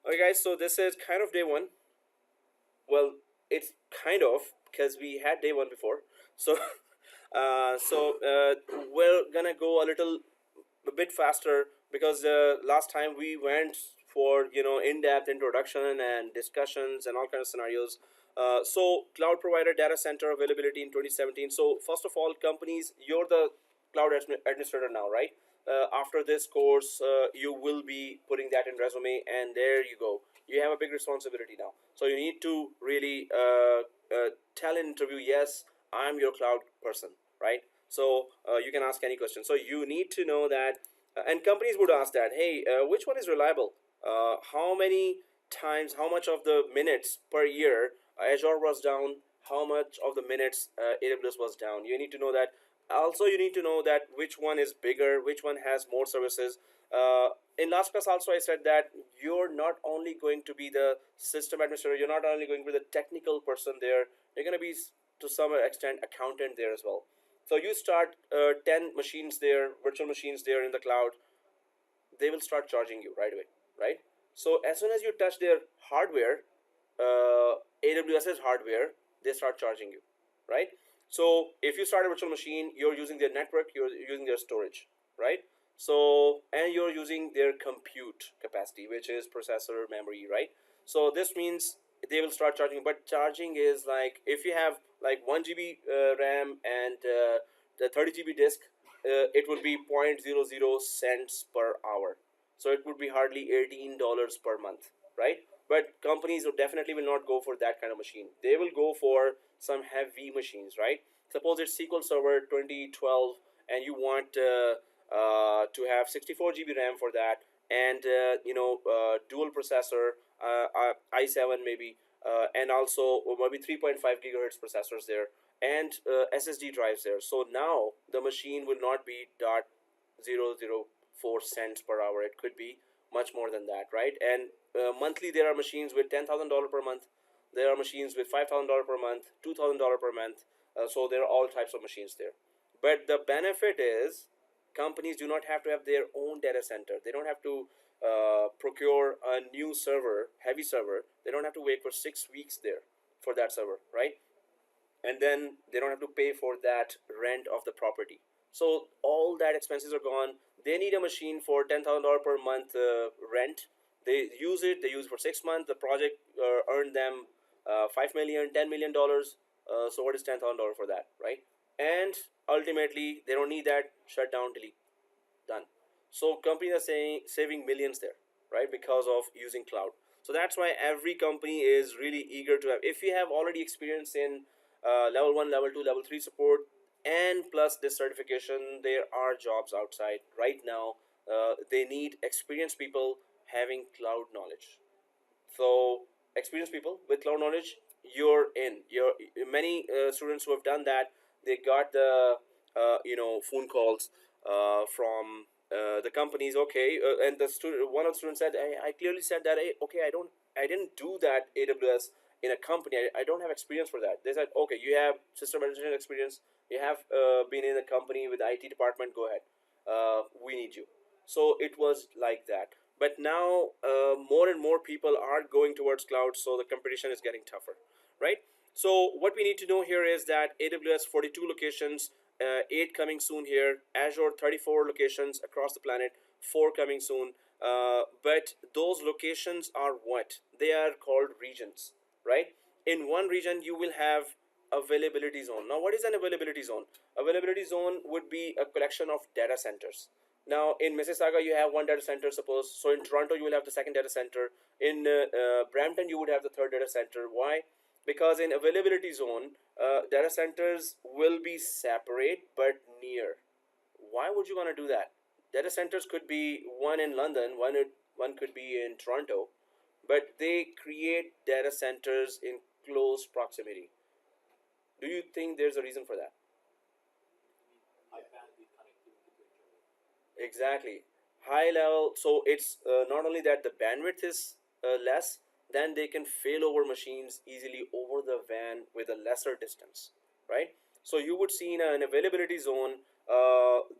Okay, guys, so this is kind of day one. Well, it's kind of because we had day one before. So, we're gonna go a bit faster because last time we went for in-depth introduction and discussions and all kinds of scenarios. So, cloud provider data center availability in 2017. So, first of all, companies, you're the cloud administrator now, right? After this course, you will be putting that in resume, and there you go. You have a big responsibility now. So you need to really tell in interview, yes, I'm your cloud person, right? So you can ask any question. So you need to know that, and companies would ask that, hey, which one is reliable? How many times, how much of the minutes per year Azure was down? How much of the minutes AWS was down? You need to know that. Also, you need to know that which one is bigger, which one has more services. In last class also I said that you're not only going to be the system administrator, you're not only going to be the technical person there, you're going to be to some extent accountant there as well. So you start 10 machines there, virtual machines there in the cloud, they will start charging you right away, right? So as soon as you touch their hardware, AWS's hardware, they start charging you, right? So if you start a virtual machine, you're using their network, you're using their storage, right? So, and you're using their compute capacity, which is processor memory, right? So this means they will start charging, but charging is like, if you have like 1 GB RAM and the 30 GB disk, it would be 0.00 cents per hour. So it would be hardly $18 per month, right? But companies definitely will not go for that kind of machine. They will go for some heavy machines, right? Suppose it's SQL Server 2012 and you want to have 64 GB RAM for that, and dual processor, i7 maybe, and also maybe 3.5 gigahertz processors there, and SSD drives there. So now the machine will not be dot 0.004 cents per hour. It could be much more than that, right? And monthly there are machines with $10,000 per month. There are machines with $5,000 per month, $2,000 per month. So there are all types of machines there. But the benefit is companies do not have to have their own data center. They don't have to procure a new server, heavy server. They don't have to wait for 6 weeks there for that server, right? And then they don't have to pay for that rent of the property. So all that expenses are gone. They need a machine for $10,000 per month rent. They use it. They use it for 6 months. The project earned them $5 million, $10 million. So what is $10,000 for that, right? And ultimately, they don't need that. Shut down, delete, done. So companies are saving millions there, right? Because of using cloud. So that's why every company is really eager to have. If you have already experience in level 1, level 2, level 3 support, and plus this certification, there are jobs outside right now. They need experienced people having cloud knowledge. So experienced people with cloud knowledge, you're in. You're many students who have done that. They got the phone calls from the companies. Okay, and the student, one of the students said, I clearly said that, hey, okay, I didn't do that AWS in a company. I don't have experience for that. They said, okay, you have system administration experience. You have been in a company with the IT department. Go ahead. We need you. So it was like that. But now more and more people are going towards cloud, so the competition is getting tougher, right? So what we need to know here is that AWS 42 locations, 8 coming soon here. Azure 34 locations across the planet, 4 coming soon. But those locations are what? They are called regions, right? In one region, you will have availability zone. Now, what is an availability zone? Availability zone would be a collection of data centers. Now, in Mississauga, you have one data center, suppose. So in Toronto, you will have the second data center. In Brampton, you would have the third data center. Why? Because in availability zone, data centers will be separate but near. Why would you want to do that? Data centers could be one in London, one could be in Toronto, but they create data centers in close proximity. Do you think there's a reason for that? Exactly. High level, so it's not only that the bandwidth is less, then they can fail over machines easily over the WAN with a lesser distance, right? So you would see in an availability zone,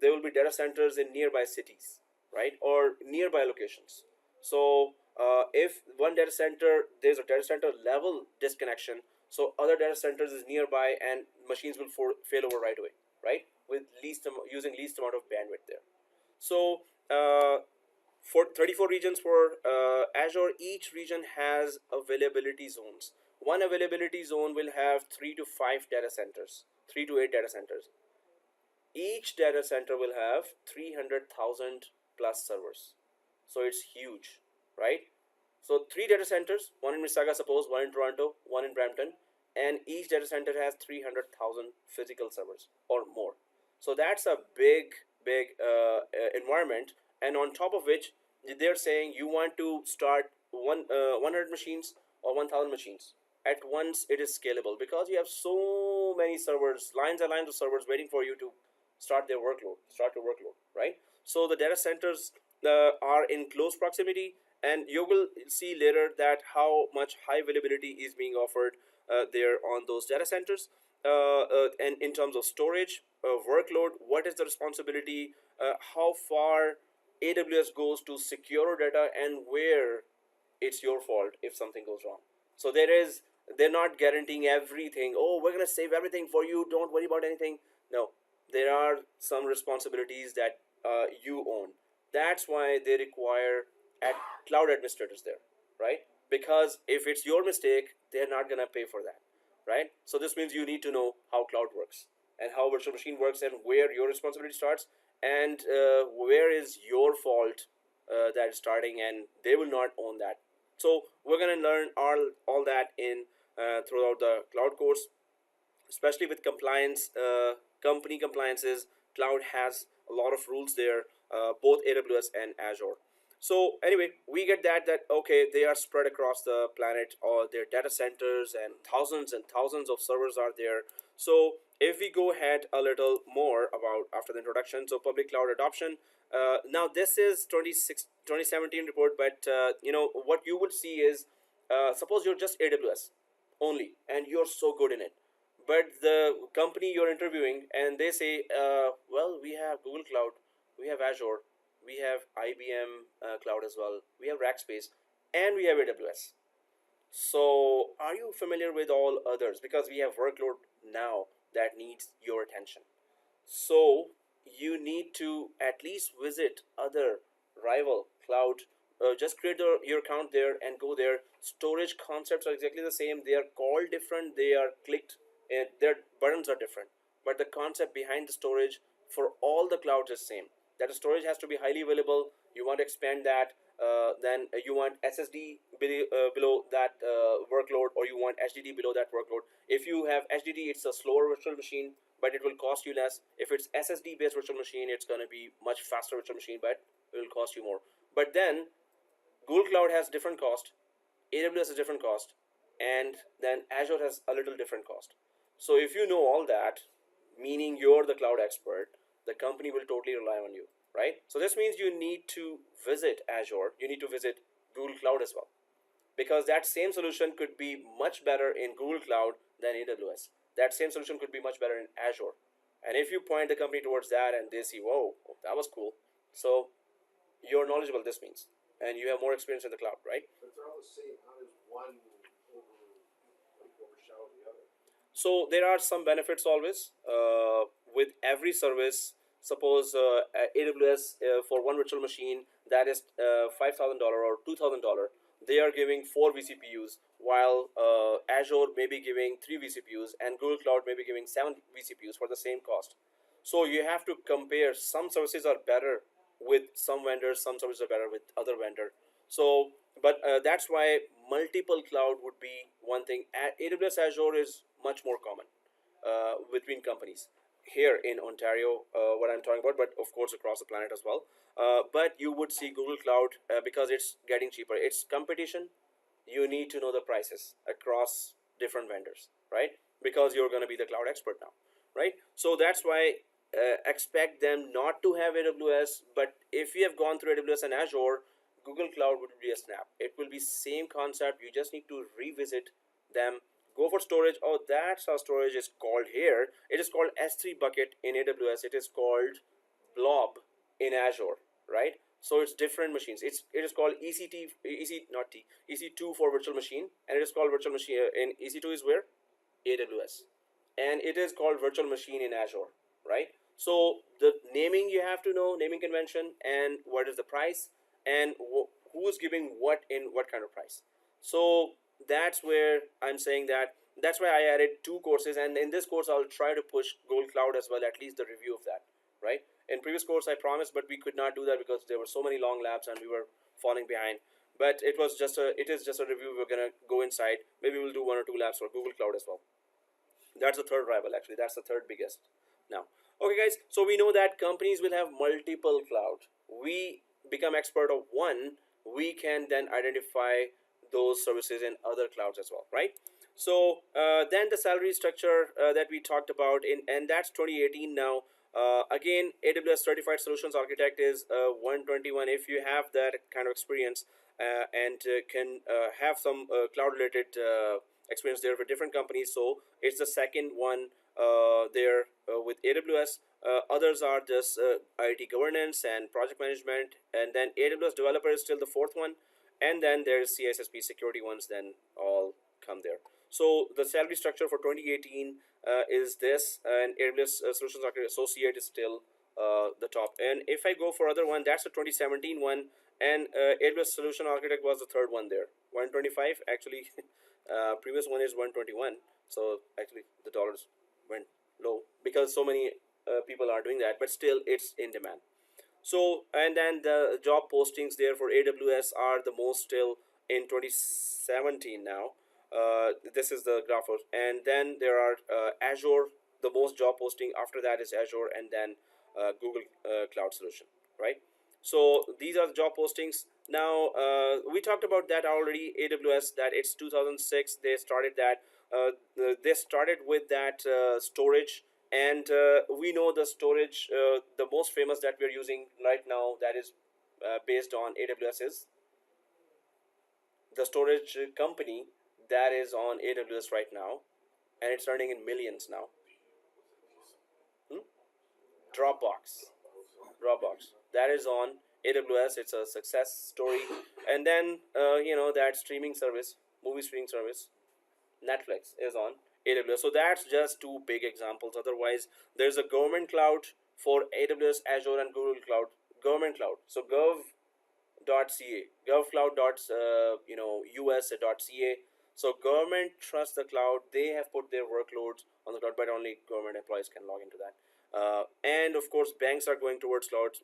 there will be data centers in nearby cities, right, or nearby locations. So If one data center, there's a data center level disconnection, so other data centers is nearby and machines will fail over right away, right? With using least amount of bandwidth there. So for 34 regions for Azure, each region has availability zones. One availability zone will have 3 to 5 data centers, 3 to 8 data centers. Each data center will have 300,000 plus servers. So it's huge, right? So 3 data centers, one in Mississauga, suppose, one in Toronto, one in Brampton, and each data center has 300,000 physical servers or more. So that's a big environment. And on top of which, they're saying you want to start 100 machines or 1,000 machines at once. It is scalable because you have so many servers, lines and lines of servers waiting for you to start your workload, right? So the data centers are in close proximity, and you will see later that how much high availability is being offered there on those data centers. And in terms of storage, workload, what is the responsibility, how far AWS goes to secure data, and where it's your fault if something goes wrong. So they're not guaranteeing everything. Oh, we're going to save everything for you, don't worry about anything. No, there are some responsibilities that you own. That's why they require cloud administrators there, right? Because if it's your mistake, they're not going to pay for that, right? So this means you need to know how cloud works and how virtual machine works and where your responsibility starts, and where is your fault that is starting, and they will not own that. So we're going to learn all that in throughout the cloud course, especially with compliance, company compliances. Cloud has a lot of rules there, both AWS and Azure. So anyway, we get that okay, they are spread across the planet, or their data centers, and thousands of servers are there. So if we go ahead a little more about after the introduction, so public cloud adoption. Now this is 2017 report, but what you would see is, suppose you're just AWS only and you're so good in it, but the company you're interviewing, and they say, well, we have Google Cloud, we have Azure, we have IBM Cloud as well, we have Rackspace, and we have AWS. So are you familiar with all others? Because we have workload now that needs your attention. So you need to at least visit other rival cloud. Just create your account there and go there. Storage concepts are exactly the same. They are called different. They are clicked. Their buttons are different. But the concept behind the storage for all the clouds is same. That the storage has to be highly available. You want to expand that. Then you want SSD below that workload, or you want HDD below that workload. If you have HDD, it's a slower virtual machine, but it will cost you less. If it's SSD based virtual machine, it's going to be much faster virtual machine, but it will cost you more. But then Google Cloud has different cost, AWS has different cost, and then Azure has a little different cost. So if you know all that, meaning you're the cloud expert, the company will totally rely on you, right? So this means you need to visit Azure, you need to visit Google Cloud as well, because that same solution could be much better in Google Cloud than AWS. That same solution could be much better in Azure. And if you point the company towards that and they see, whoa, that was cool, so you're knowledgeable, this means, and you have more experience in the cloud, right? But they're all the same. How does one overshadow the other? So there are some benefits always with every service. Suppose AWS for one virtual machine that is $5,000 or $2,000, they are giving 4 vCPUs, while Azure may be giving 3 vCPUs, and Google Cloud may be giving 7 vCPUs for the same cost. So you have to compare. Some services are better with some vendors, some services are better with other vendor. So, but that's why multiple cloud would be one thing. AWS Azure is much more common between companies here in Ontario, what I'm talking about, but of course across the planet as well. But you would see Google Cloud because it's getting cheaper. It's competition. You need to know the prices across different vendors, right? Because you're going to be the cloud expert now, right? So that's why expect them not to have AWS, but if you have gone through AWS and Azure, Google Cloud would be a snap. It will be same concept. You just need to revisit them. Go for storage. Oh, that's how storage is called here. It is called S3 bucket in AWS. It is called blob in Azure, right? So it's different machines. It is called EC2 for virtual machine, and it is called virtual machine in EC2 is where AWS, and it is called virtual machine in Azure, right? So the naming you have to know, naming convention, and what is the price, and who is giving what in what kind of price. So that's where I'm saying that. That's why I added two courses, and in this course I'll try to push Google Cloud as well, at least the review of that, right? In previous course I promised, but we could not do that because there were so many long labs and we were falling behind. But it is just a review. We're gonna go inside. Maybe we'll do one or two labs for Google Cloud as well. That's the third rival, actually. That's the third biggest now. Okay guys, so we know that companies will have multiple cloud. We become expert of one, we can then identify those services in other clouds as well, right? So then the salary structure that we talked about in, and that's 2018 now. Again, AWS certified solutions architect is 121. If you have that kind of experience and can have some cloud related experience there with different companies, so it's the second one there with AWS. Others are just IT governance and project management, and then AWS developer is still the fourth one, and then there's CISSP security ones, then all come there. So the salary structure for 2018 is this, and AWS Solutions Architect Associate is still the top. And if I go for other one, that's the 2017 one, and AWS Solution Architect was the third one there, 125 actually. Previous one is 121, so actually the dollars went low because so many people are doing that, but still it's in demand. So, and then the job postings there for AWS are the most still in 2017 now. This is the graph, and then there are Azure. The most job posting after that is Azure, and then Google Cloud Solution, right? So these are the job postings. Now we talked about that already. AWS, that it's 2006 they started that. They started with that storage, and we know the storage, the most famous that we're using right now, that is based on AWS, is the storage company that is on AWS right now, and it's earning in millions now. Hmm? Dropbox that is on AWS. It's a success story. And then that streaming service, movie streaming service, Netflix, is on AWS. So that's just two big examples. Otherwise, there's a government cloud for AWS, Azure, and Google Cloud. Government cloud. So gov.ca, govcloud.us.ca. So government trusts the cloud. They have put their workloads on the cloud, but only government employees can log into that. And of course, banks are going towards clouds.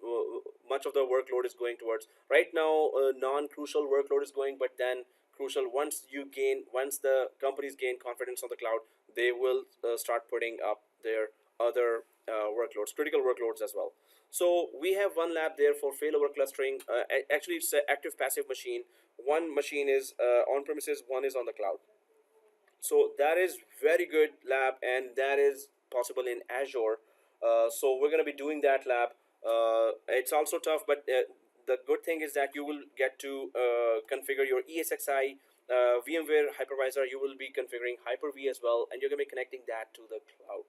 Much of the workload is going towards right now. Non-crucial workload is going, but then crucial. Once the companies gain confidence on the cloud, they will start putting up their other workloads, critical workloads as well. So we have one lab there for failover clustering. Actually, it's an active passive machine. One machine is on premises, one is on the cloud. So that is very good lab, and that is possible in Azure. So we're going to be doing that lab. It's also tough, but the good thing is that you will get to configure your ESXi VMware hypervisor. You will be configuring Hyper-V as well, and you're going to be connecting that to the cloud,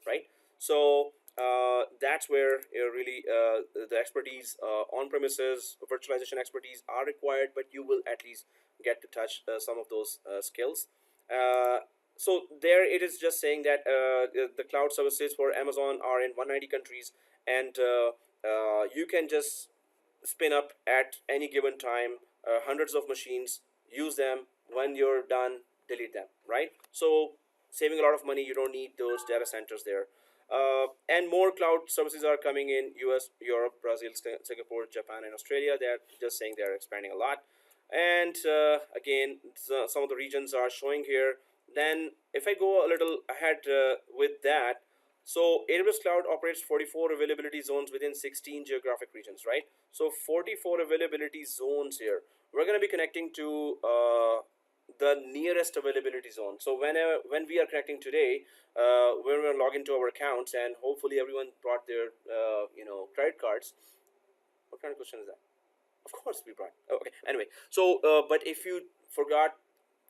right? So that's where really the expertise, on-premises virtualization expertise are required, but you will at least get to touch some of those skills. So there it is just saying that the cloud services for Amazon are in 190 countries, and you can just spin up at any given time hundreds of machines, use them. When you're done, delete them, right? So saving a lot of money. You don't need those data centers there. And more cloud services are coming in US, Europe, Brazil, Singapore, Japan, and Australia. They're just saying they're expanding a lot. And again, some of the regions are showing here. Then if I go a little ahead with that, so AWS Cloud operates 44 availability zones within 16 geographic regions, right? So 44 availability zones here. We're going to be connecting to the nearest availability zone. So when we are connecting today, we're going to log into our accounts, and hopefully everyone brought their credit cards. What kind of question is that? Of course we brought. Oh, okay. Anyway, so but if you forgot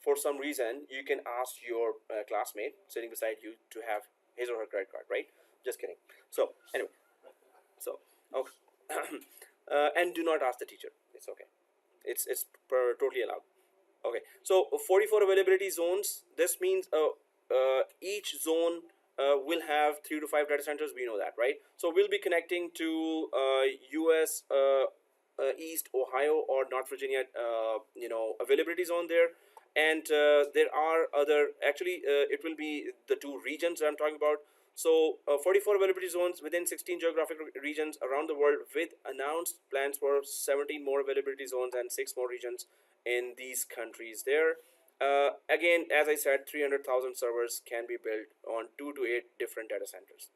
for some reason, you can ask your classmate sitting beside you to have his or her credit card, right? Just kidding. So anyway, so okay. and do not ask the teacher. It's okay. It's totally allowed. Okay, so 44 availability zones. This means each zone will have 3 to 5 data centers. We know that, right? So we'll be connecting to US East Ohio or North Virginia, availability zone there. And there are other, actually, it will be the two regions I'm talking about. So 44 availability zones within 16 geographic regions around the world, with announced plans for 17 more availability zones and 6 more regions in these countries there. Again, as I said, 300,000 servers can be built on 2 to 8 different data centers.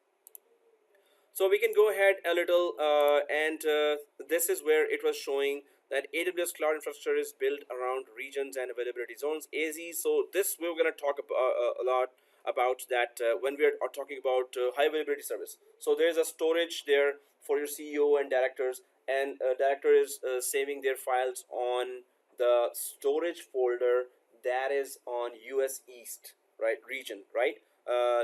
So we can go ahead a little, and this is where it was showing that AWS cloud infrastructure is built around regions and availability zones, AZ. So this we're going to talk about a lot about that when we are talking about high availability service. So there's a storage there for your CEO and directors, and director is saving their files on the storage folder that is on US East, right, region, right,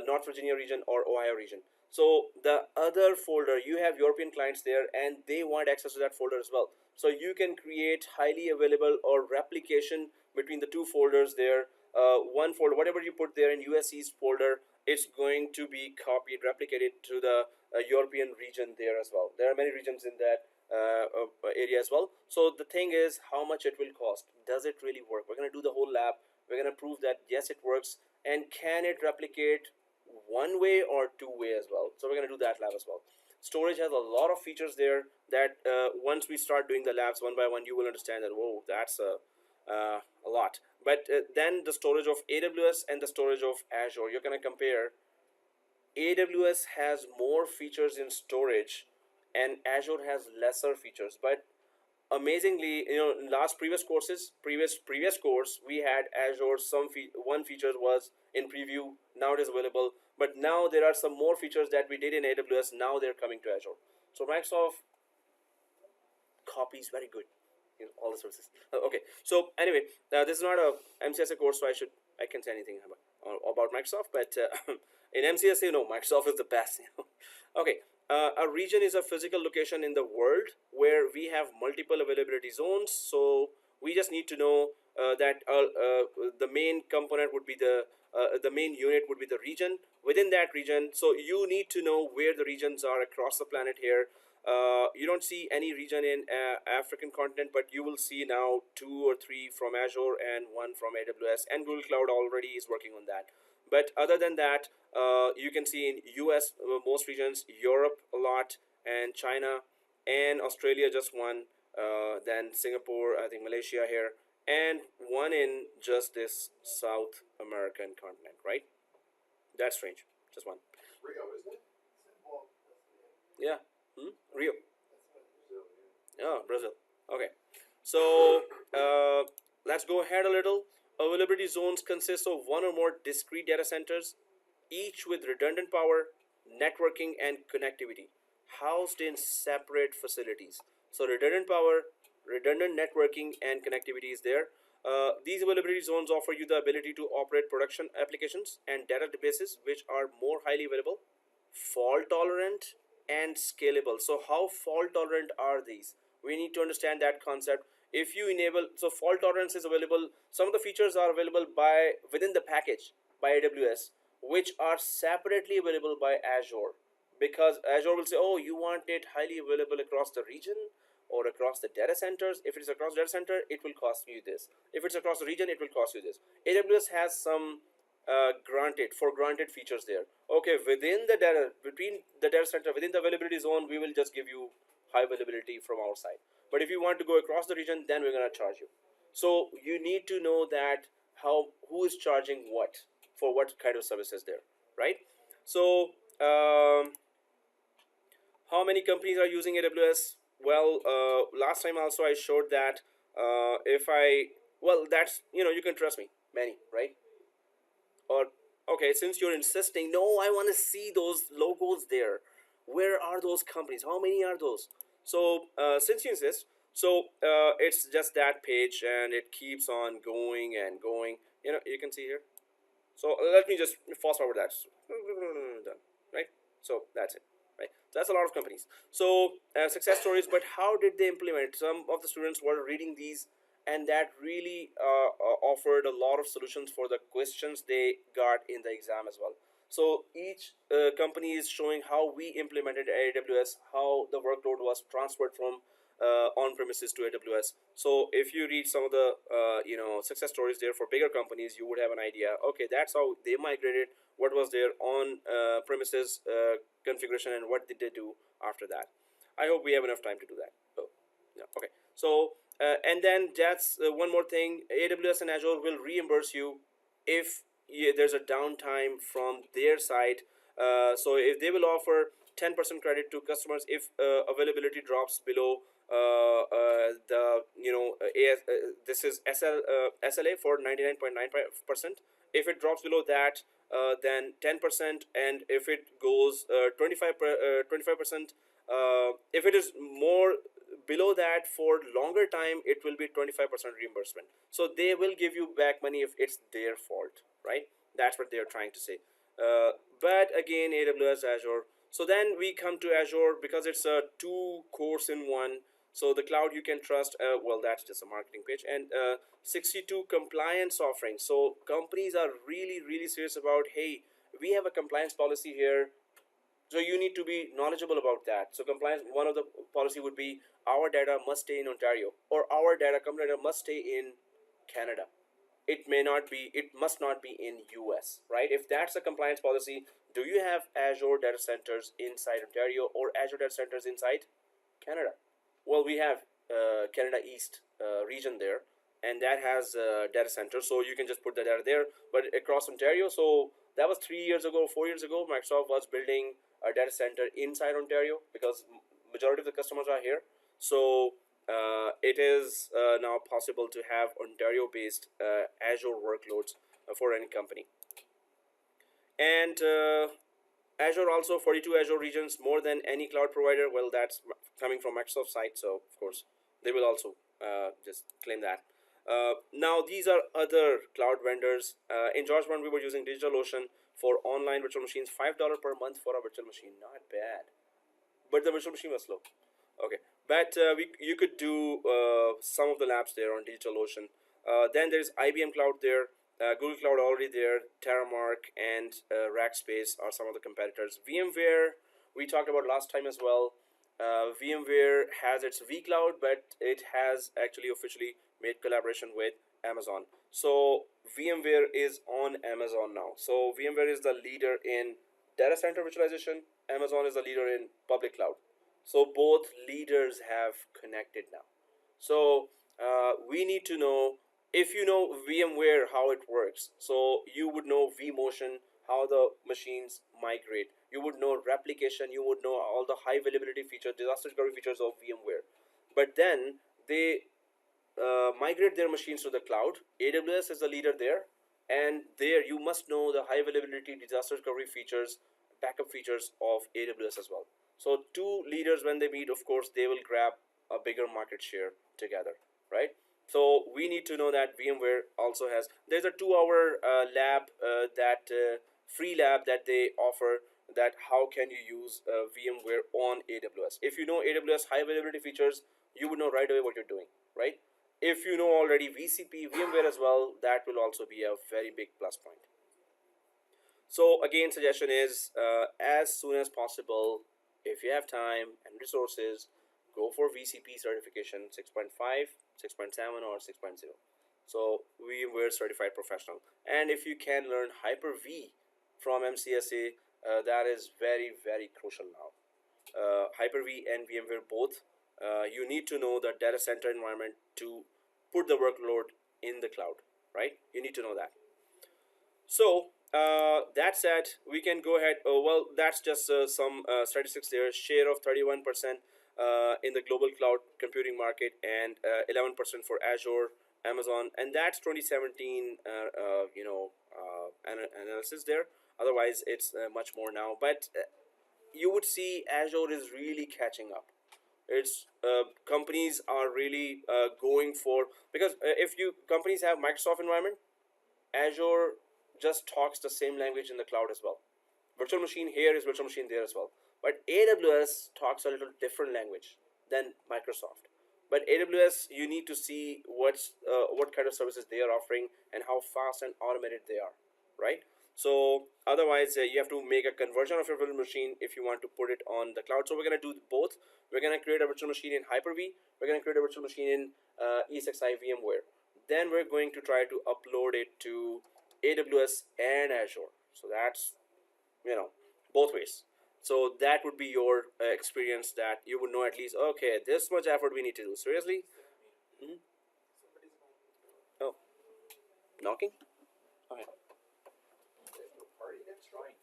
North Virginia region or Ohio region. So the other folder, you have European clients there and they want access to that folder as well. So you can create highly available or replication between the two folders there. One folder, whatever you put there in US East folder, it's going to be copied, replicated to the European region there as well. There are many regions in that area as well. So the thing is, how much it will cost? Does it really work? We're going to do the whole lab. We're going to prove that yes, it works. And can it replicate one way or two way as well? So we're going to do that lab as well. Storage has a lot of features there that once we start doing the labs one by one, you will understand that, whoa, that's a lot. But then the storage of AWS and the storage of Azure, you're going to compare. AWS has more features in storage and Azure has lesser features. But amazingly, in last previous courses, previous course, we had Azure. One feature was in preview. Now it is available. But now there are some more features that we did in AWS. Now they're coming to Azure. So Microsoft copies very good in all the services. Okay. So anyway, this is not a MCSA course, so I can say anything about Microsoft. But in MCSA, no, Microsoft is the best. Okay. A region is a physical location in the world where we have multiple availability zones. So we just need to know that the main component would be the main unit would be the region within that region. So you need to know where the regions are across the planet here. You don't see any region in African continent, but you will see now 2 or 3 from Azure and 1 from AWS, and Google Cloud already is working on that. But other than that, you can see in US most regions, Europe a lot, and China, and Australia just one, then Singapore, I think Malaysia here, and one in just this South American continent, right? That's strange, just one. Rio, isn't it? Well, Yeah, Rio. Brazil, yeah. Oh, Brazil. Okay, so let's go ahead a little. Availability zones consist of one or more discrete data centers, each with redundant power, networking, and connectivity, housed in separate facilities. So redundant power, redundant networking, and connectivity is there. These availability zones offer you the ability to operate production applications and databases which are more highly available, fault tolerant, and scalable. So how fault tolerant are these? We need to understand that concept. If you enable, so fault tolerance is available, some of the features are available by within the package by AWS, which are separately available by Azure, because Azure will say, oh, you want it highly available across the region or across the data centers. If it's across data center, it will cost you this. If it's across the region, it will cost you this. AWS has some granted features there. Okay, within the data, between the data center, within the availability zone, we will just give you high availability from our side. But if you want to go across the region, then we're going to charge you. So you need to know that who is charging what for what kind of services there, right? So how many companies are using AWS? Well, last time also I showed that that's, you can trust me, many, right? Or, okay, since you're insisting, no, I want to see those logos there. Where are those companies? How many are those? So since you insist, so it's just that page and it keeps on going and going. You can see here. So let me just fast forward that. Done, right? So that's it, right? So that's a lot of companies. So success stories, but how did they implement? Some of the students were reading these, and that really offered a lot of solutions for the questions they got in the exam as well. So each company is showing how we implemented AWS, how the workload was transferred from on premises to AWS. So if you read some of the success stories there for bigger companies, you would have an idea. Okay, that's how they migrated. What was their on premises configuration, and what did they do after that? I hope we have enough time to do that. Oh, yeah. Okay. So and then that's one more thing. AWS and Azure will reimburse you if there's a downtime from their side. So if they will offer 10% credit to customers if availability drops below the this is SLA for 99.9%. If it drops below that, then 10%, and if it goes 25%, if it is more below that for longer time, it will be 25% reimbursement. So they will give you back money if it's their fault, right? That's what they're trying to say. But again, AWS, Azure. So then we come to Azure because it's a two course in one. So the cloud you can trust. Well, that's just a marketing page. And 62 compliance offerings. So companies are really serious about, hey, we have a compliance policy here. So you need to be knowledgeable about that. So compliance, one of the policy would be our data must stay in Ontario, or our company data must stay in Canada. It may not be, it must not be in US, right? If that's a compliance policy, do you have Azure data centers inside Ontario or Azure data centers inside Canada? Well, we have Canada East region there, and that has data centers, so you can just put the data there. But across Ontario, so that was 3 years ago, 4 years ago, Microsoft was building a data center inside Ontario because majority of the customers are here. So it is now possible to have Ontario-based Azure workloads for any company. And Azure also 42 Azure regions, more than any cloud provider. Well, that's coming from Microsoft's side, so of course they will also just claim that. Now these are other cloud vendors. In Georgetown, we were using DigitalOcean for online virtual machines, $5 per month for a virtual machine. Not bad, but the virtual machine was slow. Okay, but you could do some of the labs there on DigitalOcean. Then there's IBM Cloud there. Google Cloud already there. Terramark and Rackspace are some of the competitors. VMware, we talked about last time as well. VMware has its vCloud, but it has actually officially made collaboration with Amazon. So VMware is on Amazon now. So VMware is the leader in data center virtualization. Amazon is the leader in public cloud. So both leaders have connected now. So we need to know, if you know VMware, how it works. So you would know vMotion, how the machines migrate. You would know replication. You would know all the high availability features, disaster recovery features of VMware. But then they migrate their machines to the cloud. AWS is the leader there. And there you must know the high availability, disaster recovery features, backup features of AWS as well. So two leaders, when they meet, of course, they will grab a bigger market share together, right? So we need to know that VMware also has, there's a 2-hour lab, that free lab that they offer, that how can you use VMware on AWS. If you know AWS high availability features, you would know right away what you're doing, right? If you know already VCP, VMware as well, that will also be a very big plus point. So again, suggestion is as soon as possible, if you have time and resources, go for VCP certification 6.5, 6.7 or 6.0. So VMware Certified Professional. And if you can learn Hyper-V from MCSA, that is very crucial now. Hyper-V and VMware both, you need to know the data center environment to put the workload in the cloud, right? You need to know that. So that said, we can go ahead. Well, that's just some statistics there. Share of 31% in the global cloud computing market, and 11% for Azure, Amazon, and that's 2017 analysis there. Otherwise, it's much more now. But you would see Azure is really catching up. It's companies are really going for, because if you companies have Microsoft environment, Azure just talks the same language in the cloud as well. Virtual machine here is virtual machine there as well. But AWS talks a little different language than Microsoft. But AWS, you need to see what kind of services they are offering and how fast and automated they are, right? So otherwise, you have to make a conversion of your virtual machine if you want to put it on the cloud. So we're going to do both. We're going to create a virtual machine in Hyper-V. We're going to create a virtual machine in ESXi VMware. Then we're going to try to upload it to AWS and Azure. So that's, both ways. So that would be your experience, that you would know at least, okay, this much effort we need to do. Seriously? Mm-hmm. Oh, knocking? Okay. Party next right?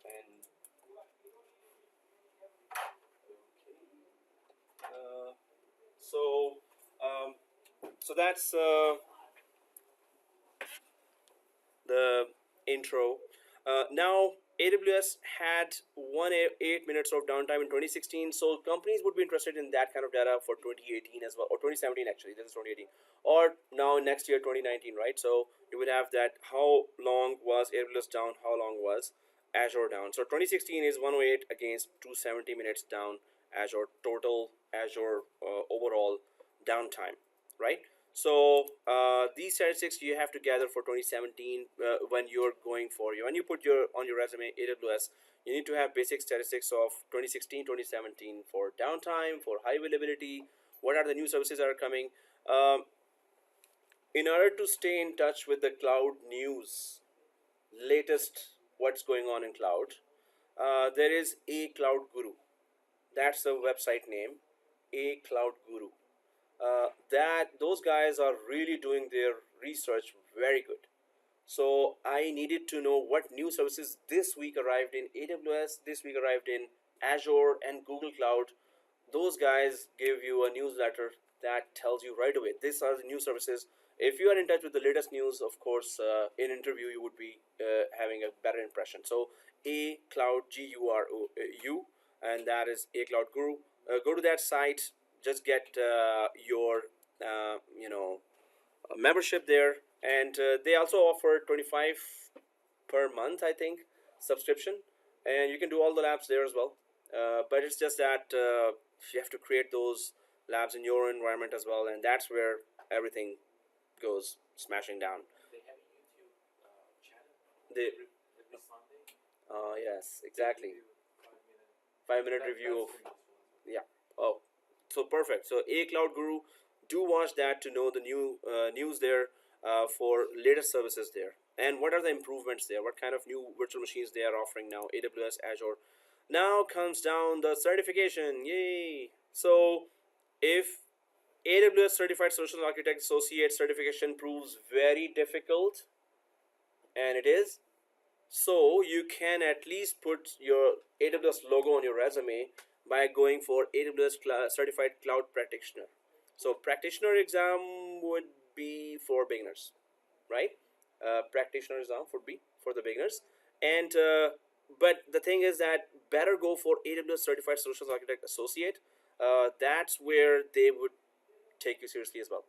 And so so that's the intro. Now AWS had 8 minutes of downtime in 2016, so companies would be interested in that kind of data for 2018 as well, or 2017 actually. This is 2018, or now next year 2019, right? So you would have that. How long was AWS down? How long was Azure down? So 2016 is 108 against 270 minutes down. Azure total Azure overall downtime, right? So these statistics you have to gather for 2017 when you're going for when you put your on your resume AWS. You need to have basic statistics of 2016, 2017 for downtime, for high availability. What are the new services that are coming? In order to stay in touch with the cloud news, latest what's going on in cloud, there is a cloud guru. That's the website name, a cloud guru. That those guys are really doing their research very good. So I needed to know what new services this week arrived in AWS, this week arrived in Azure and Google Cloud. Those guys give you a newsletter that tells you right away, these are the new services. If you are in touch with the latest news, of course, in interview you would be having a better impression. So a cloud GURU, and that is a cloud guru. Go to that site, just get your membership there, and they also offer 25 per month, I think, subscription, and you can do all the labs there as well. But it's just that you have to create those labs in your environment as well, and that's where everything goes smashing down. They have a YouTube channel. They, Every Sunday. yes, exactly. 5 minute. 5 minute review of, yeah. Oh, so perfect. So a cloud guru, do watch that to know the new news there for latest services there, and what are the improvements there, what kind of new virtual machines they are offering now, AWS, Azure. Now comes down the certification, yay. So if AWS Certified Solutions Architect Associate certification proves very difficult, and it is, so you can at least put your AWS logo on your resume by going for AWS Certified Cloud Practitioner. So practitioner exam would be for beginners, right? Practitioner exam would be for the beginners, and but the thing is that better go for AWS Certified Solutions Architect Associate. That's where they would take you seriously as well.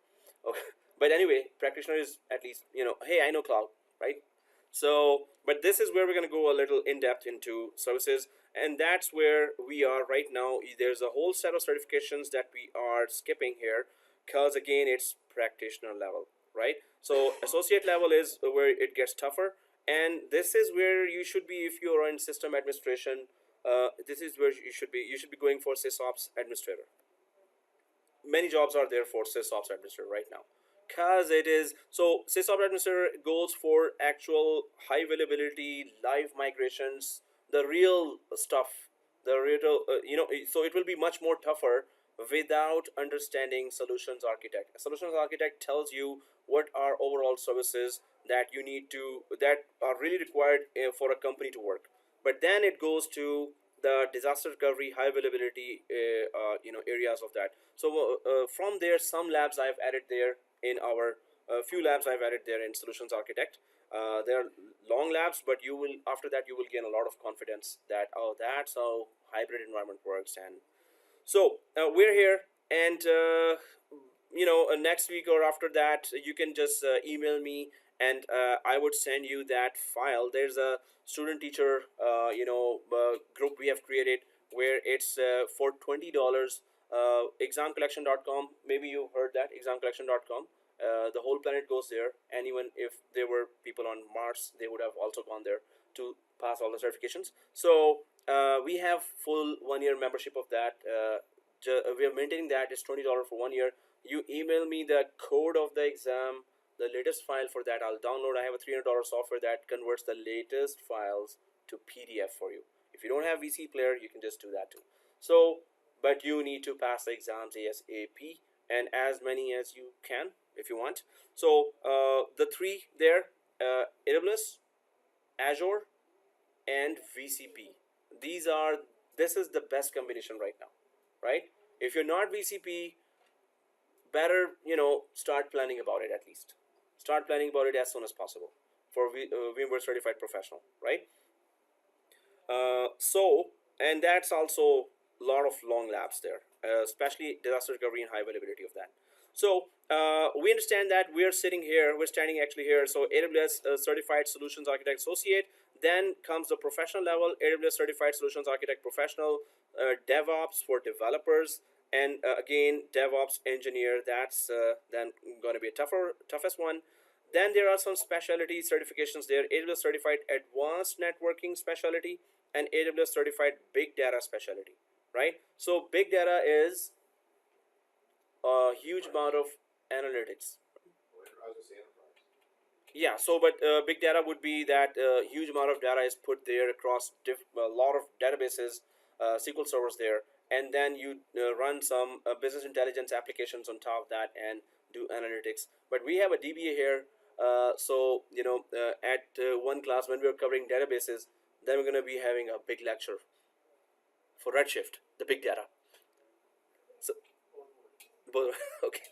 Okay. But anyway, practitioner is at least, hey, I know cloud, right? So, but this is where we're going to go a little in depth into services, and that's where we are right now. There's a whole set of certifications that we are skipping here because again, it's practitioner level, right? So associate level is where it gets tougher, and this is where you should be if you're in system administration. This is where you should be. You should be going for SysOps administrator. Many jobs are there for SysOps administrator right now, because it is so. SysOps administrator goes for actual high availability live migrations, the real stuff, the real so it will be much more tougher without understanding solutions architect. A solutions architect tells you what are overall services that you need to, that are really required for a company to work. But then it goes to the disaster recovery, high availability areas of that. So from there, some labs I've added there in our few labs I've added there in solutions architect. They are long labs, but you will, after that you will gain a lot of confidence that, oh, that's how hybrid environment works. And so we're here, and next week or after that you can just email me, and I would send you that file. There's a student teacher group we have created where it's for $20. Examcollection.com, maybe you heard that, examcollection.com. The whole planet goes there, and even if there were people on Mars, they would have also gone there to pass all the certifications. So we have full 1 year membership of that. We are maintaining that. It's $20 for 1 year. You email me the code of the exam, the latest file for that. I'll download. I have a $300 software that converts the latest files to PDF for you. If you don't have VC player, you can just do that too. So, but you need to pass the exams ASAP, and as many as you can if you want. So the three there, AWS, Azure, and VCP. This is the best combination right now, right? If you're not VCP, better start planning about it. At least start planning about it as soon as possible for VMware certified professional, right? And that's also a lot of long labs there, especially disaster recovery and high availability of that. So we understand that we're standing actually here. So AWS Certified Solutions Architect Associate, then comes the professional level, AWS Certified Solutions Architect Professional, DevOps for developers, and again, DevOps engineer. That's then going to be a toughest one. Then there are some specialty certifications there, AWS Certified Advanced Networking Specialty and AWS Certified Big Data Specialty, right? So big data is a huge amount of analytics. Yeah, so but big data would be that huge amount of data is put there across a lot of databases, SQL servers there, and then you run some business intelligence applications on top of that and do analytics. But we have a DBA here, so at one class when we are covering databases, then we're going to be having a big lecture for Redshift, the big data. So, okay,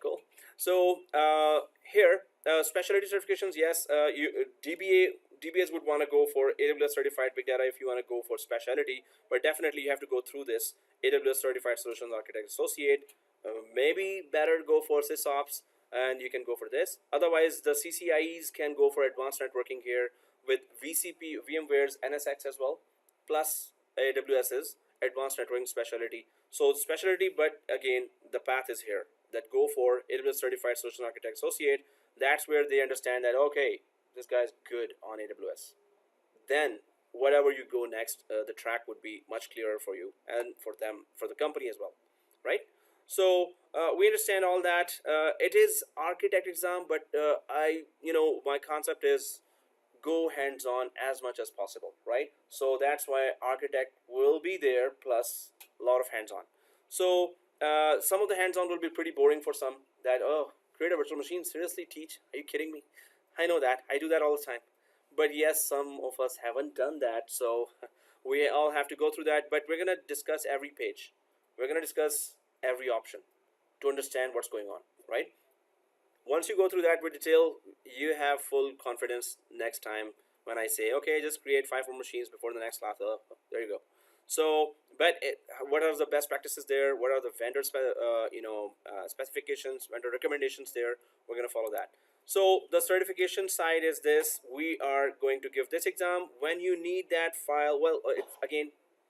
cool. So here, specialty certifications, yes, DBAs would want to go for AWS Certified Big Data if you want to go for specialty, but definitely you have to go through this AWS Certified Solutions Architect Associate. Maybe better go for SysOps, and you can go for this. Otherwise, the CCIEs can go for advanced networking here with VCP, VMware's NSX as well, plus AWS's advanced networking specialty. So specialty, but again, the path is here that go for AWS Certified Solution Architect Associate. That's where they understand that, okay, this guy's good on AWS. Then whatever you go next, the track would be much clearer for you and for them, for the company as well, right? So we understand all that. It is architect exam, but my concept is go hands-on as much as possible, right? So that's why architect will be there plus a lot of hands-on. So some of the hands-on will be pretty boring for some, that create a virtual machine, seriously teach, are you kidding me? I know that, I do that all the time. But yes, some of us haven't done that, so we all have to go through that. But we're going to discuss every page, we're going to discuss every option to understand what's going on, right? Once you go through that with detail, you have full confidence next time when I say, okay, just create 5 more machines before the next class. There you go. So, but what are the best practices there? What are the vendor specifications, vendor recommendations there? We're going to follow that. So the certification side is this. We are going to give this exam. When you need that file, well,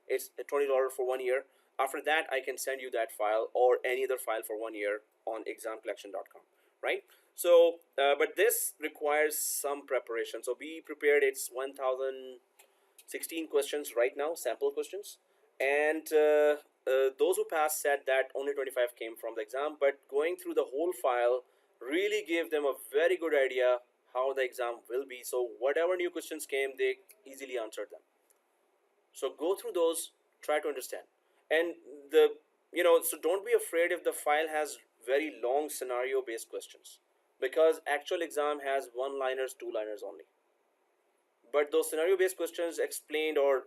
it's $20 for 1 year. After that, I can send you that file or any other file for 1 year on examcollection.com. Right? So, but this requires some preparation. So be prepared. It's 1016 questions right now, sample questions. And those who passed said that only 25 came from the exam, but going through the whole file really gave them a very good idea how the exam will be. So whatever new questions came, they easily answered them. So go through those, try to understand. And so don't be afraid if the file has very long scenario based questions, because actual exam has 1-liners, 2-liners only. But those scenario based questions explained or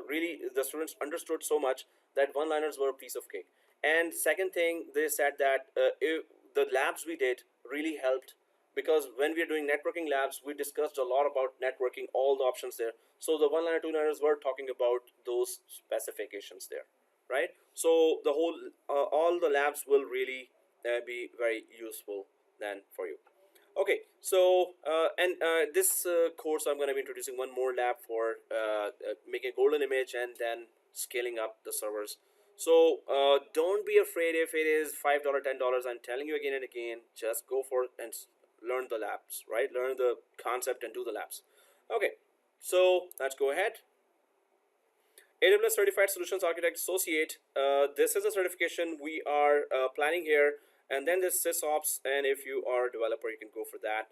really the students understood so much that 1-liners were a piece of cake. And second thing, they said that the labs we did really helped, because when we are doing networking labs, we discussed a lot about networking, all the options there. So the 1-liner, 2-liners were talking about those specifications there, right? So the whole all the labs will really be very useful then for you. Okay, so this course I'm going to be introducing one more lab for making a golden image and then scaling up the servers. So don't be afraid if it is $5, $10. I'm telling you again and again, just go for it and learn the labs, right? Learn the concept and do the labs. Okay, so let's go ahead. AWS Certified Solutions Architect Associate. This is a certification we are planning here, and then there's SysOps, and if you are a developer, you can go for that.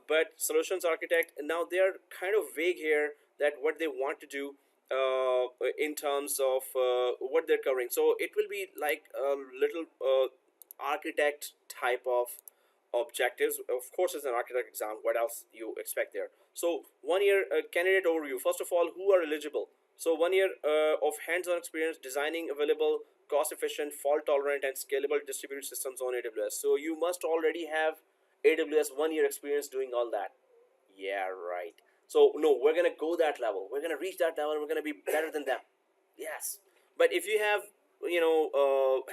But Solutions Architect, now they're kind of vague here that what they want to do in terms of what they're covering. So it will be like a little architect type of objectives. Of course, it's an architect exam. What else you expect there? So 1 year candidate overview. First of all, who are eligible? So 1 year of hands-on experience designing available, cost-efficient, fault-tolerant, and scalable distributed systems on AWS. So you must already have AWS 1 year experience doing all that. Yeah, right. So no, we're gonna go that level. We're gonna reach that level. And we're gonna be better than them. Yes. But if you have,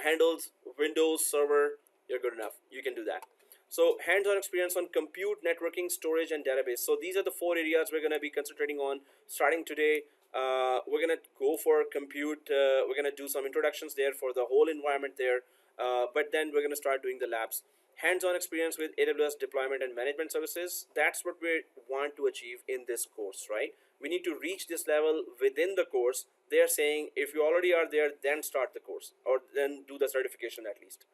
handles Windows Server, you're good enough. You can do that. So hands-on experience on compute, networking, storage, and database. So these are the 4 areas we're going to be concentrating on starting today. We're going to go for compute. We're going to do some introductions there for the whole environment there. But then we're going to start doing the labs. Hands-on experience with AWS deployment and management services. That's what we want to achieve in this course, right? We need to reach this level within the course. They're saying if you already are there, then start the course or then do the certification at least.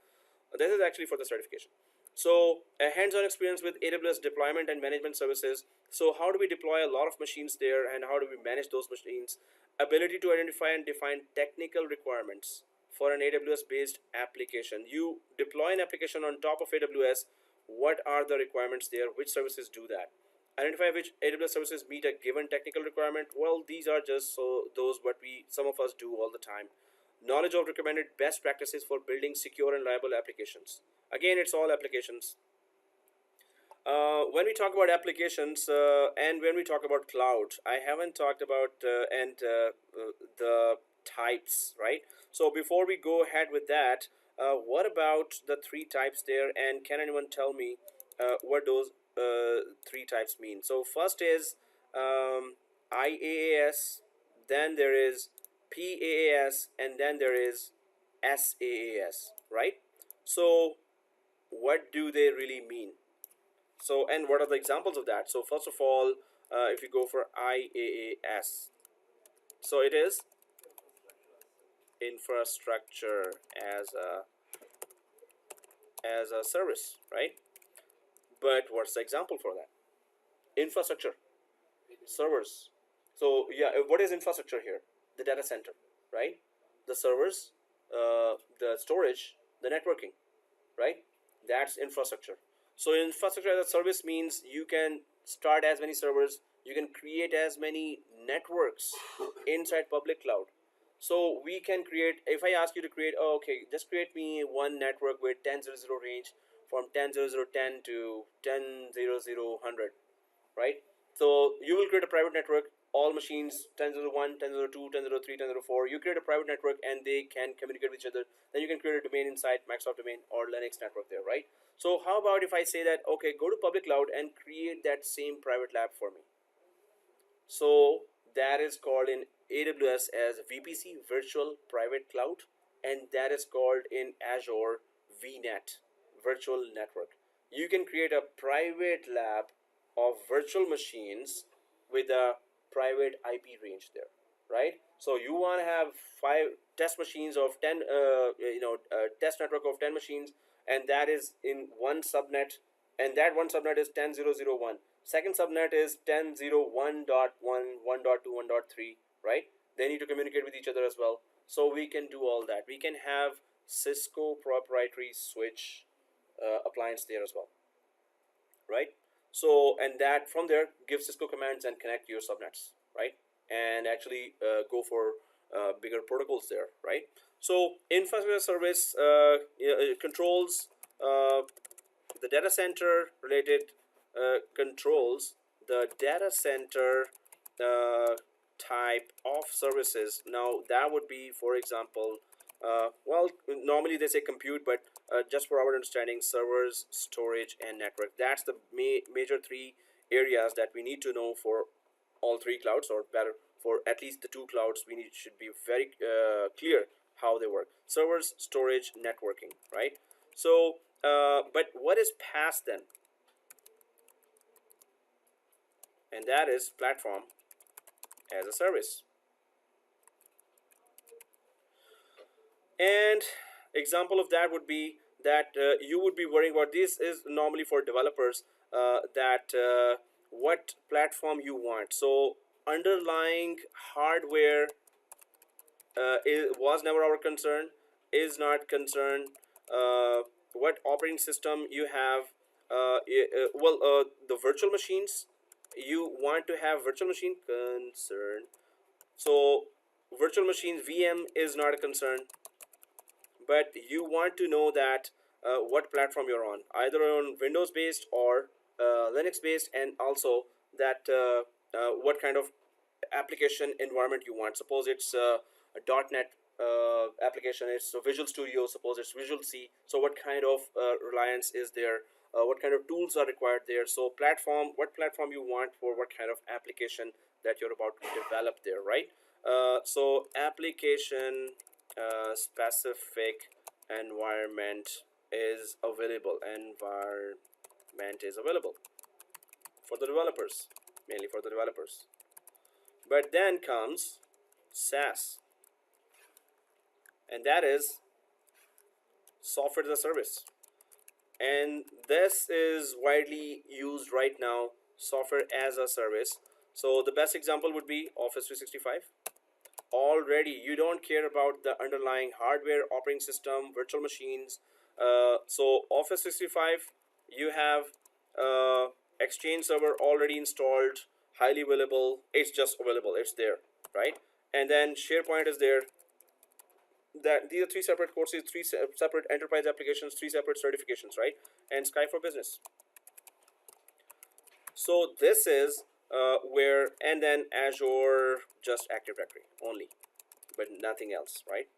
This is actually for the certification. So a hands-on experience with AWS deployment and management services. So how do we deploy a lot of machines there and how do we manage those machines? Ability to identify and define technical requirements for an AWS based application. You deploy an application on top of AWS. What are the requirements there? Which services do that? Identify which AWS services meet a given technical requirement. Well, these are just so those what we some of us do all the time. Knowledge of recommended best practices for building secure and reliable applications. Again, it's all applications. When we talk about applications and when we talk about cloud, I haven't talked about the types, right? So before we go ahead with that, what about the three types there? And can anyone tell me what those three types mean? So first is IaaS, then there is PaaS, and then there is SaaS, right? So what do they really mean? So, and what are the examples of that? So first of all, if you go for IaaS, so it is infrastructure as a service, right? But what's the example for that? Infrastructure, servers. So yeah, what is infrastructure here? The data center, right? The servers, the storage, the networking, right? That's infrastructure. So infrastructure as a service means you can start as many servers, you can create as many networks inside public cloud. So we can create, if I ask you to create, oh, okay, just create me one network with 10.0.0 range from 10.0.0.10 to 10.0.0.100, right? So you will create a private network, all machines 10.0.1, 10.0.2, 10.0.3, 10.0.4. You create a private network and they can communicate with each other. Then you can create a domain inside Microsoft domain or Linux network there, right? So how about if I say that, okay, go to public cloud and create that same private lab for me. So that is called in AWS as VPC, Virtual Private Cloud, and that is called in Azure VNet, Virtual Network. You can create a private lab of virtual machines with a private IP range there, right? So you want to have 5 test machines of 10, test network of 10 machines, and that is in one subnet, and that one subnet is 10.0.0.1. Second subnet is 10.0.1.1, 1.2, 1.3, right? They need to communicate with each other as well. So we can do all that. We can have Cisco proprietary switch appliance there as well, right? So, and that from there give Cisco commands and connect your subnets, right? And actually go for bigger protocols there, right? So infrastructure service controls the data center related controls the data center type of services. Now that would be, for example, Well, normally they say compute, but just for our understanding, servers, storage, and network. That's the major three areas that we need to know for all three clouds, or better, for at least the two clouds. We need should be very clear how they work: servers, storage, networking, right? So, but what is PaaS then? And that is platform as a service. And example of that would be that you would be worrying about, this is normally for developers, that what platform you want. So underlying hardware was never our concern, is not concern. What operating system you have, the virtual machines, you want to have virtual machine concern. So virtual machines, VM is not a concern, but you want to know that what platform you're on, either on Windows based or Linux based, and also that what kind of application environment you want. Suppose it's a .NET application, it's a Visual Studio, suppose it's Visual C. So what kind of reliance is there? What kind of tools are required there? So platform, what platform you want for what kind of application that you're about to develop there, right? So application specific environment is available. Environment is available for the developers, mainly for the developers. But then comes SaaS, and that is software as a service. And this is widely used right now, software as a service. So the best example would be Office 365. Already you don't care about the underlying hardware, operating system, virtual machines. So Office 365, you have Exchange server already installed, highly available. It's just available, it's there, right? And then SharePoint is there. That these are three separate courses, three separate enterprise applications, three separate certifications, right? And Sky for Business. So this is where, and then Azure, just Active Directory only, but nothing else, right?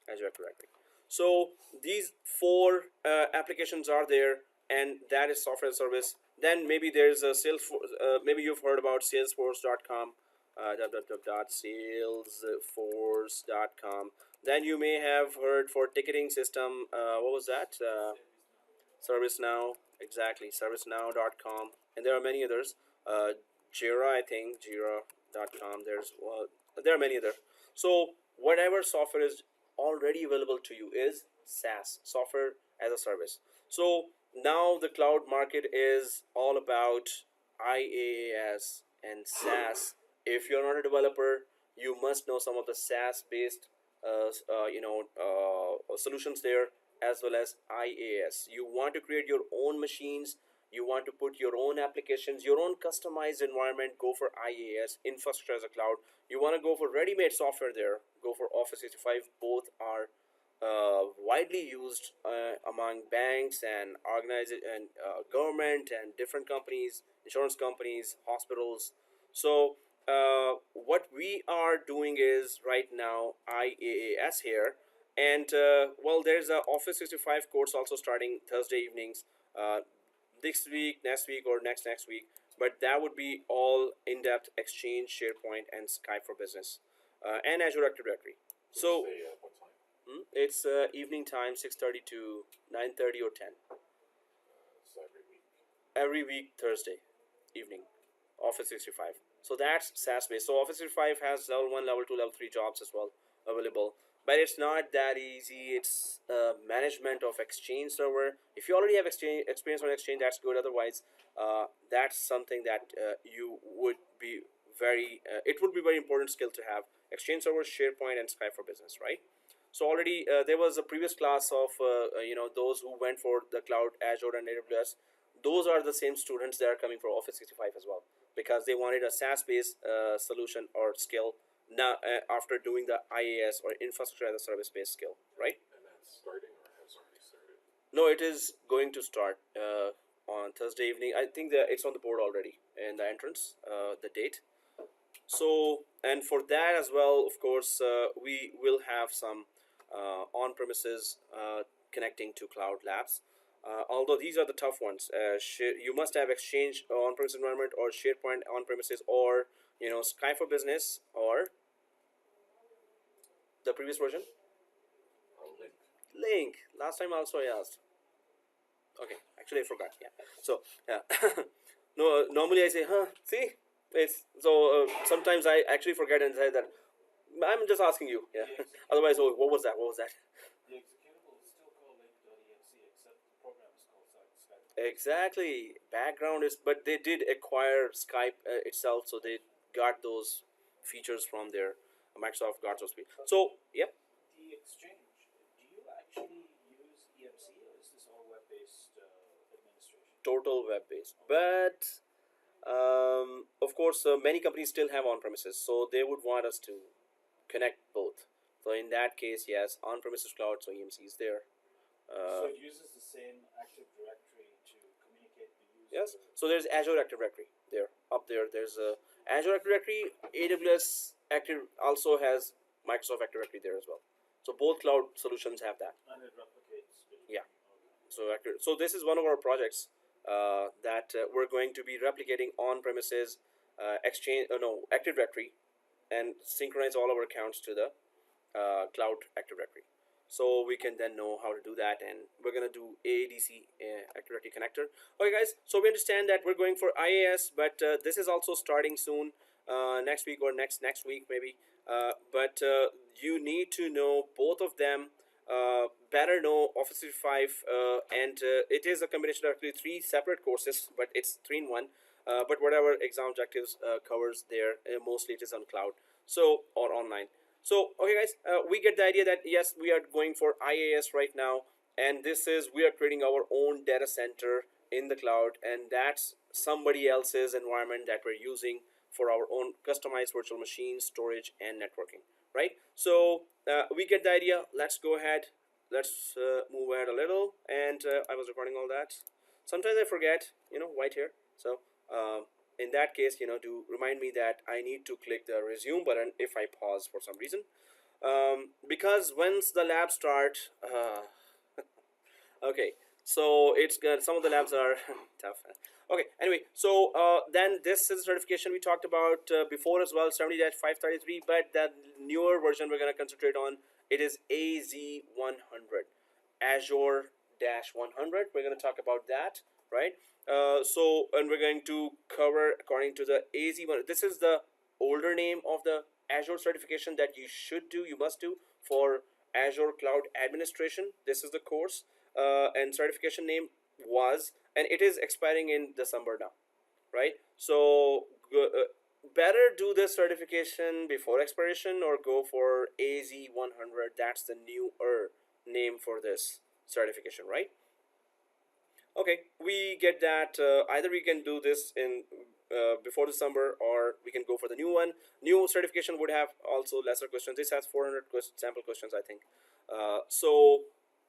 Azure Active Directory. So these four applications are there, and that is software as a service. Then maybe there's a Salesforce. Maybe you've heard about Salesforce.com, www.salesforce.com. Then you may have heard for ticketing system. What was that? ServiceNow, exactly, ServiceNow.com, and there are many others. Jira, I think, Jira.com. There are many other. So whatever software is already available to you is SaaS, software as a service. So now the cloud market is all about IaaS and SaaS. If you're not a developer, you must know some of the SaaS based solutions there, as well as IaaS. You want to create your own machines, you want to put your own applications, your own customized environment, go for IaaS, infrastructure as a cloud. You want to go for ready-made software there, go for Office 365. Both are widely used among banks and government and different companies, insurance companies, hospitals. So what we are doing is right now IaaS here, and there's a Office 365 course also starting Thursday evenings, this week, next week, or next week. But that would be all in-depth Exchange, SharePoint, and Skype for Business, and Azure Active Directory. So what time? it's evening time, 6:30 to 9:30 or 10. So every week. Every week, Thursday evening, Office 365. So that's SaaS based. So Office 365 has level 1, level 2, level 3 jobs as well available. But it's not that easy. It's management of Exchange server. If you already have experience on Exchange, that's good. Otherwise, that's something that you would be it would be very important skill to have. Exchange server, SharePoint, and Skype for Business, right? So already there was a previous class of those who went for the cloud, Azure and AWS. Those are the same students that are coming for Office 365 as well, because they wanted a SaaS-based solution or skill now after doing the IaaS or infrastructure as a service-based skill, right? And that's starting or has already started? No, it is going to start on Thursday evening. I think that it's on the board already in the entrance, the date. So, and for that as well, of course, we will have some on-premises connecting to cloud labs. Although these are the tough ones, you must have Exchange on-premise environment or SharePoint on-premises, or Sky for Business, or the previous version, Link. Link. Last time also I asked. Okay, actually I forgot. Yeah. So yeah. No, normally I say, see, it's so sometimes I actually forget and say that I'm just asking you. Yeah. Otherwise, oh, what was that? What was that? The executable is still called link.exe, except the program is called Skype. Exactly. Background is, but they did acquire Skype itself, so they got those features from their Microsoft got those features. So yep. The Exchange, do you actually use EMC, or is this all web-based administration? Total web based, but of course many companies still have on premises, so they would want us to connect both. So in that case, yes, on premises cloud, so EMC is there. So it uses the same Active Directory to communicate the user. Yes, so there's Azure Active Directory there. Up there, there's Azure Active Directory. AWS Active also has Microsoft Active Directory there as well. So both cloud solutions have that. And it replicates. Yeah. So this is one of our projects that we're going to be replicating on premises Active Directory, and synchronize all our accounts to the cloud Active Directory. So we can then know how to do that, and we're gonna do AADC Active Directory connector. Okay, guys. So we understand that we're going for IaaS, but this is also starting soon, next week or next week maybe. But you need to know both of them. Better know Office 365, and it is a combination of actually three separate courses, but it's 3 in 1. But whatever exam objectives covers there, mostly it is on cloud, so or online. So okay, guys, we get the idea that yes, we are going for IaaS right now, and this is we are creating our own data center in the cloud, and that's somebody else's environment that we're using for our own customized virtual machine storage and networking, right? So we get the idea. Let's go ahead. Let's move ahead a little. And I was recording all that. Sometimes I forget, white here. So in that case, to remind me that I need to click the resume button if I pause for some reason. Because once the labs start, okay, so it's good. Some of the labs are tough. Okay, anyway, so then this is certification we talked about before as well, 70-533, but the newer version we're going to concentrate on, it is AZ100, Azure-100. We're going to talk about that, right? And we're going to cover according to the AZ100. This is the older name of the Azure certification that you must do for Azure Cloud Administration. This is the course, and certification name was, and it is expiring in December now, right? So better do this certification before expiration or go for AZ100. That's the newer name for this certification, right? Okay, we get that. Either we can do this in before December, or we can go for the new one. New certification would have also lesser questions. This has 400 sample questions, I think. So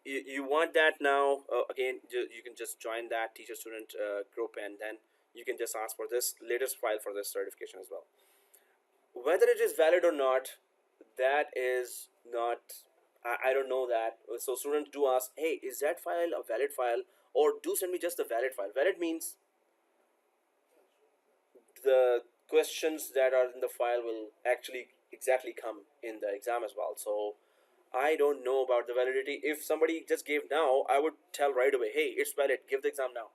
you want that now. Again, you can just join that teacher student group, and then you can just ask for this latest file for this certification as well. Whether it is valid or not, that is not, I don't know that. So students do ask, hey, is that file a valid file, or do send me just the valid file. Valid means the questions that are in the file will actually exactly come in the exam as well. So I don't know about the validity. If somebody just gave now, I would tell right away, hey, it's valid, give the exam now.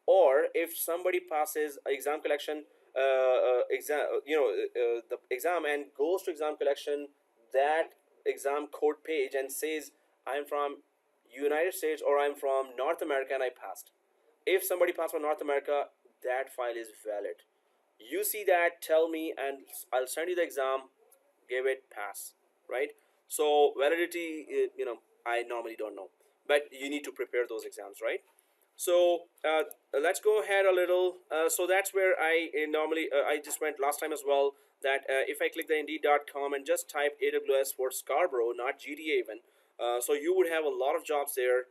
Or if somebody passes exam collection, the exam, and goes to exam collection, that exam code page, and says, I'm from United States or I'm from North America and I passed. If somebody passed from North America, that file is valid. You see that, tell me, and I'll send you the exam, give it, pass, right? So validity, I normally don't know, but you need to prepare those exams, right? So let's go ahead a little. So that's where I normally, I just went last time as well, that if I click the Indeed.com and just type AWS for Scarborough, not GTA even, so you would have a lot of jobs there,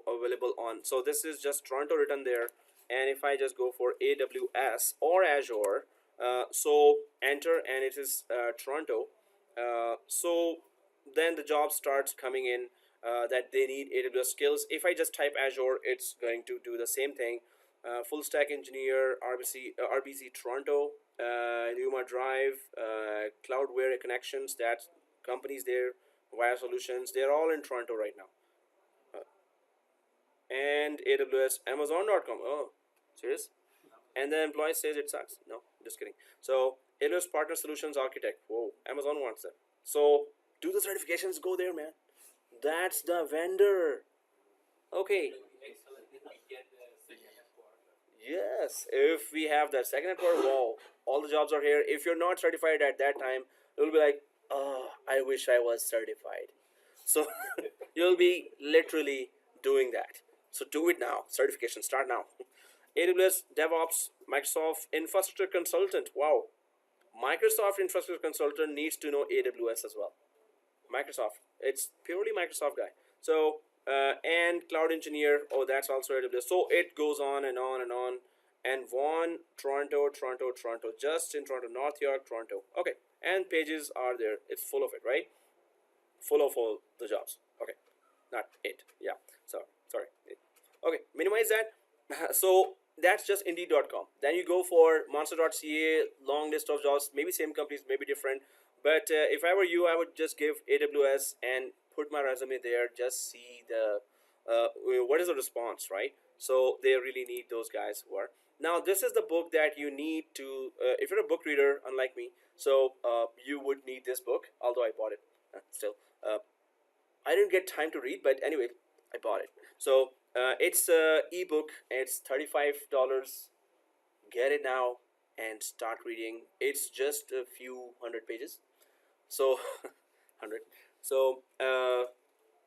available on. So this is just Toronto written there, and if I just go for AWS or Azure, so enter, and it is Toronto. So then the job starts coming in that they need AWS skills. If I just type Azure, it's going to do the same thing. Full stack engineer, RBC Toronto, Luma Drive, Cloudware connections, that companies there, Wire Solutions, they're all in Toronto right now. And AWS, Amazon.com. Oh, serious? And the employee says it sucks. No, just kidding. So AWS Partner Solutions Architect. Whoa, Amazon wants them. So do the certifications, go there, man. That's the vendor. Okay. Excellent. We get the second report. Yes, if we have that second report, wow, all the jobs are here. If you're not certified at that time, you'll be like, oh, I wish I was certified. So you'll be literally doing that. So do it now. Certification, start now. AWS DevOps, Microsoft Infrastructure Consultant. Wow. Microsoft Infrastructure Consultant needs to know AWS as well. Microsoft. It's purely Microsoft guy. So and cloud engineer. Oh, that's also AWS. So it goes on and on and on. And Vaughan, Toronto, just in Toronto, North York, Toronto. Okay, and pages are there. It's full of it, right? Full of all the jobs. Okay, not it. Yeah. So sorry. It. Okay, minimize that. So that's just Indeed.com. Then you go for Monster.ca, long list of jobs. Maybe same companies, maybe different. But if I were you, I would just give AWS and put my resume there. Just see the what is the response, right? So they really need those guys who are. Now this is the book that you need to. If you're a book reader, unlike me, so you would need this book. Although I bought it still. I didn't get time to read, but anyway, I bought it. So it's a ebook. It's $35. Get it now and start reading. It's just a few hundred pages. So 100. So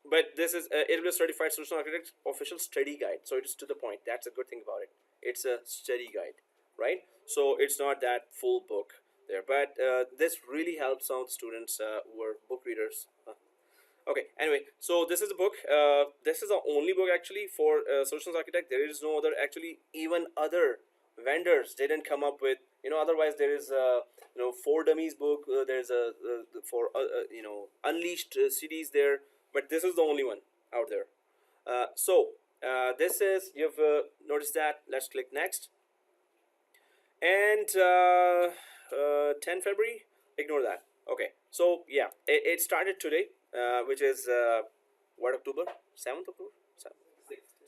but this is AWS Certified Solution Architect official study guide. So it's to the point. That's a good thing about it. It's a study guide, right? So it's not that full book there, but this really helps some students who are book readers. Okay, anyway, so this is a book. This is the only book actually for solutions architect. There is no other, actually even other vendors didn't come up with, otherwise there is a, for dummies book. There's a for unleashed CDs there, but this is the only one out there. So this is, you've noticed that. Let's click next. And 10 February, ignore that. Okay, so yeah, it started today, which is what, October? 7th October?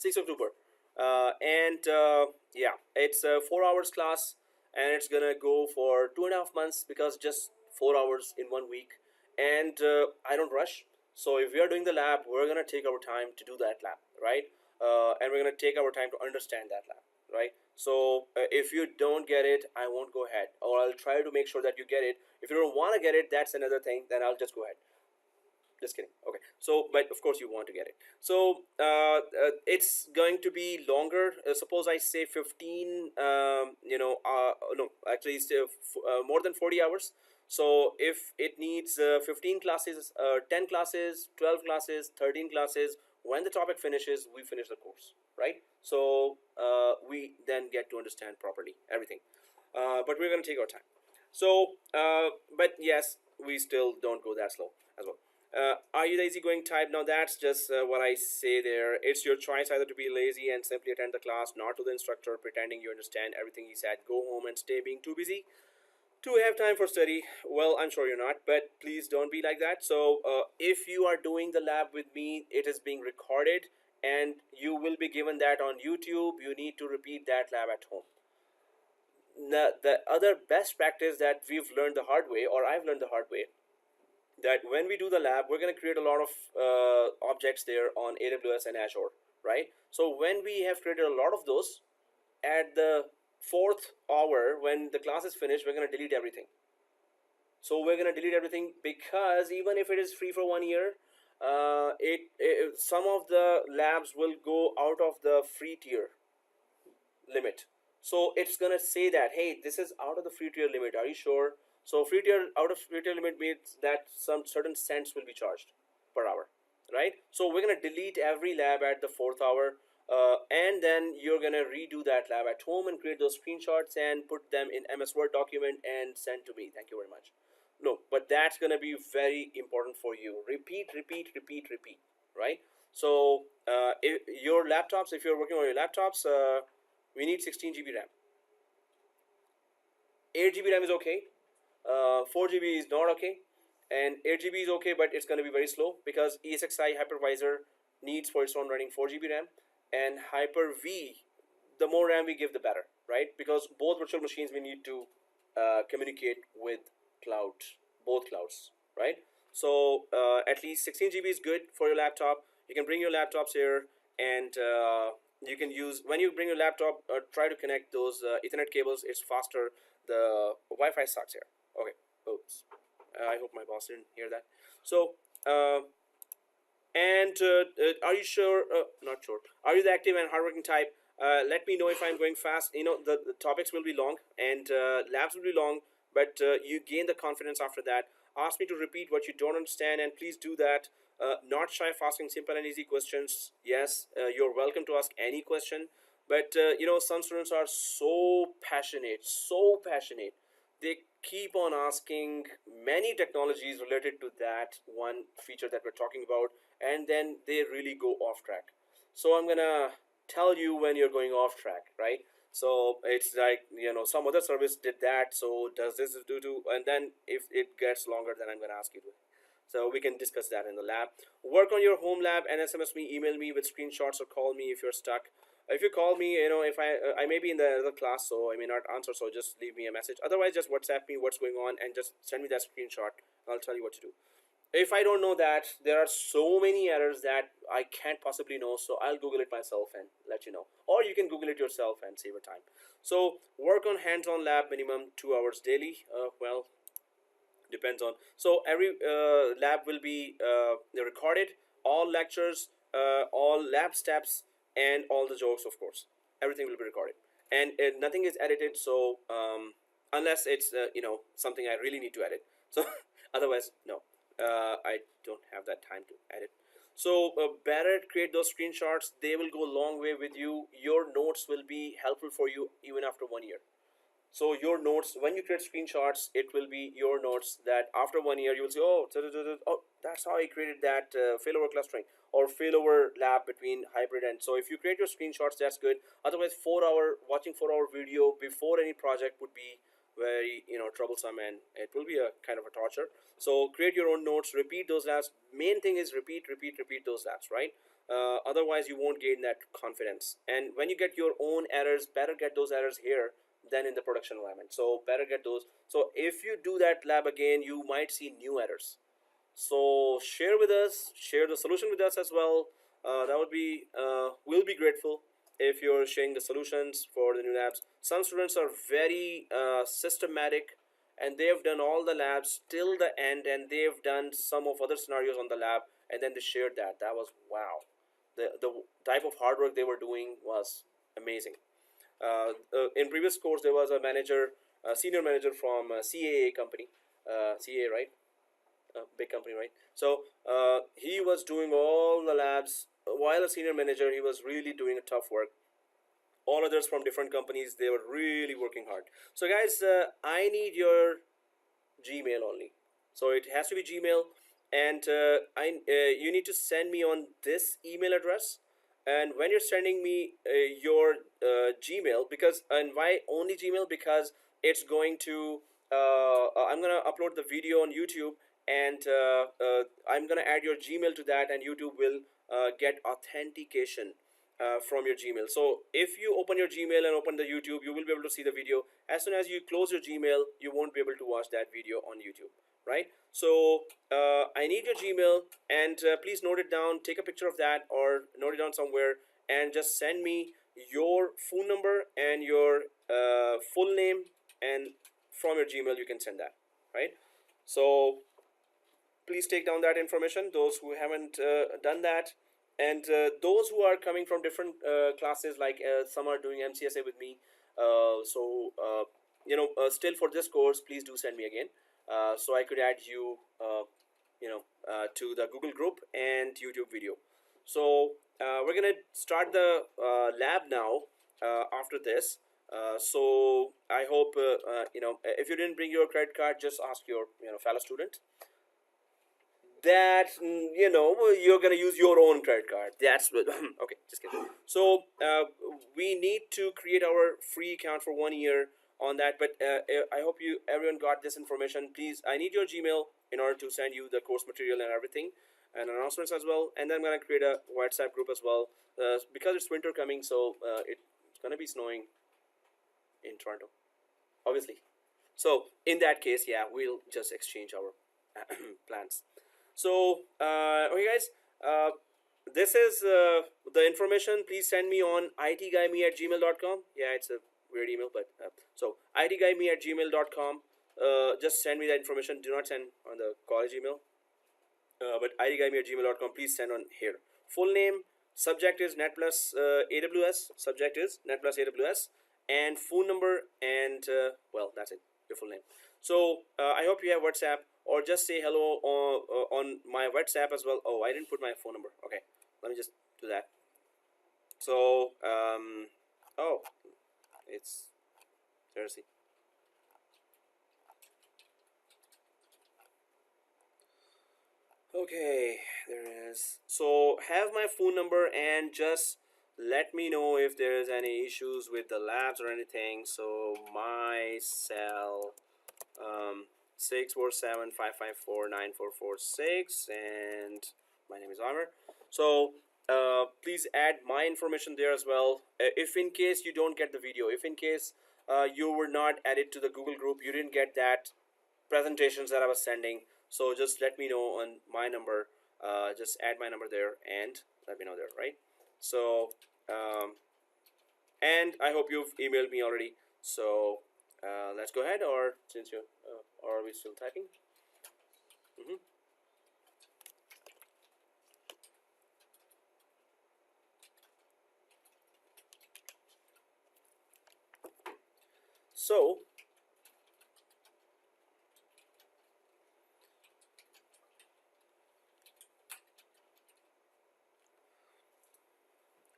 6th October. And yeah, it's a 4 hours class, and it's gonna go for 2.5 months, because just 4 hours in 1 week. And I don't rush. So if we are doing the lab, we're gonna take our time to do that lab, right? And we're gonna take our time to understand that lab, right? So if you don't get it, I won't go ahead, or I'll try to make sure that you get it. If you don't want to get it, that's another thing. Then I'll just go ahead. Just kidding. Okay. So, but of course you want to get it. So it's going to be longer. Suppose I say 15. No, actually it's more than 40 hours. So if it needs 15 classes, 10 classes, 12 classes, 13 classes, when the topic finishes, we finish the course, right? So we then get to understand properly everything. But we're going to take our time. So, but yes, we still don't go that slow as well. Are you the easygoing type? Now that's just what I say there. It's your choice either to be lazy and simply attend the class, not to the instructor, pretending you understand everything he said, go home and stay being too busy to have time for study. Well, I'm sure you're not, but please don't be like that. So if you are doing the lab with me, it is being recorded, and you will be given that on YouTube. You need to repeat that lab at home. The other best practice that we've learned the hard way, or I've learned the hard way, that when we do the lab, we're going to create a lot of objects there on AWS and Azure, right? So when we have created a lot of those, at the 4th hour, when the class is finished, we're going to delete everything. So we're going to delete everything, because even if it is free for 1 year, some of the labs will go out of the free tier limit. So it's going to say that, hey, this is out of the free tier limit. Are you sure? So free tier, out of free tier limit means that some certain cents will be charged per hour, right? So we're going to delete every lab at the 4th hour. And then you're going to redo that lab at home and create those screenshots and put them in MS Word document and send to me. Thank you very much. no, but that's gonna be very important for you. Repeat, repeat, repeat, repeat, right? So if your laptops, if you're working on your laptops, we need 16 GB RAM. 8 GB RAM is okay. 4 GB is not okay, and 8 GB is okay, but it's going to be very slow because ESXi hypervisor needs for its own running 4 GB RAM, and Hyper-V, the more RAM we give, the better, right? Because both virtual machines we need to communicate with cloud, both clouds, right? So at least 16 GB is good for your laptop. You can bring your laptops here, and you can use, when you bring your laptop, try to connect those Ethernet cables. It's faster. The Wi-Fi sucks here. Okay. Oops. I hope my boss didn't hear that. So, are you sure? Not sure. Are you the active and hardworking type? Let me know if I'm going fast. You know, the topics will be long and labs will be long, but you gain the confidence after that. Ask me to repeat what you don't understand, and please do that. Not shy of asking simple and easy questions. Yes, you're welcome to ask any question. But you know, some students are so passionate, so passionate. They keep on asking many technologies related to that one feature that we're talking about, and then they really go off track. So I'm gonna tell you when you're going off track, right? So it's like, you know, some other service did that, so does this do to, and then if it gets longer, then I'm gonna ask you to. So we can discuss that in the lab. Work on your home lab and SMS me, email me with screenshots, or call me if you're stuck. If you call me, you know, if I may be in the other class, so I may not answer, so just leave me a message. Otherwise, just WhatsApp me what's going on and just send me that screenshot. I'll tell you what to do. If I don't know that, there are so many errors that I can't possibly know, so I'll Google it myself and let you know. Or you can Google it yourself and save your time. So work on hands-on lab minimum 2 hours daily. Well, depends on. So every lab will be recorded. All lectures, all lab steps, and all the jokes, of course. Everything will be recorded, and nothing is edited. So unless it's you know, something I really need to edit. So otherwise, no, I don't have that time to edit. So better create those screenshots. They will go a long way with you. Your notes will be helpful for you even after 1 year. So your notes, when you create screenshots, it will be your notes that after 1 year you will say, oh, oh, that's how I created that failover clustering or failover lab between hybrid. And so if you create your screenshots, that's good. Otherwise, watching 4 hour video before any project would be very, you know, troublesome, and it will be a kind of a torture. So create your own notes, repeat those labs. Main thing is repeat those labs, right? Otherwise, you won't gain that confidence. And when you get your own errors, better get those errors here than in the production environment. So better get those. So if you do that lab again, you might see new errors. So share with us, share the solution with us as well. That would be, we'll be grateful if you're sharing the solutions for the new labs. Some students are very systematic, and they've done all the labs till the end, and they've done some of other scenarios on the lab, and then they shared that. That was wow. The type of hard work they were doing was amazing. In previous course, there was a manager, a senior manager from CAA company, CAA, right? Big company, right? So he was doing all the labs while a senior manager. He was really doing a tough work. All others from different companies, they were really working hard. So guys, I need your Gmail only. So it has to be Gmail, and you need to send me on this email address. And when you're sending me your Gmail, because, and why only Gmail? Because it's going to I'm gonna upload the video on YouTube, and I'm gonna add your Gmail to that, and YouTube will get authentication from your Gmail. So if you open your Gmail and open the YouTube, you will be able to see the video. As soon as you close your Gmail, you won't be able to watch that video on YouTube, right? So I need your Gmail, and please note it down. Take a picture of that or note it down somewhere, and just send me your phone number and your full name, and from your Gmail you can send that, right? So please take down that information, those who haven't done that. And those who are coming from different classes, like some are doing MCSA with me, you know, still for this course, please do send me again, so I could add you, to the Google group and YouTube video. So we're gonna start the lab now after this. So I hope if you didn't bring your credit card, just ask your fellow student that you're gonna use your own credit card. That's what okay, just kidding. So we need to create our free account for 1 year on that, but I hope everyone got this information. Please, I need your Gmail in order to send you the course material and everything and announcements as well. And then I'm gonna create a WhatsApp group as well because it's winter coming, so it's gonna be snowing in Toronto, obviously. So in that case, yeah, we'll just exchange our plans. So okay guys, this is the information. Please send me on itguyme@gmail.com. Yeah, it's a weird email, but so itguyme@gmail.com. Just send me that information. Do not send on the college email, but itguyme@gmail.com. Please send on here. Full name, subject is net plus AWS, subject is net plus AWS, and phone number, and well, that's it, your full name. So I hope you have WhatsApp, or just say hello on my WhatsApp as well. Oh, I didn't put my phone number. Okay, let me just do that. So oh, it's Jersey. Okay, there is. So have my phone number and just let me know if there's any issues with the labs or anything. So my cell 647-554-9446, and my name is Amir. So please add my information there as well. If in case you don't get the video, if in case you were not added to the Google group, you didn't get that presentations that I was sending, so just let me know on my number. Just add my number there and let me know there, right? So and I hope you've emailed me already. So let's go ahead, or since you or are we still typing? So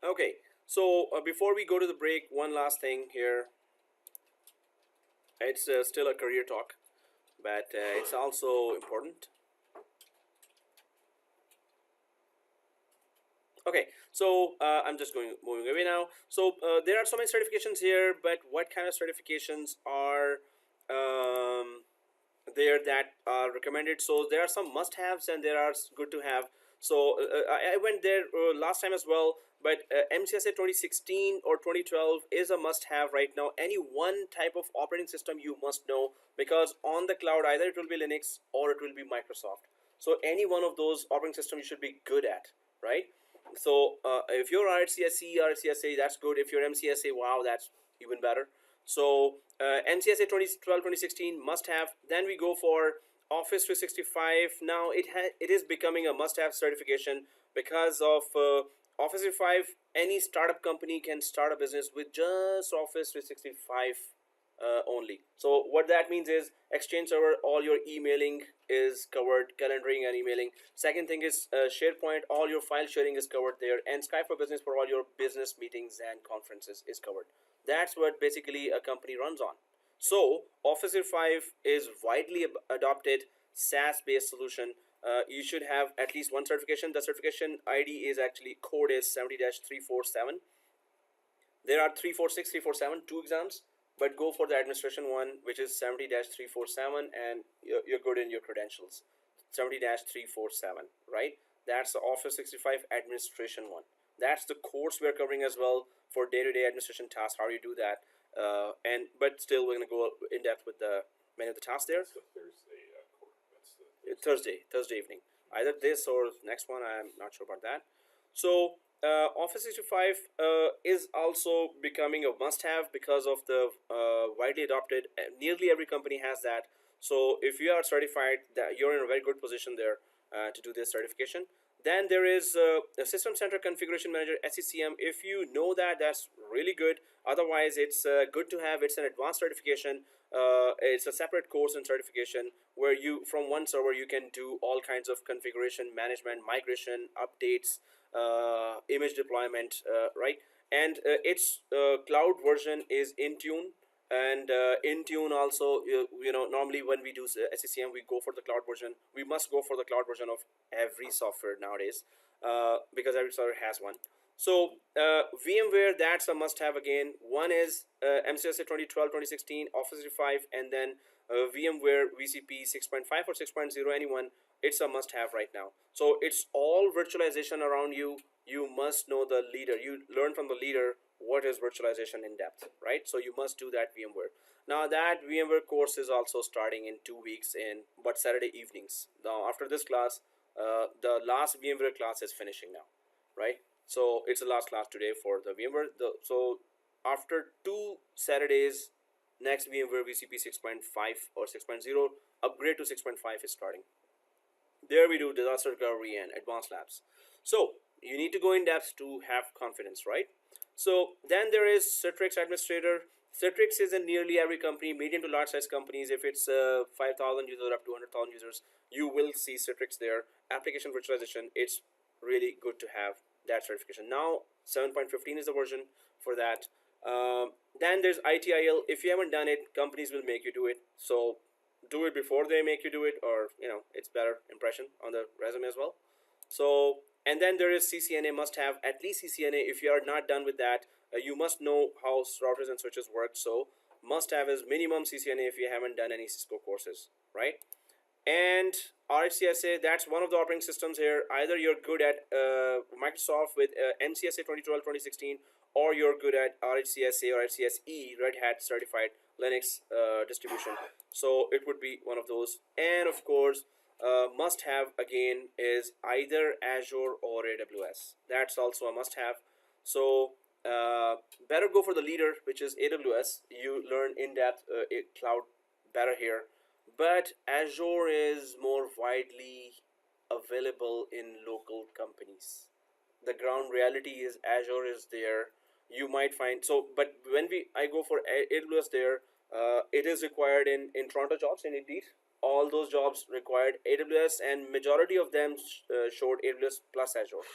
okay, so before we go to the break, one last thing here. It's still a career talk, but it's also important. Okay, so I'm just moving away now. So there are so many certifications here, but what kind of certifications are there that are recommended? So there are some must-haves and there are good to have. So I went there last time as well, but MCSA 2016 or 2012 is a must-have right now. Any one type of operating system you must know, because on the cloud either it will be Linux or it will be Microsoft. So any one of those operating systems you should be good at, right? So if you're RCSE, RCSA, that's good. If you're MCSA, wow, that's even better. So MCSA 2012, 2016 must have. Then we go for Office 365. Now it is becoming a must-have certification because of Office 365. Any startup company can start a business with just Office 365 only. So what that means is Exchange Server, all your emailing is covered, calendaring and emailing. Second thing is SharePoint, all your file sharing is covered there, and Skype for Business for all your business meetings and conferences is covered. That's what basically a company runs on. So Office 365 is widely adopted SaaS-based solution. You should have at least one certification. The certification ID is actually code is 70-347. There are 346, 347, two exams, but go for the administration one, which is 70-347, and you're good in your credentials. 70-347, right? That's the Office 365 administration one. That's the course we're covering as well for day-to-day administration tasks, how you do that. But still, we're going to go in depth with many of the tasks there. That's the Thursday course. Thursday evening. Either this or next one, I'm not sure about that. So Office 365 is also becoming a must-have because of the widely adopted. Nearly every company has that. So if you are certified, that you're in a very good position there to do this certification. Then there is the System Center Configuration Manager, SCCM. If you know that, that's really good. Otherwise, it's good to have. It's an advanced certification. It's a separate course and certification where you, from one server, you can do all kinds of configuration management, migration, updates, image deployment, right? and its cloud version is Intune. And Intune also, normally when we do SCCM, we go for the cloud version. We must go for the cloud version of every software nowadays, because every software has one. So VMware, that's a must-have again. One is MCSA 2012, 2016, Office 365, and then VMware VCP 6.5 or 6.0, anyone. It's a must-have right now. So it's all virtualization around you. You must know the leader. You learn from the leader what is virtualization in depth, right? So you must do that VMware. Now that VMware course is also starting in 2 weeks but Saturday evenings. Now after this class, the last VMware class is finishing now, right? So it's the last class today for the VMware. So after 2 Saturdays, next VMware VCP 6.5 or 6.0 upgrade to 6.5 is starting. There we do disaster recovery and advanced labs. So you need to go in depth to have confidence, right? So then there is Citrix Administrator. Citrix is in nearly every company, medium to large size companies. If it's 5,000 users up to 100,000 users, you will see Citrix there. Application virtualization, it's really good to have that certification. Now 7.15 is the version for that. Then there's ITIL. If you haven't done it, companies will make you do it. So do it before they make you do it, or it's better impression on the resume as well. So, and then there is CCNA, must have at least CCNA. If you are not done with that, you must know how routers and switches work. So must have is minimum CCNA if you haven't done any Cisco courses, right? And RHCSA, that's one of the operating systems here. Either you're good at Microsoft with MCSA 2012, 2016, or you're good at RHCSA or RHCSE, Red Hat certified Linux distribution. So it would be one of those. And of course, must have again is either Azure or AWS. That's also a must have. So better go for the leader, which is AWS. You learn in depth cloud better here. But Azure is more widely available in local companies. The ground reality is Azure is there. You might find but when I go for AWS there, it is required in Toronto jobs, and indeed all those jobs required AWS, and majority of them showed AWS plus Azure,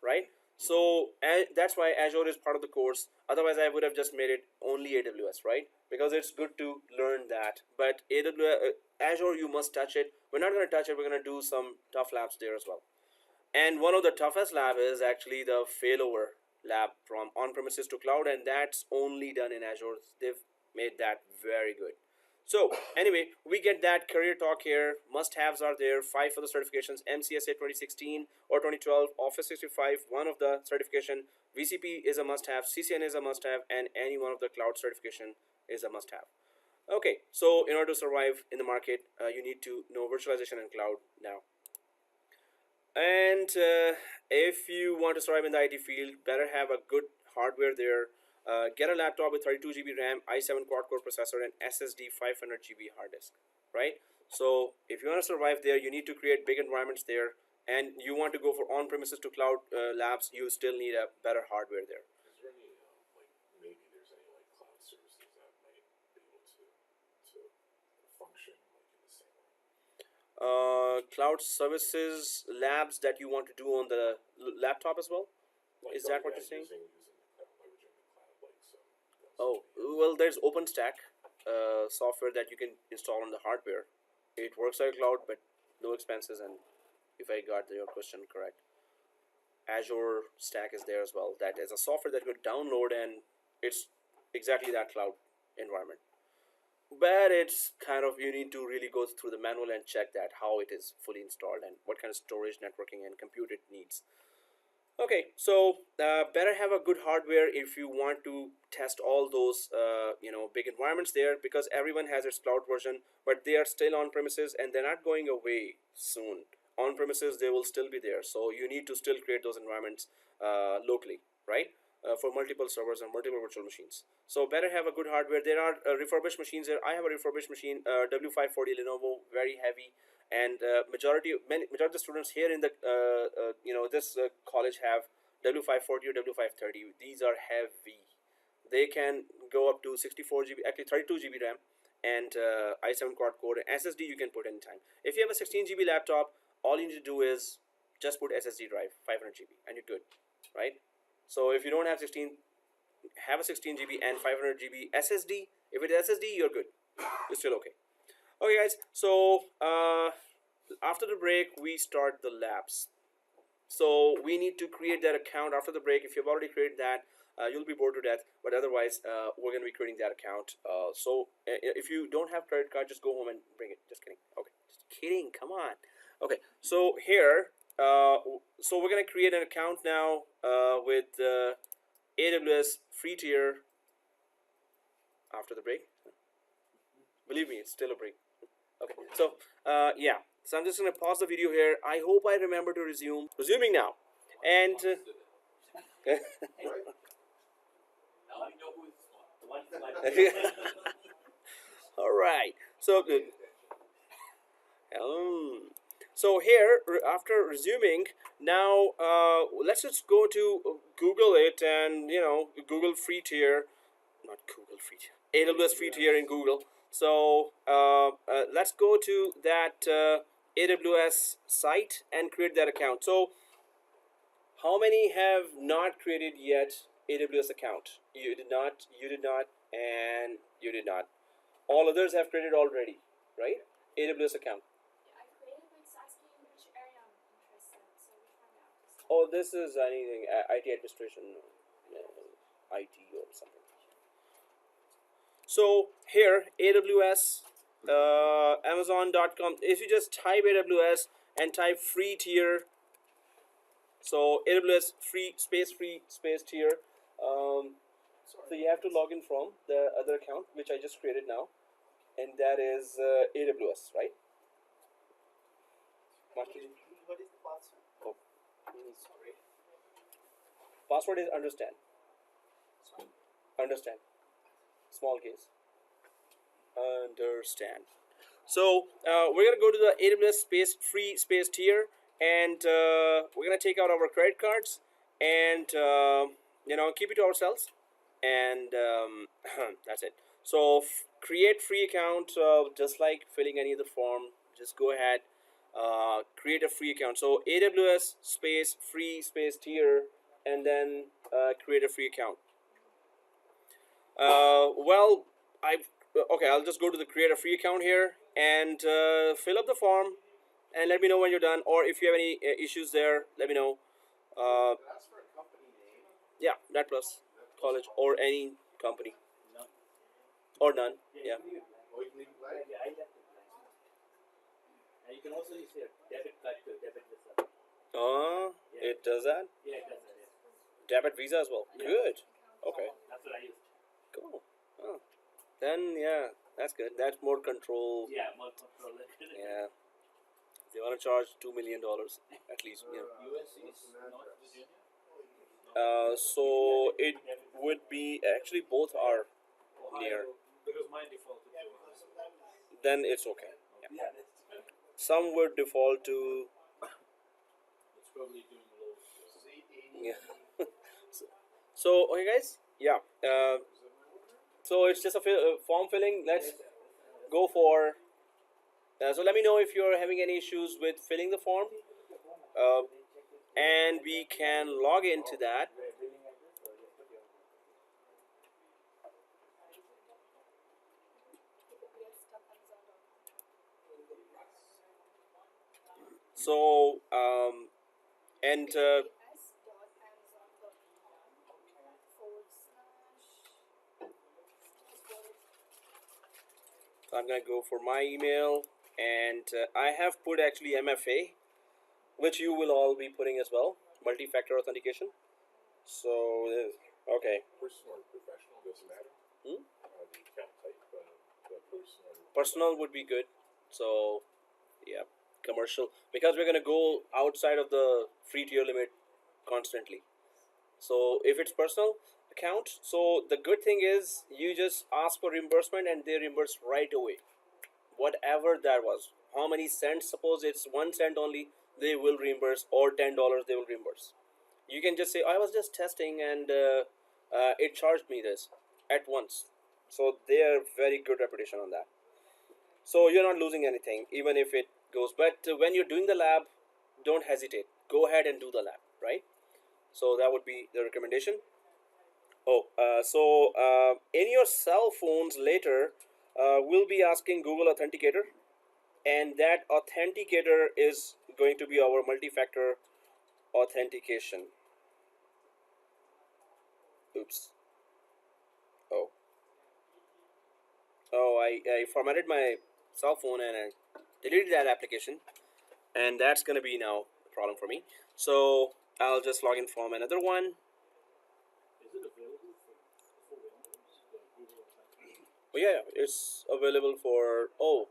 right? So that's why Azure is part of the course. Otherwise, I would have just made it only AWS, right? Because it's good to learn that. But Azure, you must touch it. We're not going to touch it. We're going to do some tough labs there as well. And one of the toughest lab is actually the failover lab from on-premises to cloud, and that's only done in Azure. They've made that very good. So anyway, we get that career talk here. Must-haves are there. 5 for the certifications: MCSA 2016 or 2012, Office 365, one of the certification. VCP is a must-have. CCNA is a must-have, and any one of the cloud certification is a must-have. Okay, so in order to survive in the market, you need to know virtualization and cloud now. And if you want to survive in the IT field, better have a good hardware there. Get a laptop with 32 GB RAM, i7 quad-core processor, and SSD 500 GB hard disk, right? So if you want to survive there, you need to create big environments there, and you want to go for on-premises to cloud labs, you still need a better hardware there. Is there any, maybe there's any, cloud services that might be able to function, in the same way? Cloud services labs that you want to do on the laptop as well? Is that what you're saying? Leveraging the cloud, Oh, well, there's OpenStack software that you can install on the hardware. It works like cloud, but no expenses, and if I got your question correct, Azure Stack is there as well. That is a software that you can download, and it's exactly that cloud environment. But it's kind of, you need to really go through the manual and check that how it is fully installed and what kind of storage, networking, and compute it needs. Okay, so better have a good hardware if you want to test all those big environments there, because everyone has its cloud version, but they are still on premises and they're not going away soon. On premises, they will still be there, so you need to still create those environments locally, right? For multiple servers and multiple virtual machines. So better have a good hardware. There are refurbished machines there. I have a refurbished machine, W540 Lenovo, very heavy. And majority of the students here in the this college have W540 or W530. These are heavy. They can go up to 64 GB, actually 32 GB RAM, and i7 quad core. SSD you can put anytime. If you have a 16 GB laptop, all you need to do is just put SSD drive 500 GB and you're good, right? So if you don't have 16, have a 16 GB and 500 GB SSD. If it is SSD, you're good. You're still okay. Okay, guys. So after the break, we start the labs. So we need to create that account after the break. If you've already created that, you'll be bored to death. But otherwise, we're going to be creating that account. So if you don't have credit card, just go home and bring it. Just kidding. Okay, just kidding. Come on. Okay. So here, so we're going to create an account now with AWS free tier after the break. Believe me, it's still a break. Okay. So yeah. So I'm just going to pause the video here. I hope I remember to resume. Resuming now. And Now we know who is smart. all right. So good. So here, after resuming, now let's just go to Google it and Google free tier, not Google free tier, AWS free tier in Google. So let's go to that AWS site and create that account. So how many have not created yet AWS account? You did not, and you did not. All others have created already, right? AWS account. Yeah, I created, but it's asking which area I'm interested in. So which one do I have to select? Oh, this is anything IT administration, IT or something. So here AWS, Amazon.com. If you just type AWS and type free tier, so AWS free space tier. So you have to log in from the other account which I just created now, and that is AWS, right? Master. What is the password? Oh, sorry. Password is understand. Understand. Small case. Understand. So we're gonna go to the AWS free space tier, and we're gonna take out our credit cards and keep it to ourselves, and that's it. So create free account, just like filling any other form. Just go ahead, create a free account. So AWS free space tier, and then create a free account. I'll just go to the create a free account here and fill up the form, and let me know when you're done, or if you have any issues there, let me know. Ask for a company name. Yeah, that plus college or any company None. or none. Yeah. You leave it blank. Oh, you can leave it blank? Yeah, I left it blank. And you can also use your debit card to debit this up. Yeah. It does that. Yeah, it does that. Yeah. Debit Visa as well. Yeah. Good. Okay. That's what I used. Cool. Oh. Then yeah, that's good. That's more control. Yeah, more control. Yeah. They want to charge $2 million at least. Yeah. US is North Virginia. So it would be actually both are near. Because mine defaulted to Then it's okay. Yeah. Yeah, that's Some would default to it's probably doing low. yeah. So okay, guys. Yeah. So it's just a form filling. Let's go for. So let me know if you're having any issues with filling the form, and we can log into that. So and I'm gonna go for my email, and I have put actually MFA, which you will all be putting as well, multi-factor authentication. So okay, Personal or professional, doesn't matter. Hmm? The account type, the personal. Personal would be good. So yeah, commercial, because we're gonna go outside of the free tier limit constantly. So if it's personal account, so the good thing is you just ask for reimbursement and they reimburse right away, whatever that was. How many cents? Suppose it's 1 cent only, they will reimburse, or $10 they will reimburse. You can just say I was just testing and it charged me this at once. So they are very good reputation on that. So you're not losing anything even if it goes. But when you're doing the lab, don't hesitate, go ahead and do the lab, right? So that would be the recommendation. In your cell phones later, we'll be asking Google Authenticator, and that authenticator is going to be our multi-factor authentication. Oops. I formatted my cell phone and I deleted that application, and that's gonna be now a problem for me. So I'll just log in from another one. Is it available for Windows, the Google Authenticator? Oh yeah, it's available for, oh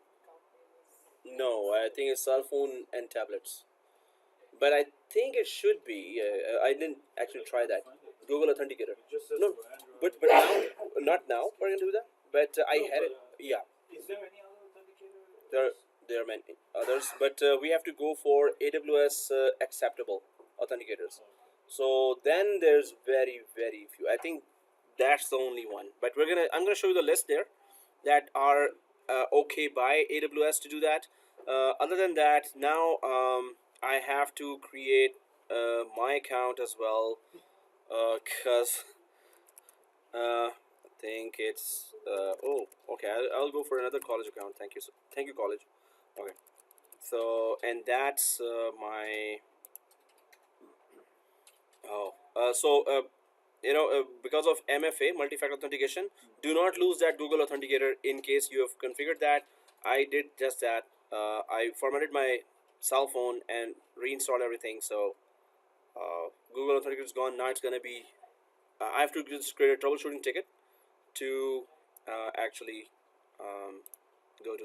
no, I think it's cell phone and tablets, but I think it should be. I didn't actually try that. Google Authenticator. It just says No, for Android. but now, not now. We're gonna do that. But I No, had it. but, Yeah, Is there any other authenticator? there are many others, but we have to go for AWS acceptable authenticators. So then there's very few. I think that's the only one. But I'm gonna show you the list there that are okay by AWS to do that. Other than that, now I have to create my account as well, because I think it's oh okay. I'll go for another college account. Thank you, thank you, college. Okay, so and that's my because of MFA, multi-factor authentication, do not lose that Google Authenticator in case you have configured that. I did just that. I formatted my cell phone and reinstalled everything. So Google Authenticator is gone. Now it's gonna be. I have to just create a troubleshooting ticket to actually go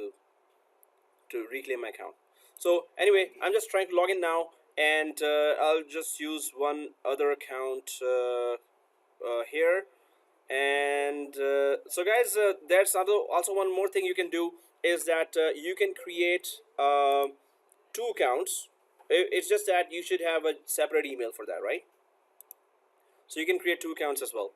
to reclaim my account. So anyway, I'm just trying to log in now, and I'll just use one other account here. And so guys, there's also one more thing you can do is that you can create two accounts. It's just that you should have a separate email for that, right? So you can create two accounts as well.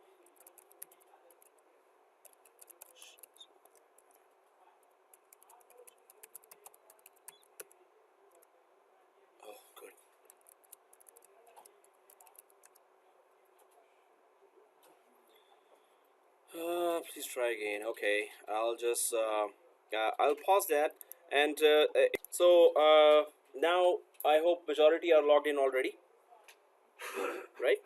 Oh, good. Please try again. Okay, I'll just I'll pause that, and now I hope majority are logged in already, right?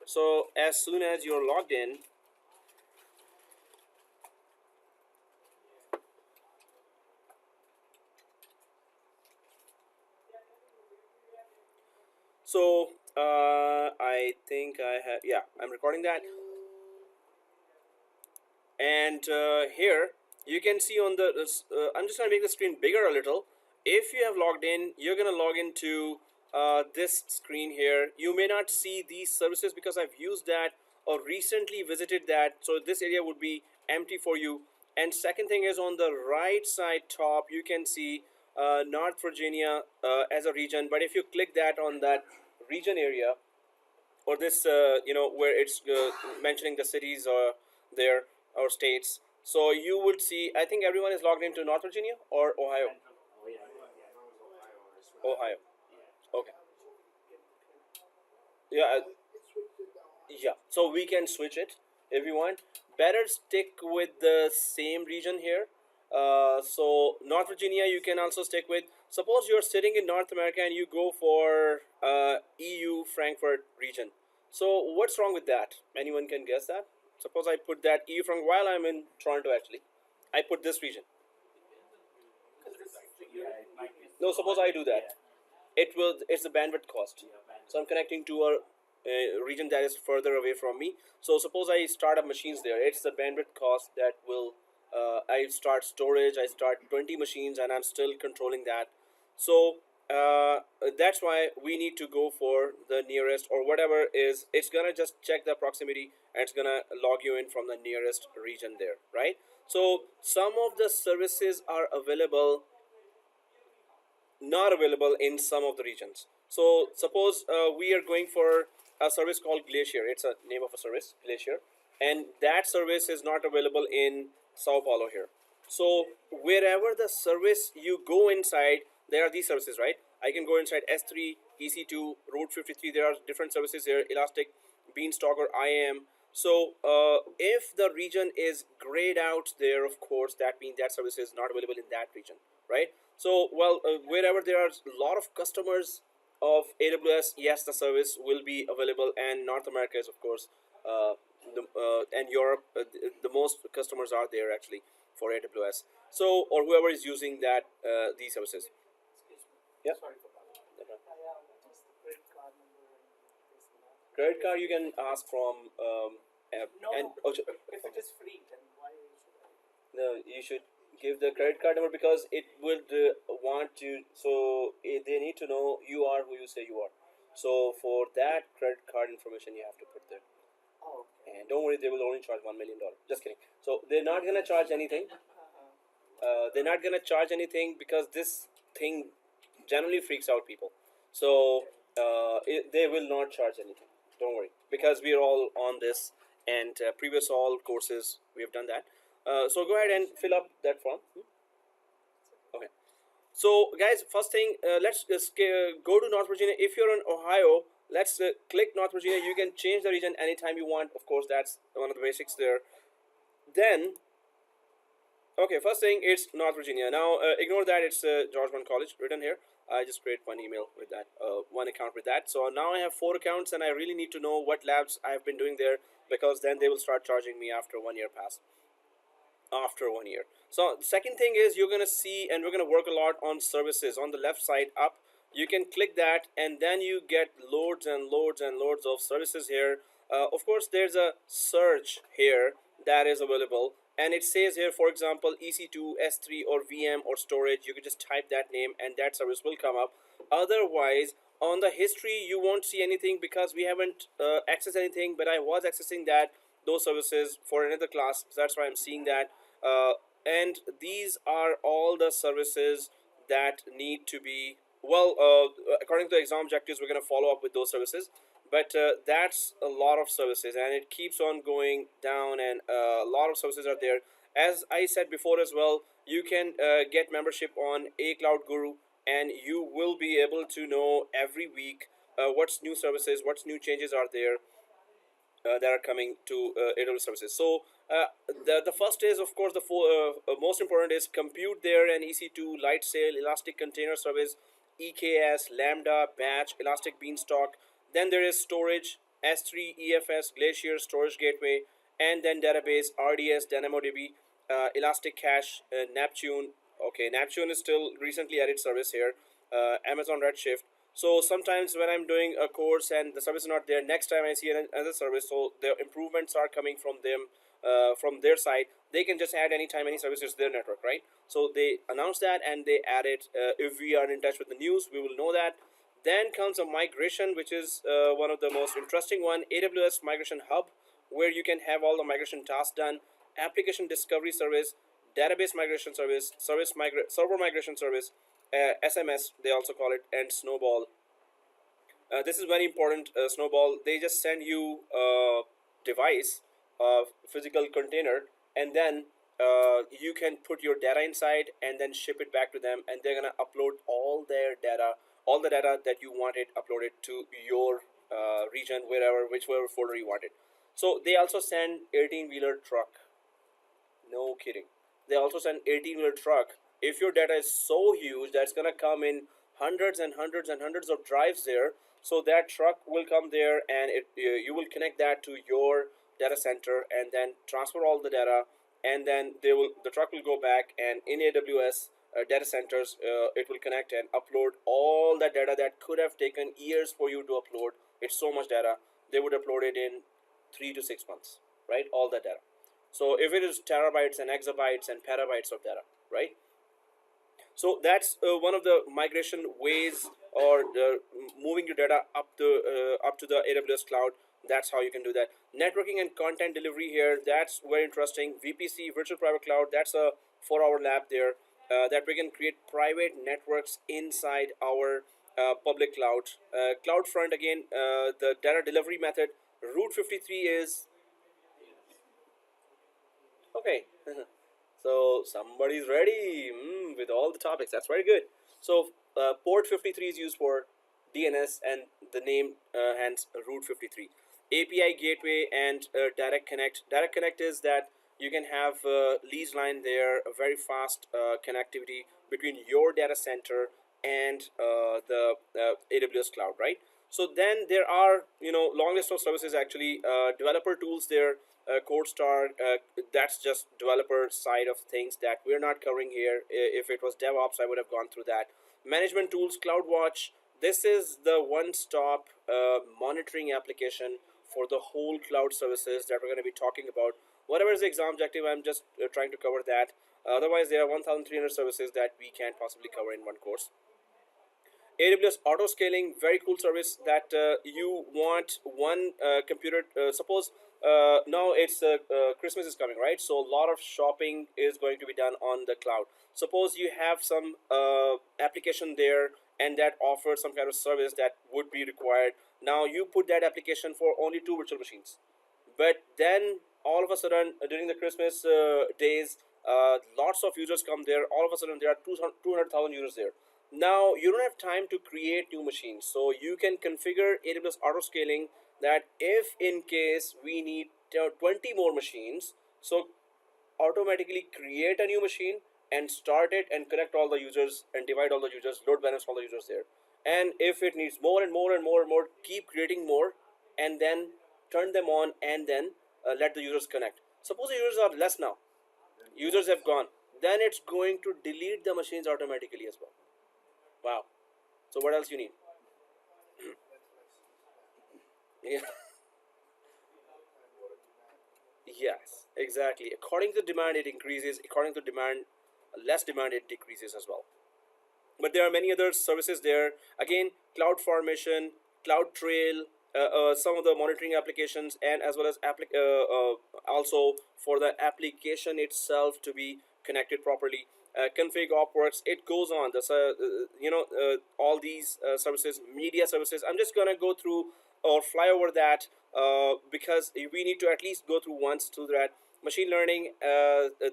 So as soon as you're logged in, so I think I have, yeah, I'm recording that. And here you can see on the I'm just going to make the screen bigger a little. If you have logged in, you're going to log into this screen here. You may not see these services because I've used that or recently visited that, so this area would be empty for you. And second thing is, on the right side top you can see North Virginia as a region, but if you click that on that region area, or this where it's mentioning the cities or there or states, so you would see, I think everyone is logged into North Virginia or Ohio. Ohio. Okay. Yeah. Yeah. So we can switch it if you want. Better stick with the same region here. So North Virginia you can also stick with. Suppose you're sitting in North America and you go for EU Frankfurt region. So what's wrong with that? Anyone can guess that? Suppose I put that EU Frankfurt while I'm in Toronto. Actually, I put this region. No, suppose I do that. It's the bandwidth cost. So I'm connecting to a region that is further away from me. So suppose I start up machines there. It's the bandwidth cost that will. I start storage. I start 20 machines, and I'm still controlling that. So that's why we need to go for the nearest or whatever is. It's gonna just check the proximity and it's gonna log you in from the nearest region there, right? So some of the services are available, not available in some of the regions. So suppose we are going for a service called Glacier. It's a name of a service, Glacier, and that service is not available in Sao Paulo here. So wherever the service you go inside, there are these services, right? I can go inside S3 EC2, Route 53. There are different services here, Elastic, Beanstalk, or IAM. So if the region is grayed out there, of course, that means that service is not available in that region, right? So, well, wherever there are a lot of customers of AWS, yes, the service will be available, and North America is, of course, and Europe, the most customers are there actually for AWS. So, or whoever is using that these services. Excuse me. Yeah. Sorry for that. Okay. What is the credit card number and this and that? Credit card you can ask from No, and no. If it is free, then why should I? no, you should give the credit card number because it would want to. So they need to know you are who you say you are. So for that credit card information, you have to put there. Oh, okay. And don't worry, they will only charge $1 million. Just kidding. So they're not gonna charge anything. They're not gonna charge anything because this thing generally freaks out people. So they will not charge anything. Don't worry, because we are all on this, and previous all courses we have done that. So go ahead and fill up that form. Okay. So guys, first thing, let's just go to North Virginia. If you're in Ohio, let's click North Virginia. You can change the region anytime you want. Of course, that's one of the basics there. Then, okay, first thing, it's North Virginia. Now, ignore that. It's Georgetown College written here. I just create one email with that, one account with that. So now I have 4 accounts, and I really need to know what labs I've been doing there, because then they will start charging me after 1 year pass. After 1 year. So the second thing is you're gonna see, and we're gonna work a lot on services on the left side up. You can click that, and then you get loads and loads and loads of services here. Of course, there's a search here that is available, and it says here, for example, EC2, S3, or VM, or storage. You can just type that name, and that service will come up. Otherwise, on the history, you won't see anything because we haven't accessed anything, but I was accessing those services for another class, so that's why I'm seeing that. And these are all the services that need to be, well, according to the exam objectives, we're going to follow up with those services, but that's a lot of services, and it keeps on going down, and a lot of services are there. As I said before as well, you can get membership on A Cloud Guru, and you will be able to know every week what's new services, what's new changes are there that are coming to AWS services. So the first is, of course, the most important is compute there, and EC2, Lightsail, Elastic Container Service, EKS, Lambda, Batch, Elastic Beanstalk. Then there is storage, S3, EFS, Glacier, Storage Gateway, and then database, RDS, DynamoDB, Elastic Cache, Neptune. Okay, Neptune is still recently added service here. Amazon Redshift. So sometimes when I'm doing a course and the service is not there, next time I see another service, so the improvements are coming from them, from their side. They can just add anytime any service is their network, right? So they announce that and they add it. If we are in touch with the news, we will know that. Then comes a migration, which is one of the most interesting one. AWS Migration Hub, where you can have all the migration tasks done. Application Discovery Service, Database Migration Service, Server Migration Service, SMS, they also call it, and Snowball. This is very important. Snowball, they just send you a device, a physical container, and then you can put your data inside and then ship it back to them, and they're gonna upload all their data, all the data that you wanted uploaded to your region, whichever folder you wanted. So they also send 18-wheeler truck. No kidding. They also send 18-wheeler truck. If your data is so huge, that's gonna come in hundreds and hundreds and hundreds of drives there. So that truck will come there, and you will connect that to your data center, and then transfer all the data, and then the truck will go back, and in AWS data centers, it will connect and upload all that data that could have taken years for you to upload. It's so much data. They would upload it in 3 to 6 months, right? All that data. So if it is terabytes and exabytes and petabytes of data, right? So that's one of the migration ways, or moving your data up to the AWS cloud. That's how you can do that. Networking and content delivery here, that's very interesting. VPC, Virtual Private Cloud, that's a 4-hour lab there, that we can create private networks inside our public cloud. CloudFront, again, the data delivery method. Route 53 is okay. So somebody's ready with all the topics. That's very good. So port 53 is used for DNS and the name hence Route 53. API gateway and direct connect. Direct connect is that you can have lease line there, a very fast connectivity between your data center and the AWS cloud, right? So then there are long list of services actually, developer tools there, CodeStar, that's just developer side of things that we're not covering here. If it was DevOps, I would have gone through that. Management tools, CloudWatch. This is the one-stop monitoring application for the whole cloud services that we're going to be talking about. Whatever is the exam objective, I'm just trying to cover that. Otherwise, there are 1,300 services that we can't possibly cover in one course. AWS auto scaling, very cool service that you want one computer. Suppose now it's Christmas is coming, right? So a lot of shopping is going to be done on the cloud. Suppose you have some application there and that offers some kind of service that would be required. Now you put that application for only 2 virtual machines, but then all of a sudden during the Christmas days, lots of users come there. All of a sudden there are 200,000 users there. Now you don't have time to create new machines, so you can configure AWS auto scaling that if in case we need 20 more machines, so automatically create a new machine and start it and connect all the users and divide all the users, load balance all the users there. And if it needs more and more and more and more, keep creating more and then turn them on and then let the users connect. Suppose the users are less now, users have gone, then it's going to delete the machines automatically as well. Wow. So what else you need? Yeah. Yes, exactly. According to demand, it increases. According to demand, less demand, it decreases as well. But there are many other services there. Again, Cloud Formation, Cloud Trail, some of the monitoring applications, and as well as also for the application itself to be connected properly. Config opworks, it goes on. That's all these services, media services. I'm just gonna go through or fly over that because we need to at least go through once through that. Machine learning,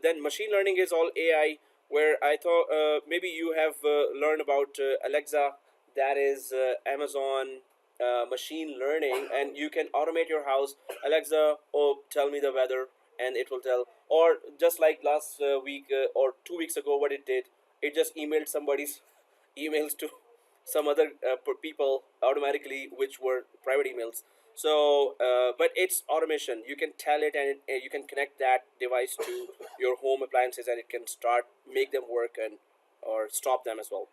then machine learning is all AI, where I thought maybe you have learned about Alexa. That is Amazon machine learning, and you can automate your house. Alexa, oh, tell me the weather, and it will tell. Or just like last week or 2 weeks ago, what it did, it just emailed somebody's emails to some other people automatically, which were private emails. So but it's automation. You can tell it, and you can connect that device to your home appliances, and it can start make them work and or stop them as well.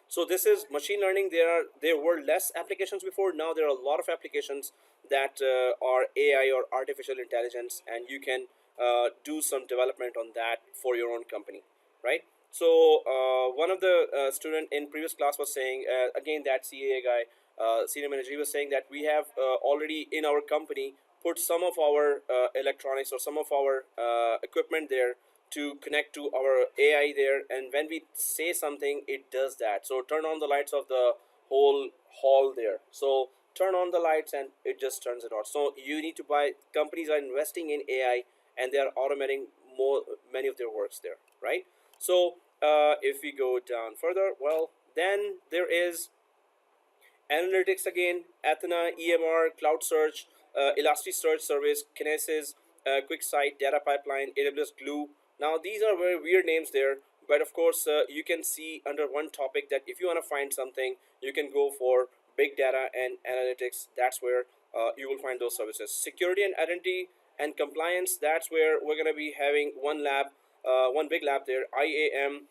So this is machine learning. There were less applications before. Now there are a lot of applications that are AI or artificial intelligence, and you can do some development on that for your own company, right? So one of the student in previous class was saying, again, that CAA guy, senior manager, he was saying that we have already in our company put some of our electronics or some of our equipment there to connect to our AI there, and when we say something, it does that. So turn on the lights of the whole hall there. So turn on the lights and it just turns it on. So you need to buy, companies are investing in AI and they are automating many of their works there, right? So if we go down further, well, then there is analytics again, Athena, EMR, Cloud Search, Elasticsearch Service, Kinesis, QuickSight, Data Pipeline, AWS Glue. Now these are very weird names there, but of course you can see under one topic that if you want to find something, you can go for big data and analytics. That's where you will find those services. Security and identity and compliance, that's where we're going to be having one lab, one big lab there, IAM,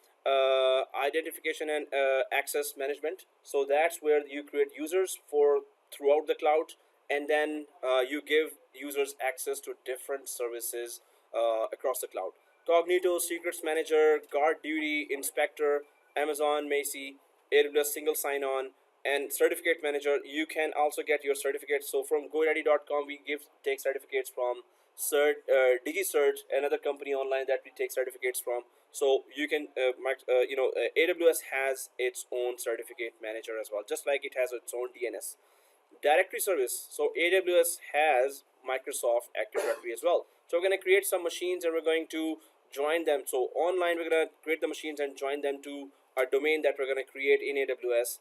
identification and access management. So that's where you create users for throughout the cloud, and then you give users access to different services across the cloud. Cognito, Secrets Manager, Guard Duty, Inspector, Amazon, Macy, AWS Single Sign-On, and Certificate Manager. You can also get your certificates. So from GoDaddy.com, we take certificates from DigiCert, another company online that we take certificates from. So you can, AWS has its own certificate manager as well, just like it has its own DNS. Directory service. So AWS has Microsoft Active Directory as well. So we're going to create some machines and we're going to join them. So online, we're going to create the machines and join them to our domain that we're going to create in AWS.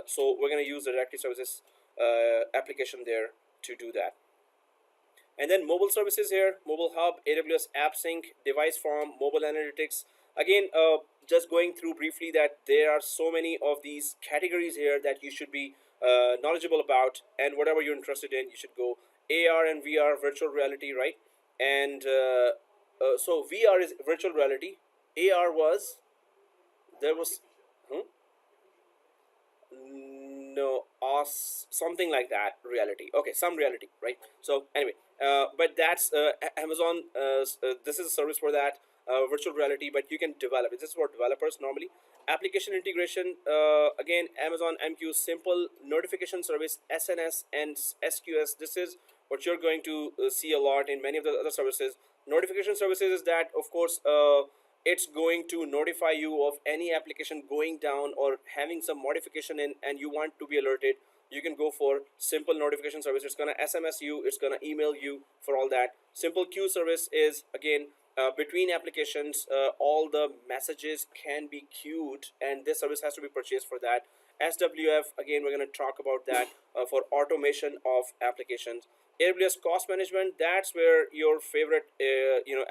So we're going to use the directory services application there to do that. And then mobile services here, mobile hub, AWS app sync, device farm, mobile analytics. Again, just going through briefly that there are so many of these categories here that you should be knowledgeable about, and whatever you're interested in, you should go. AR and VR, virtual reality, right? And so VR is virtual reality. AR was, there was, hmm? No, something like that, reality. Okay, some reality, right? So anyway, but that's Amazon, this is a service for that, virtual reality, but you can develop it. This is for developers normally. Application integration, again, Amazon MQ, simple notification service, SNS and SQS. This is what you're going to see a lot in many of the other services. Notification services is that, of course, it's going to notify you of any application going down or having some modification in, and you want to be alerted. You can go for simple notification service. It's going to SMS you, it's going to email you for all that. Simple queue service is, again, between applications, all the messages can be queued, and this service has to be purchased for that. SWF, again, we're going to talk about that for automation of applications. AWS cost management, that's where your favorite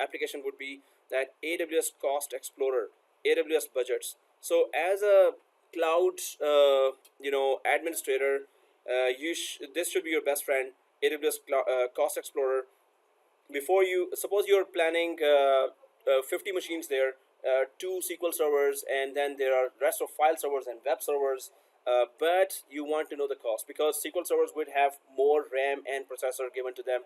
application would be, that AWS Cost Explorer, AWS budgets. So as a cloud administrator, this should be your best friend, AWS Cost Explorer. Before you, suppose you're planning 50 machines there, 2 SQL servers, and then there are rest of file servers and web servers, but you want to know the cost, because SQL servers would have more RAM and processor given to them.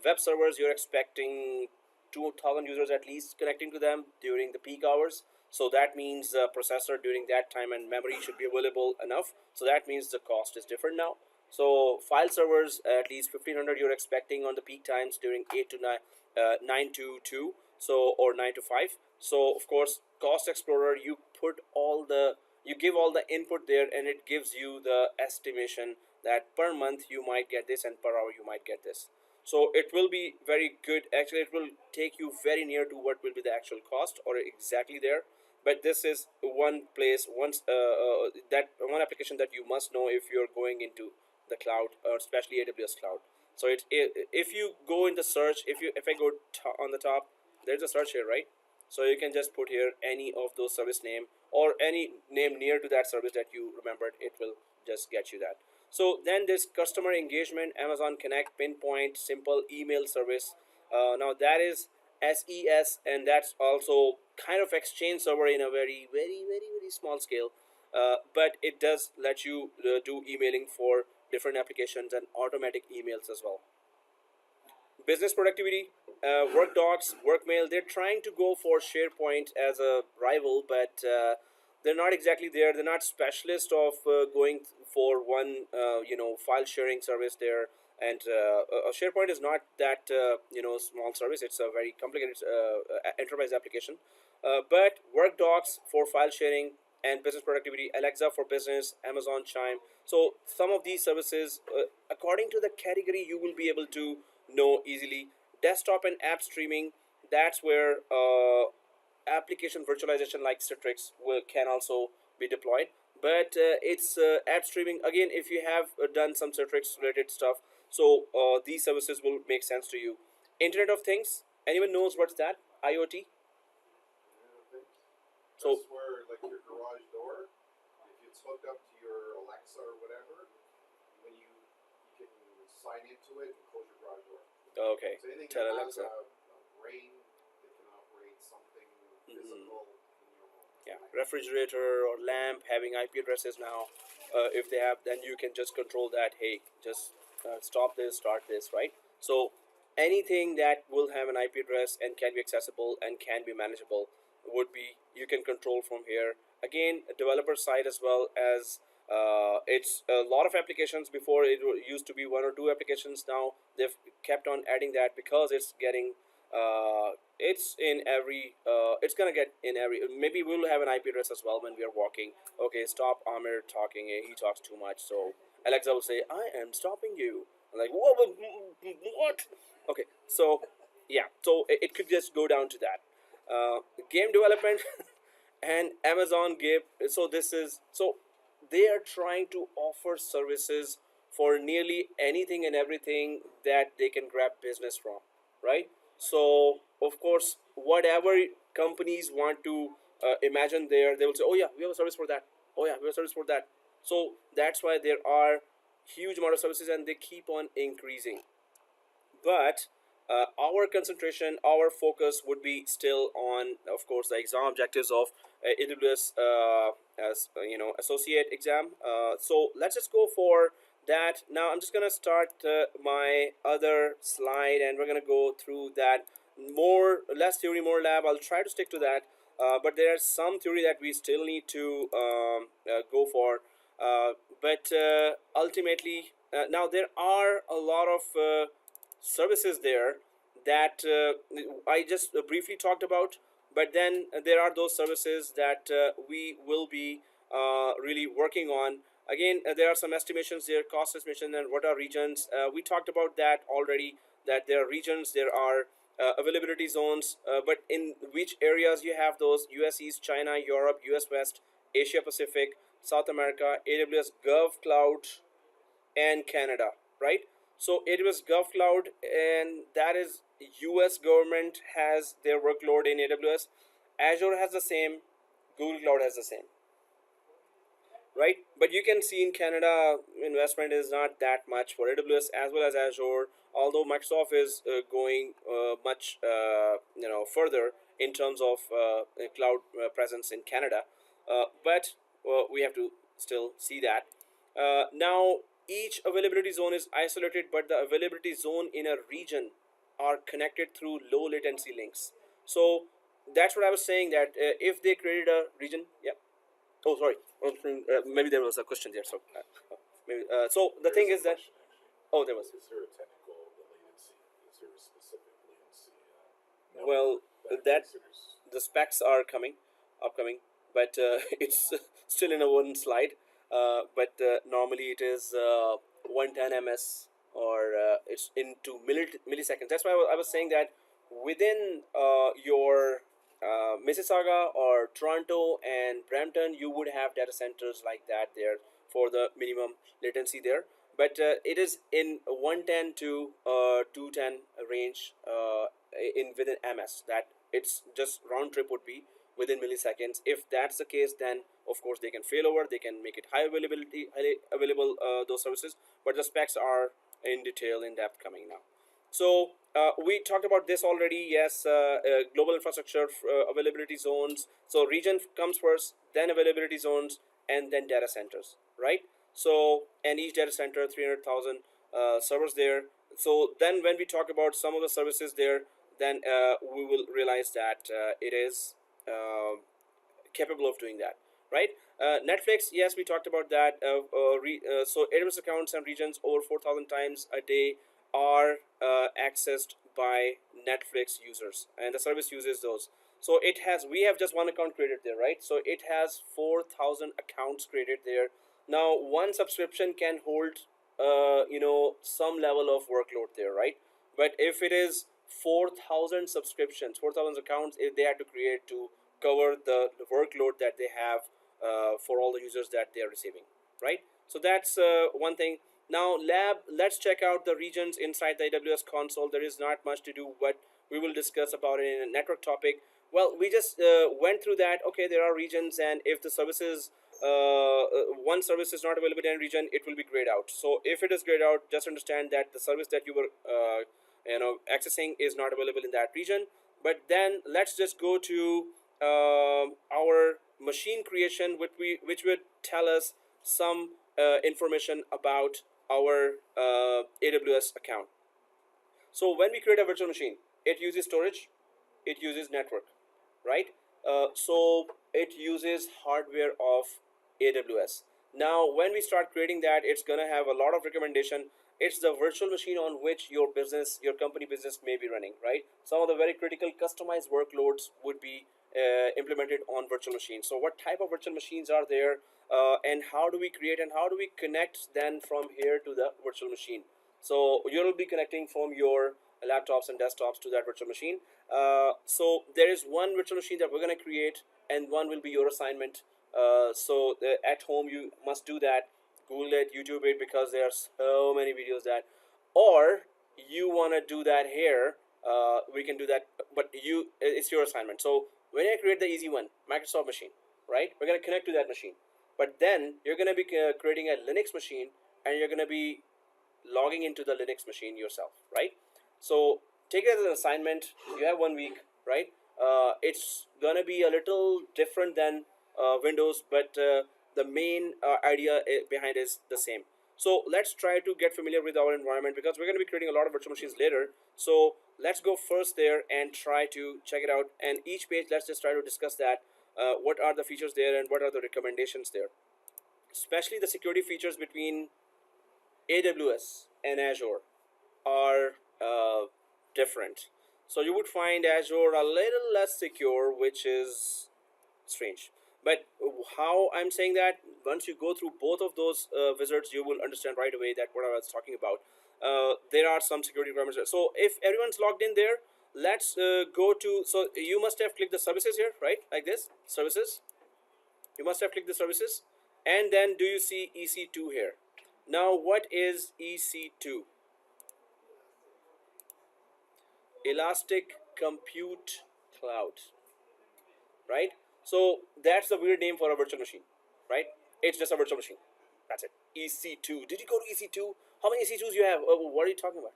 Web servers, you're expecting 2,000 users at least connecting to them during the peak hours. So that means processor during that time and memory should be available enough. So that means the cost is different now. So file servers, at least 1,500 you're expecting on the peak times during 8 to 9 to 2, so, or 9 to 5. So of course, Cost Explorer, you give all the input there, and it gives you the estimation that per month you might get this and per hour you might get this. So it will be very good. Actually, it will take you very near to what will be the actual cost, or exactly there. But this is one place, that one application that you must know if you're going into the cloud, or especially AWS cloud. So if you go in the search, if I go on the top, there's a search here, right? So you can just put here any of those service name or any name near to that service that you remembered. It will just get you that. So then this customer engagement, Amazon Connect, Pinpoint, simple email service. Now that is SES, and that's also kind of Exchange server in a very, very, very, very small scale. But it does let you do emailing for different applications and automatic emails as well. Business productivity, work docs, workmail, they're trying to go for SharePoint as a rival, but they're not exactly there. They're not specialists of going for one file sharing service there. And SharePoint is not that small service. It's a very complicated enterprise application. But work docs for file sharing and business productivity, Alexa for business, Amazon Chime. So some of these services, according to the category, you will be able to know easily. Desktop and app streaming, that's where application virtualization like Citrix can also be deployed. But it's app streaming, again, if you have done some Citrix related stuff, so these services will make sense to you. Internet of Things, anyone knows what's that? IoT? So that's where, like, your garage door, if it's hooked up to your Alexa or whatever, when you can sign into it and close your garage door. okay, So anything tell that Alexa. has a brain that can operate something physical in your home. Yeah, refrigerator or lamp having IP addresses now. If they have, then you can just control that. Hey, just stop this, start this, right? So anything that will have an IP address and can be accessible and can be manageable would be, you can control from here. Again, developer side as well as it's a lot of applications. Before it used to be 1 or 2 applications. Now they've kept on adding that because it's getting it's in every it's gonna get in every, maybe we'll have an IP address as well when we are walking. Okay, stop Amir talking, he talks too much. So Alexa will say, I am stopping you. I'm like, whoa, what? Okay, so yeah, so it could just go down to that. Game development and Amazon gave, so this is, so they are trying to offer services for nearly anything and everything that they can grab business from, right? So of course, whatever companies want to imagine there, they will say, oh yeah, we have a service for that. Oh yeah, we have a service for that. So that's why there are huge amount of services and they keep on increasing. But our concentration, our focus would be still on, of course, the exam objectives of AWS as associate exam. So let's just go for that. Now I'm just gonna start my other slide, and we're gonna go through that. Less theory, more lab. I'll try to stick to that. But there's some theory that we still need to go for. But ultimately, now there are a lot of services there that I just briefly talked about, but then there are those services that we will be really working on. Again, there are some estimations there, cost estimation, and what are regions. We talked about that already, that there are regions, there are availability zones, but in which areas you have those: US East, China, Europe, US West, Asia Pacific, South America, AWS Gov Cloud, and Canada, right? So AWS GovCloud, and that is US government has their workload in AWS. Azure has the same, Google Cloud has the same, right? But you can see in Canada, investment is not that much for AWS as well as Azure, although Microsoft is going much further in terms of cloud presence in Canada. But we have to still see that. Now, each availability zone is isolated, but the availability zone in a region are connected through low latency links. So that's what I was saying, that if they created a region, yeah. Oh, sorry. Maybe there was a question there. So, maybe. So the thing is that. Oh, there was. Is there a technical latency? Is there a specific latency? Well, that considers? the specs are upcoming, but it's still in a one slide. But normally it is 110 ms, or it's into milliseconds. That's why I was saying that within your Mississauga or Toronto and Brampton, you would have data centers like that there for the minimum latency there. But it is in 110 to 210 range in within ms, that it's just round trip would be within milliseconds. If that's the case, then of course they can fail over, they can make it highly available those services, but the specs are in detail, in depth coming now. So we talked about this already. Yes, global infrastructure availability zones. So region comes first, then availability zones, and then data centers, right? So, and each data center 300,000 servers there. So then when we talk about some of the services there, then we will realize that it is capable of doing that, right? Netflix, yes, we talked about that. So AWS accounts and regions over 4,000 times a day are accessed by Netflix users, and the service uses those. So it has, we have just one account created there, right? So it has 4,000 accounts created there. Now one subscription can hold some level of workload there, right? But if it is 4,000 subscriptions, 4,000 accounts, if they had to create to cover the workload that they have for all the users that they are receiving, right? So that's one thing. Now lab, let's check out the regions inside the AWS console. There is not much to do, but we will discuss about it in a network topic. Well, we just went through that. Okay, there are regions, and if the services one service is not available in a region, it will be grayed out. So if it is grayed out, just understand that the service that you were accessing is not available in that region. But then let's just go to our machine creation, which would tell us some information about our AWS account. So when we create a virtual machine, it uses storage, it uses network, right? So it uses hardware of AWS. Now when we start creating that, it's gonna have a lot of recommendation. It's the virtual machine on which your business, your company business may be running, right? Some of the very critical customized workloads would be implemented on virtual machines. So what type of virtual machines are there, and how do we create and how do we connect then from here to the virtual machine? So you'll be connecting from your laptops and desktops to that virtual machine. So there is one virtual machine that we're going to create, and one will be your assignment At home you must do that. Google it, YouTube it, because there are so many videos that, or you want to do that here, we can do that, but it's your assignment. So when I create the easy one, Microsoft machine, right? We're going to connect to that machine, but then you're going to be creating a Linux machine, and you're going to be logging into the Linux machine yourself, right? So take it as an assignment. You have 1 week, right? It's gonna be a little different than Windows, but the main idea behind is the same. So let's try to get familiar with our environment, because we're going to be creating a lot of virtual machines later. So let's go first there and try to check it out. And each page, let's just try to discuss that. What are the features there, and what are the recommendations there? Especially the security features between AWS and Azure are different. So you would find Azure a little less secure, which is strange. But how I'm saying that, once you go through both of those wizards, you will understand right away that what I was talking about. There are some security requirements. So if everyone's logged in there, let's go to, so you must have clicked the services here, right? Like this, services. You must have clicked the services. And then do you see EC2 here? Now what is EC2? Elastic Compute Cloud, right? So that's the weird name for a virtual machine, right? It's just a virtual machine. That's it. EC2. Did you go to EC2? How many EC2s you have? What are you talking about?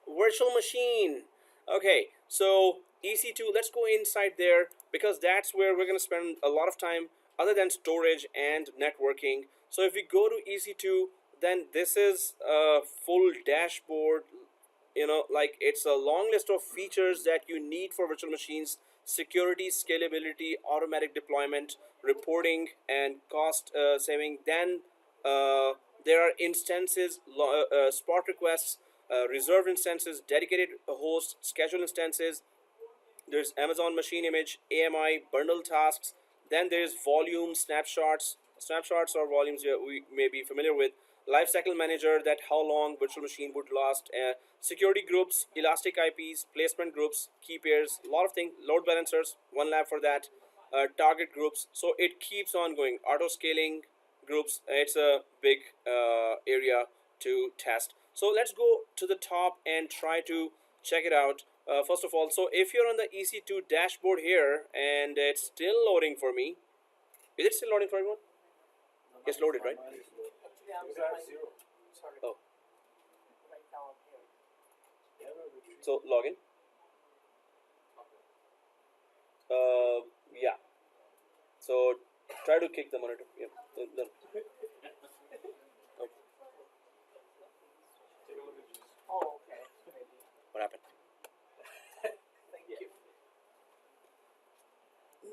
Virtual machine. Okay, so EC2, let's go inside there, because that's where we're going to spend a lot of time other than storage and networking. So if we go to EC2, then this is a full dashboard. Like, it's a long list of features that you need for virtual machines: security, scalability, automatic deployment, reporting, and cost saving. Then there are instances, spot requests, reserved instances, dedicated hosts, scheduled instances. There's Amazon Machine Image, AMI, bundle tasks. Then there's volume, snapshots or volumes we may be familiar with. Lifecycle manager, that how long virtual machine would last. Security groups, elastic IPs, placement groups, key pairs, a lot of things. Load balancers, one lab for that. Target groups. So it keeps on going. Auto scaling groups. It's a big area to test. So let's go to the top and try to check it out. First of all, so if you're on the Ec2 dashboard here, and it's still loading for me. Is it still loading for everyone? It's loaded, right? Oh. So login. Yeah. So try to kick the monitor. Yeah. No. Okay. Oh, okay. What happened? Thank you.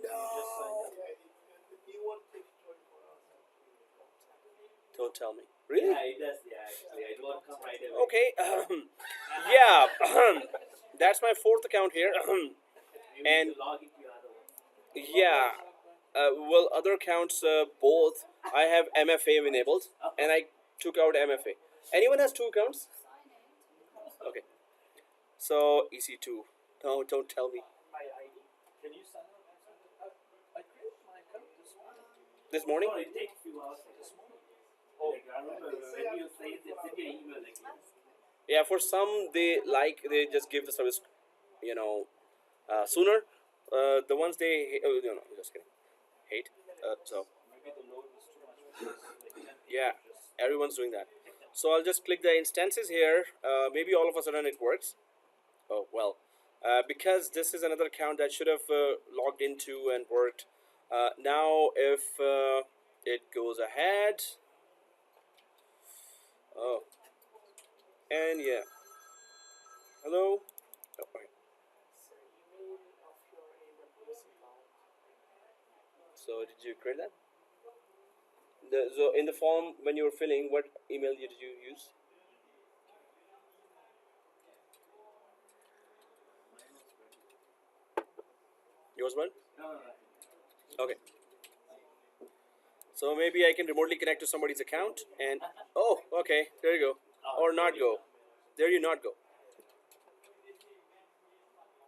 No. You want to take 24 hours? Don't tell me. Really? Yeah, it does. Yeah, actually, I don't come right away. Okay. Yeah. That's my fourth account here. You and need to log into your other one. yeah. Well, other accounts, both. I have MFA enabled, and I took out MFA. Anyone has two accounts? Okay. So EC2. No, don't tell me. My ID. Can you sign up? I created my account This this morning. morning? No, it takes a few hours this morning. Like, I remember when you say they send you an email like this. Yeah, for some they just give the service, sooner. The ones they no, just kidding. Hate. So Maybe the load was too much. yeah, everyone's doing that. So I'll just click the instances here. Maybe all of a sudden it works. Oh well, because this is another account that should have logged into and worked. Now if it goes ahead. Oh, and yeah. Hello. Oh, okay. So did you create that? So in the form when you were filling, what email did you use? Yours one? No. Okay. So maybe I can remotely connect to somebody's account and oh, okay, there you go. Or not go. There you not go.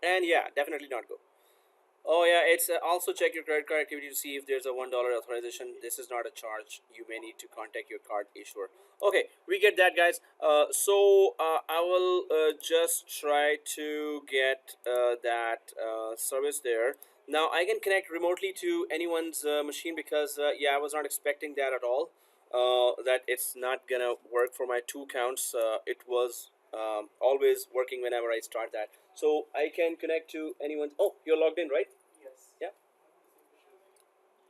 And yeah, definitely not go. Oh yeah, it's also check your credit card activity to see if there's a $1 authorization. This is not a charge. You may need to contact your card issuer. Okay, we get that, guys. I will just try to get that service there. Now I can connect remotely to anyone's machine because yeah, I was not expecting that at all. That it's not gonna work for my two accounts. It was always working whenever I start that. So I can connect to anyone's. Oh, you're logged in, right? Yes. Yeah.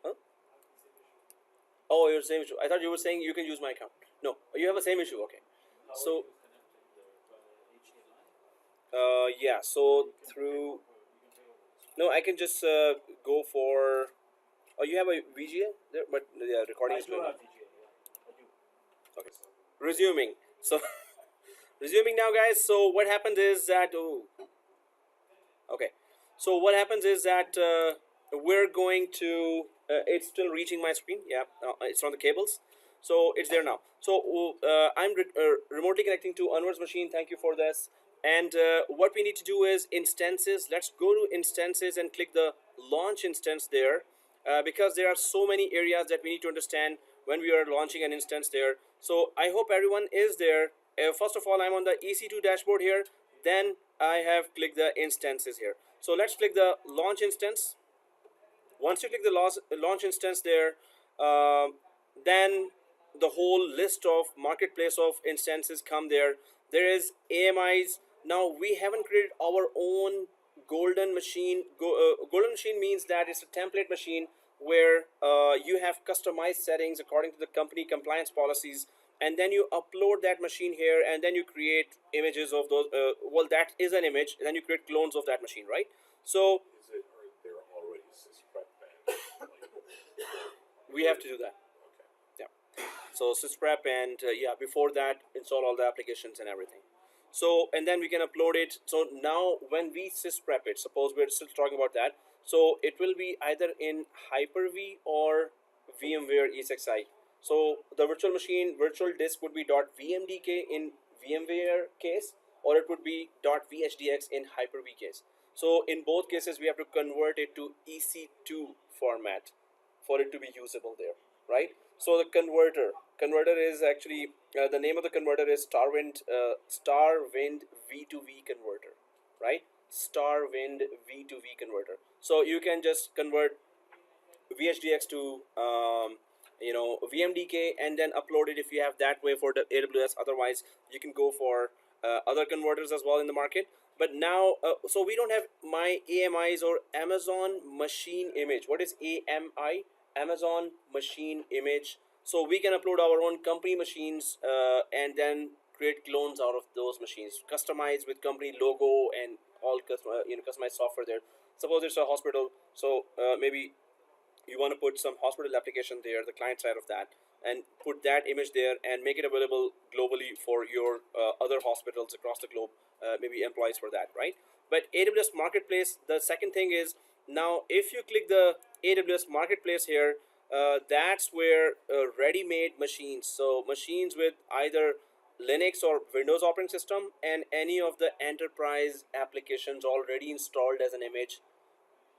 Huh? Oh, you're the same issue. I thought you were saying you can use my account. No, you have the same issue. Okay. How So, are you connected HDMI? yeah. So through. No, I can just go for. Oh, you have a VGA there, but yeah, recording I is do going on. have VGA, yeah. I do. Okay. Resuming. So, resuming now, guys. So what happens is that. Oh. Okay. So what happens is that we're going to. It's still reaching my screen. Yeah, it's on the cables. So it's there now. So I'm remotely connecting to Anwar's machine. Thank you for this. And what we need to do is instances. Let's go to instances and click the launch instance there, because there are so many areas that we need to understand when we are launching an instance there. So I hope everyone is there. First of all, I'm on the Ec2 dashboard here. Then I have clicked the instances here. So let's click the launch instance. Once you click the launch instance there, then the whole list of marketplace of instances come there. There is AMIs. Now we haven't created our own golden machine. Golden machine means that it's a template machine where you have customized settings according to the company compliance policies, and then you upload that machine here, and then you create images of those. Well, that is an image, and then you create clones of that machine, right? So Is it, are there already sysprep banned? Like, we have to do that. okay. Yeah. So sysprep, and yeah, before that, install all the applications and everything. So, and then we can upload it. So now when we sysprep it, suppose we're still talking about that. So it will be either in Hyper-V or VMware ESXi. So the virtual machine, virtual disk would be .vmdk in VMware case, or it would be .vhdx in Hyper-V case. So in both cases, we have to convert it to EC2 format for it to be usable there, right? So the converter is actually the name of the converter is Starwind V2V converter, right? Starwind V2V converter. So you can just convert VHDX to VMDK and then upload it if you have that way for the AWS. Otherwise, you can go for other converters as well in the market. But now, so we don't have my AMIs or Amazon machine image. What is AMI? Amazon machine image. So we can upload our own company machines and then create clones out of those machines, customized with company logo and all customized software there. Suppose it's a hospital, so maybe you want to put some hospital application there, the client side of that, and put that image there and make it available globally for your other hospitals across the globe, maybe employees for that, right? But AWS Marketplace, the second thing is, now if you click the AWS Marketplace here, that's where ready-made machines, so machines with either Linux or Windows operating system and any of the enterprise applications already installed as an image,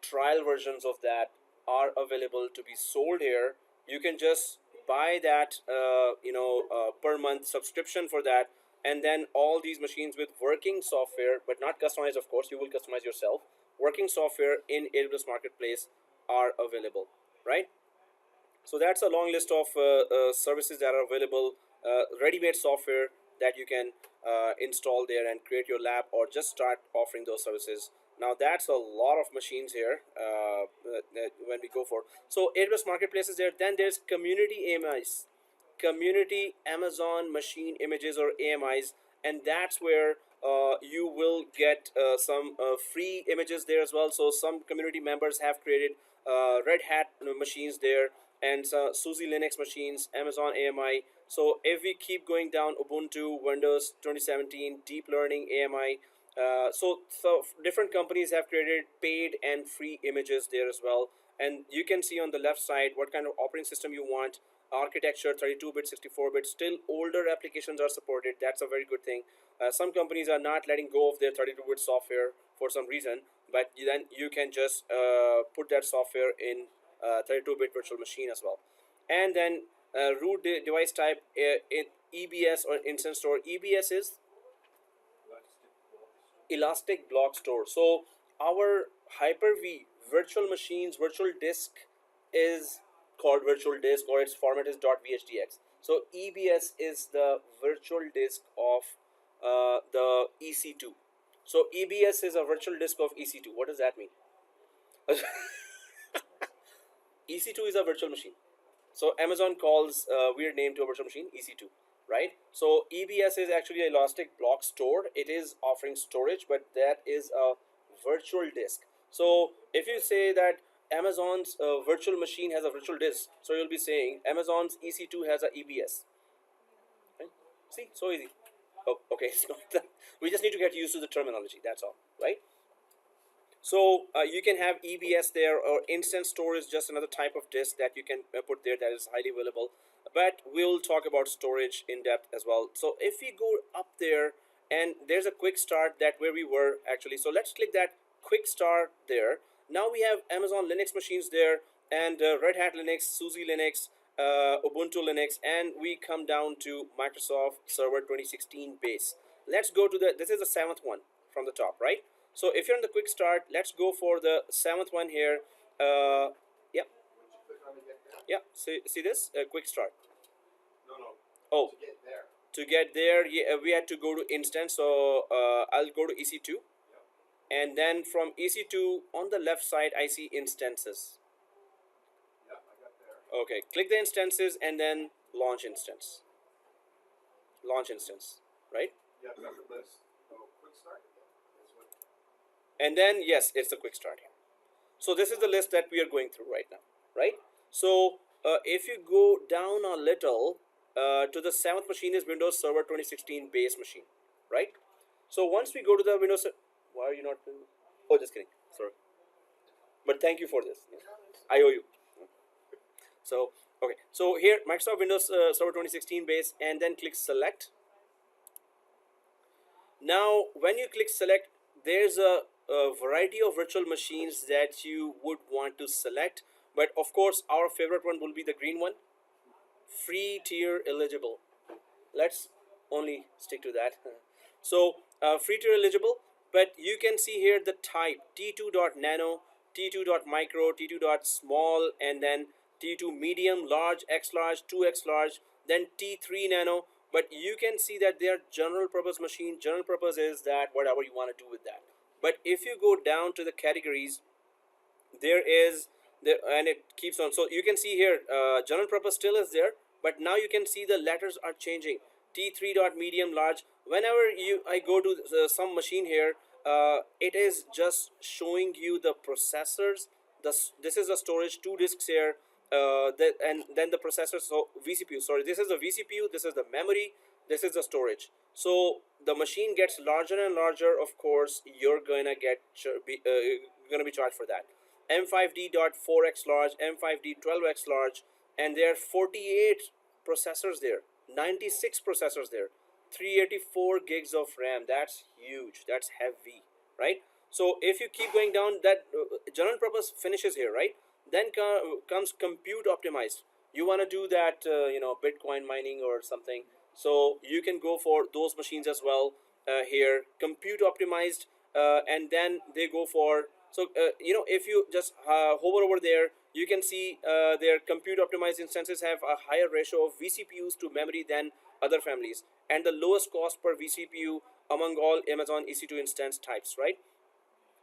trial versions of that are available to be sold here. You can just buy that per month subscription for that, and then all these machines with working software, but not customized, of course, you will customize yourself. Working software in AWS Marketplace are available, right? So that's a long list of services that are available, ready-made software that you can install there and create your lab or just start offering those services. Now that's a lot of machines here when we go for. So AWS Marketplace is there. Then there's community AMIs, community Amazon machine images or AMIs, and that's where you will get some free images there as well. So some community members have created Red Hat machines there, and SUSE Linux machines, Amazon AMI. So if we keep going down, Ubuntu, Windows 2017, Deep Learning AMI. So different companies have created paid and free images there as well. And you can see on the left side what kind of operating system you want, architecture, 32-bit, 64-bit. Still older applications are supported. That's a very good thing. Some companies are not letting go of their 32-bit software for some reason. but then you can just put that software in 32-bit virtual machine as well. And then root device type in EBS or instance store. EBS is elastic block store. So our Hyper-V virtual machines virtual disk is called virtual disk, or its format is .vhdx. So EBS is the virtual disk of the EC2. So EBS is a virtual disk of EC2. What does that mean? EC2 is a virtual machine. So Amazon calls weird name to a virtual machine EC2, right? So EBS is actually an elastic block store. It is offering storage, but that is a virtual disk. So if you say that Amazon's virtual machine has a virtual disk, so you'll be saying Amazon's EC2 has a EBS. Right? See, so easy. Oh, okay, it's not that. We just need to get used to the terminology. That's all, right? So you can have EBS there, or instance store is just another type of disk that you can put there that is highly available. But we'll talk about storage in depth as well. So if we go up there, and there's a quick start that where we were actually. So let's click that quick start there. Now we have Amazon Linux machines there, and Red Hat Linux, SUSE Linux, Ubuntu Linux, and we come down to Microsoft Server 2016 base. Let's go to this is the 7th one from the top, right? So if you're in the quick start, let's go for the 7th one here. Yeah. Yeah, see this? Quick start. No. Oh, To get there. to get there, yeah, we had to go to instance. So I'll go to EC2. And then from EC2 on the left side, I see instances. Yeah, I got there. Okay, click the instances and then launch instance. Launch instance, right? Yeah, that's the list. Oh, quick start again. That's what. And then, yes, it's the quick start here. So this is the list that we are going through right now, right? So if you go down a little to the 7th machine is Windows Server 2016 base machine, right? So once we go to the Windows, why are you not? Oh, just kidding. Sorry. But thank you for this. I owe you. So okay. So here, Microsoft Windows Server 2016 base, and then click select. Now, when you click select, there's a variety of virtual machines that you would want to select. But of course, our favorite one will be the green one, free tier eligible. Let's only stick to that. So free tier eligible, but you can see here the type T2.nano, T2.micro, T2.small, and then T2 medium, large, X large, 2X large, then T3 nano. But you can see that they are general purpose machine. General purpose is that whatever you want to do with that. But if you go down to the categories, there is there, and it keeps on. So you can see here general purpose still is there, but now you can see the letters are changing. T3 dot medium large. Whenever I go to some machine here, it is just showing you the processors. This is the storage, 2 disks here, and then the processor. So vCPU. Sorry, this is the vCPU. This is the memory. This is the storage. So the machine gets larger and larger. Of course, you're gonna be charged for that. M5D.4x large, M5D 12x large, and there are 48 processors there, 96 processors there, 384 gigs of RAM. That's huge. That's heavy, right? So if you keep going down, that general purpose finishes here, right? Then comes compute optimized. You want to do that, Bitcoin mining or something. So you can go for those machines as well here. Compute optimized, and then they go for. So if you just hover over there, you can see their compute optimized instances have a higher ratio of vCPUs to memory than other families, and the lowest cost per vCPU among all Amazon EC2 instance types, right?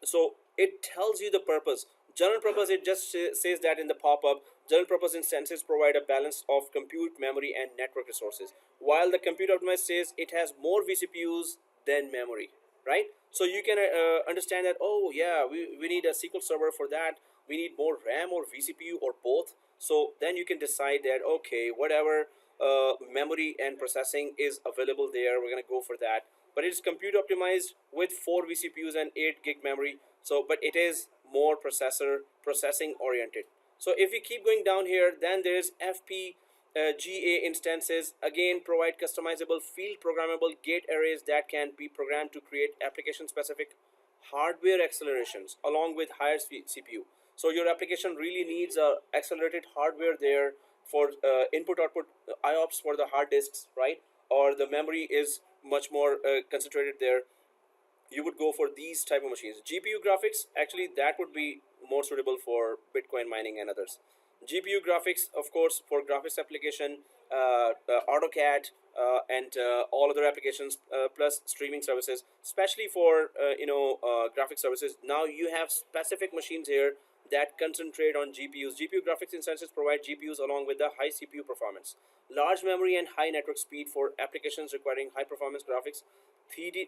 So it tells you the purpose. General purpose, it just says that in the pop-up, general purpose instances provide a balance of compute, memory, and network resources, while the compute optimized says it has more vCPUs than memory, right? So you can understand that, oh yeah, we need a SQL server for that, we need more RAM or vCPU or both. So then you can decide that, okay, whatever memory and processing is available there, we're gonna go for that. But it's compute optimized with 4 vCPUs and 8 gig memory. So, but it is more processing oriented. So if we keep going down here, then there's FPGA instances, again provide customizable field programmable gate arrays that can be programmed to create application specific hardware accelerations along with higher CPU. So your application really needs a accelerated hardware there for input output IOPS for the hard disks, right? Or the memory is much more concentrated there. You would go for these type of machines. GPU graphics, actually that would be more suitable for Bitcoin mining and others. GPU graphics, of course, for graphics application, AutoCAD, and all other applications, plus streaming services, especially for graphic services. Now you have specific machines here that concentrate on GPUs. GPU graphics instances provide GPUs along with the high CPU performance, large memory, and high network speed for applications requiring high performance graphics. 3D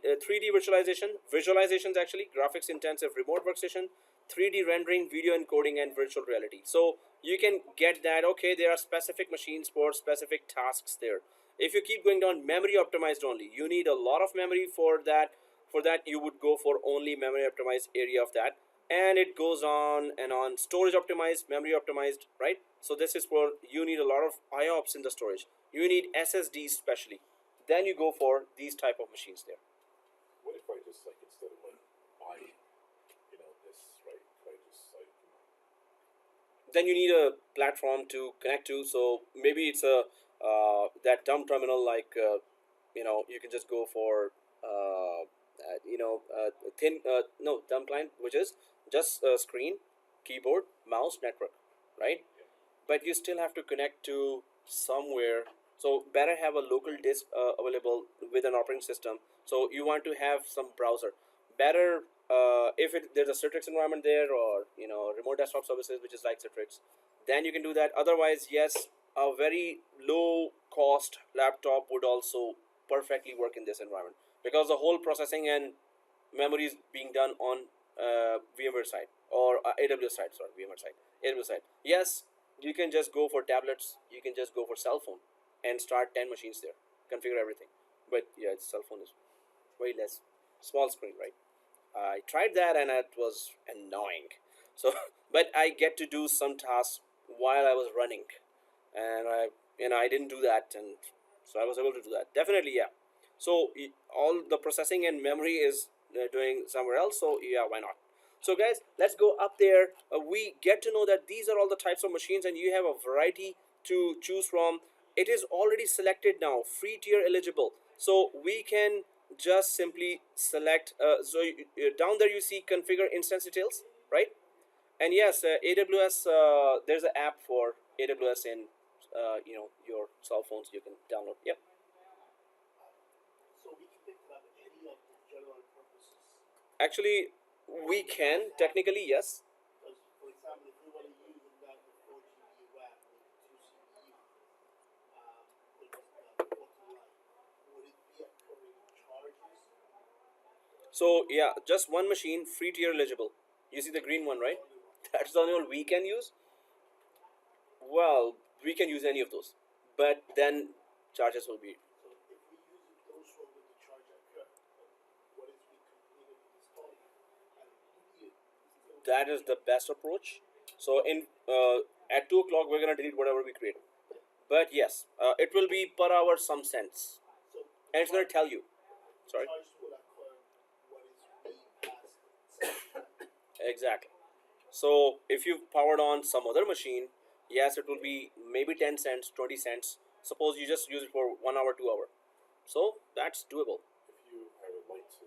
visualizations actually, graphics intensive remote workstation, 3D rendering, video encoding, and virtual reality. So you can get that, okay, there are specific machines for specific tasks there. If you keep going down, memory optimized only, you need a lot of memory for that. For that, you would go for only memory optimized area of that. And it goes on and on. Storage optimized, memory optimized, right? So this is for, you need a lot of IOPS in the storage. You need SSDs especially. Then you go for these type of machines there. What if I just like instead of like buying, this, right? If I just like, Then you need a platform to connect to. So maybe it's a that dumb terminal, like you can just go for thin no dumb client, which is just a screen, keyboard, mouse, network, right? But you still have to connect to somewhere. So better have a local disk available with an operating system. So you want to have some browser. Better if there's a Citrix environment there, or remote desktop services, which is like Citrix, then you can do that. Otherwise, yes, a very low cost laptop would also perfectly work in this environment, because the whole processing and memory is being done on VMware side, or AWS side. Sorry, VMware side, AWS side. Yes, you can just go for tablets. You can just go for cell phone and start 10 machines there, configure everything. But yeah, cell phone is way less, small screen, right? I tried that and it was annoying. So, but I get to do some tasks while I was running, and I didn't do that, and so I was able to do that. Definitely, yeah. So all the processing and memory is doing somewhere else. So yeah, why not? So guys, let's go up there. We get to know that these are all the types of machines, and you have a variety to choose from. It is already selected now, free tier eligible. So we can just simply select. Down there you see configure instance details, right? And yes, AWS. There's an app for AWS in your cell phones. You can download. Yep. So we can pick it up any of the general purposes. Actually, we can technically, yes. Because, for example, if we want to use that with 4 GB RAM with 2 CPU, with 14 line, would it be occurring charges? So yeah, just one machine, free tier eligible. You see the green one, right? That's the only one we can use. Well, we can use any of those, but then charges will be. So if we use those one with the charge occur, what if we completed the installing and That is the best approach. So at 2 o'clock we're gonna delete whatever we create. But yes, it will be per hour some cents, so and it's gonna tell you. Sorry. charge will occur what is way past Exactly. So if you've powered on some other machine, yes, it will be maybe 10 cents, 20 cents. Suppose you just use it for 1 hour, 2 hour. So that's doable. I would like to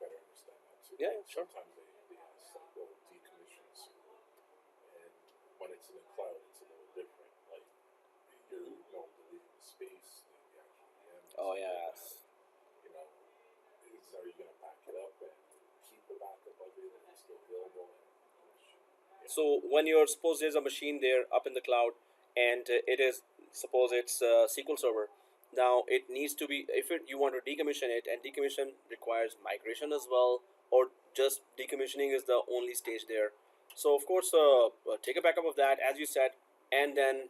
better understand that too. Yeah, sure. Sometimes they ask like, well, decommission soon. And when it's in the cloud, it's a little different. Like, you're deleting the space, the actual VMs. Oh yes. Are you going to back it up and keep the backup of it and it's still available? So when you're, suppose there's a machine there up in the cloud, and it is, suppose it's SQL Server. Now it needs to be, if you want to decommission it, and decommission requires migration as well, or just decommissioning is the only stage there. So of course, take a backup of that, as you said, and then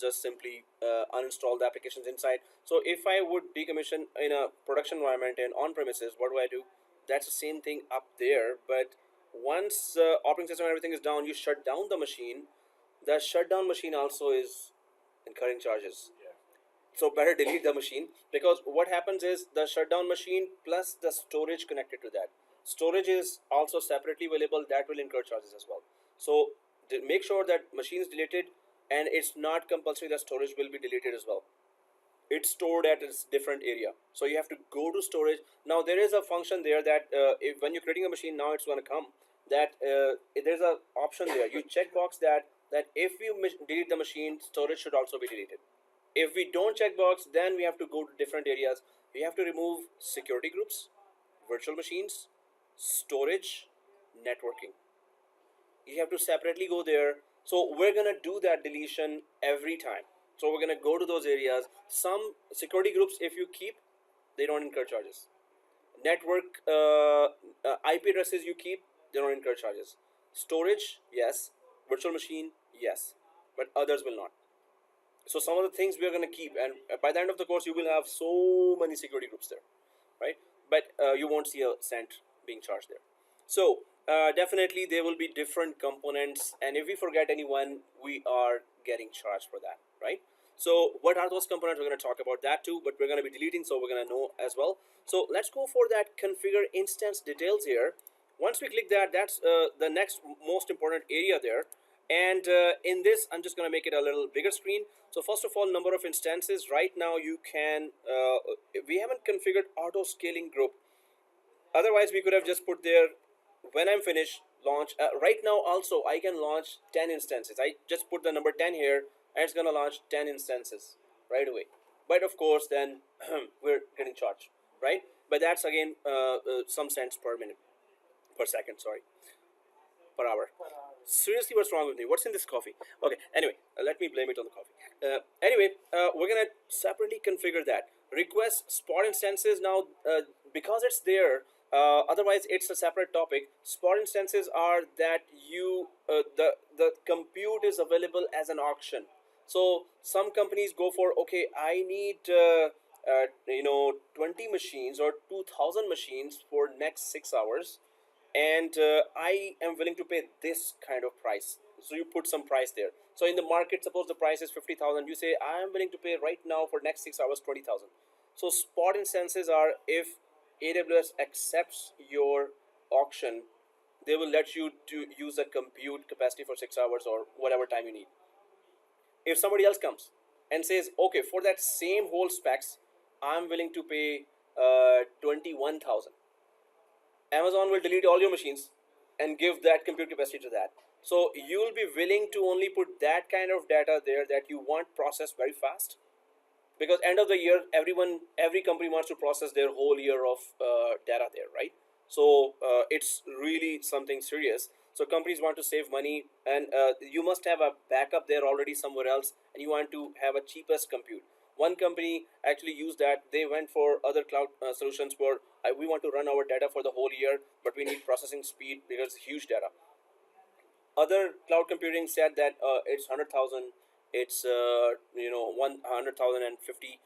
just simply uninstall the applications inside. So if I would decommission in a production environment and on premises, what do? That's the same thing up there, but once operating system and everything is down, you shut down the machine. The shutdown machine also is incurring charges. Yeah. So better delete the machine, because what happens is the shutdown machine plus the storage connected to that. Storage is also separately available, that will incur charges as well. So make sure that machine is deleted, and it's not compulsory that storage will be deleted as well. It's stored at a different area, so you have to go to storage. Now there is a function there that if when you're creating a machine, now it's going to come that there's a option there. You check box that if you delete the machine, storage should also be deleted. If we don't check box, then we have to go to different areas. We have to remove security groups, virtual machines, storage, networking. You have to separately go there. So we're gonna do that deletion every time. So we're gonna go to those areas. Some security groups, if you keep, they don't incur charges. Network IP addresses you keep, they don't incur charges. Storage, yes. Virtual machine, yes. But others will not. So some of the things we are going to keep, and by the end of the course you will have so many security groups there, right? But you won't see a cent being charged there. So definitely there will be different components, and if we forget anyone, we are getting charged for that, right? So what are those components? We're going to talk about that too, but we're going to be deleting, so we're going to know as well. So let's go for that configure instance details here. Once we click that, that's the next most important area there. And in this, I'm just going to make it a little bigger screen. So first of all, number of instances. Right now you can, we haven't configured auto scaling group. Otherwise we could have just put there, when I'm finished, launch. Right now also I can launch 10 instances. I just put the number 10 here, and it's going to launch 10 instances right away. But of course then we're getting charged, right? But that's again some cents per minute, per second, sorry, per hour. Seriously, what's wrong with me? What's in this coffee? Okay, anyway, let me blame it on the coffee. Anyway, we're gonna separately configure that. Request spot instances now, because it's there, otherwise it's a separate topic. Spot instances are that you, the compute is available as an auction. So some companies go for, okay, I need 20 machines or 2000 machines for next 6 hours, and I am willing to pay this kind of price. So you put some price there. So in the market, suppose the price is 50,000, you say I am willing to pay right now for next 6 hours 20,000. So spot instances are if AWS accepts your auction, they will let you to use a compute capacity for 6 hours or whatever time you need. If somebody else comes and says, okay, for that same whole specs, I'm willing to pay 21,000. Amazon will delete all your machines and give that compute capacity to that. So you'll be willing to only put that kind of data there that you want processed very fast, because end of the year, every company wants to process their whole year of data there, right? So it's really something serious. So companies want to save money, and you must have a backup there already somewhere else, and you want to have a cheapest compute. One company actually used that. They went for other cloud solutions where we want to run our data for the whole year, but we need processing speed because it's huge data. Other cloud computing said that it's 100,000, it's 100,050.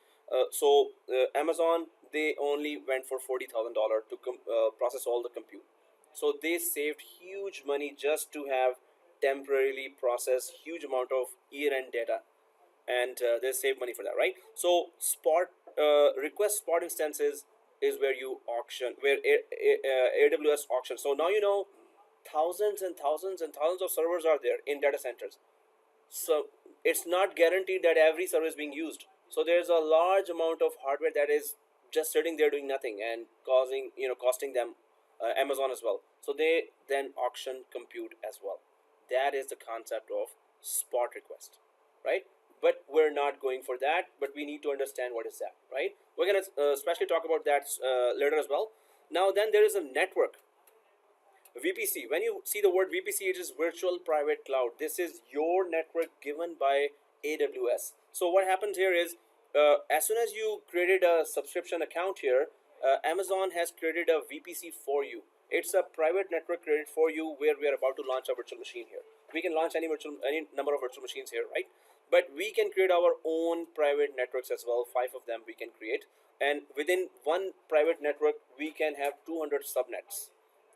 So Amazon, they only went for $40,000 to process all the compute. So they saved huge money just to have temporarily process huge amount of year-end data, and they save money for that, right? So spot request spot instances is where you auction, where AWS auctions. So now you know thousands and thousands and thousands of servers are there in data centers. So it's not guaranteed that every server is being used. So there's a large amount of hardware that is just sitting there doing nothing and costing them Amazon as well. So they then auction compute as well. That is the concept of spot request, right? But we're not going for that, but we need to understand what is that, right? We're going to especially talk about that later as well. Now then there is a network. VPC, when you see the word VPC, it is virtual private cloud. This is your network given by AWS. So what happens here is, as soon as you created a subscription account here, Amazon has created a VPC for you. It's a private network created for you where we are about to launch a virtual machine here. We can launch any number of virtual machines here, right? But we can create our own private networks as well. 5 of them we can create. And within one private network, we can have 200 subnets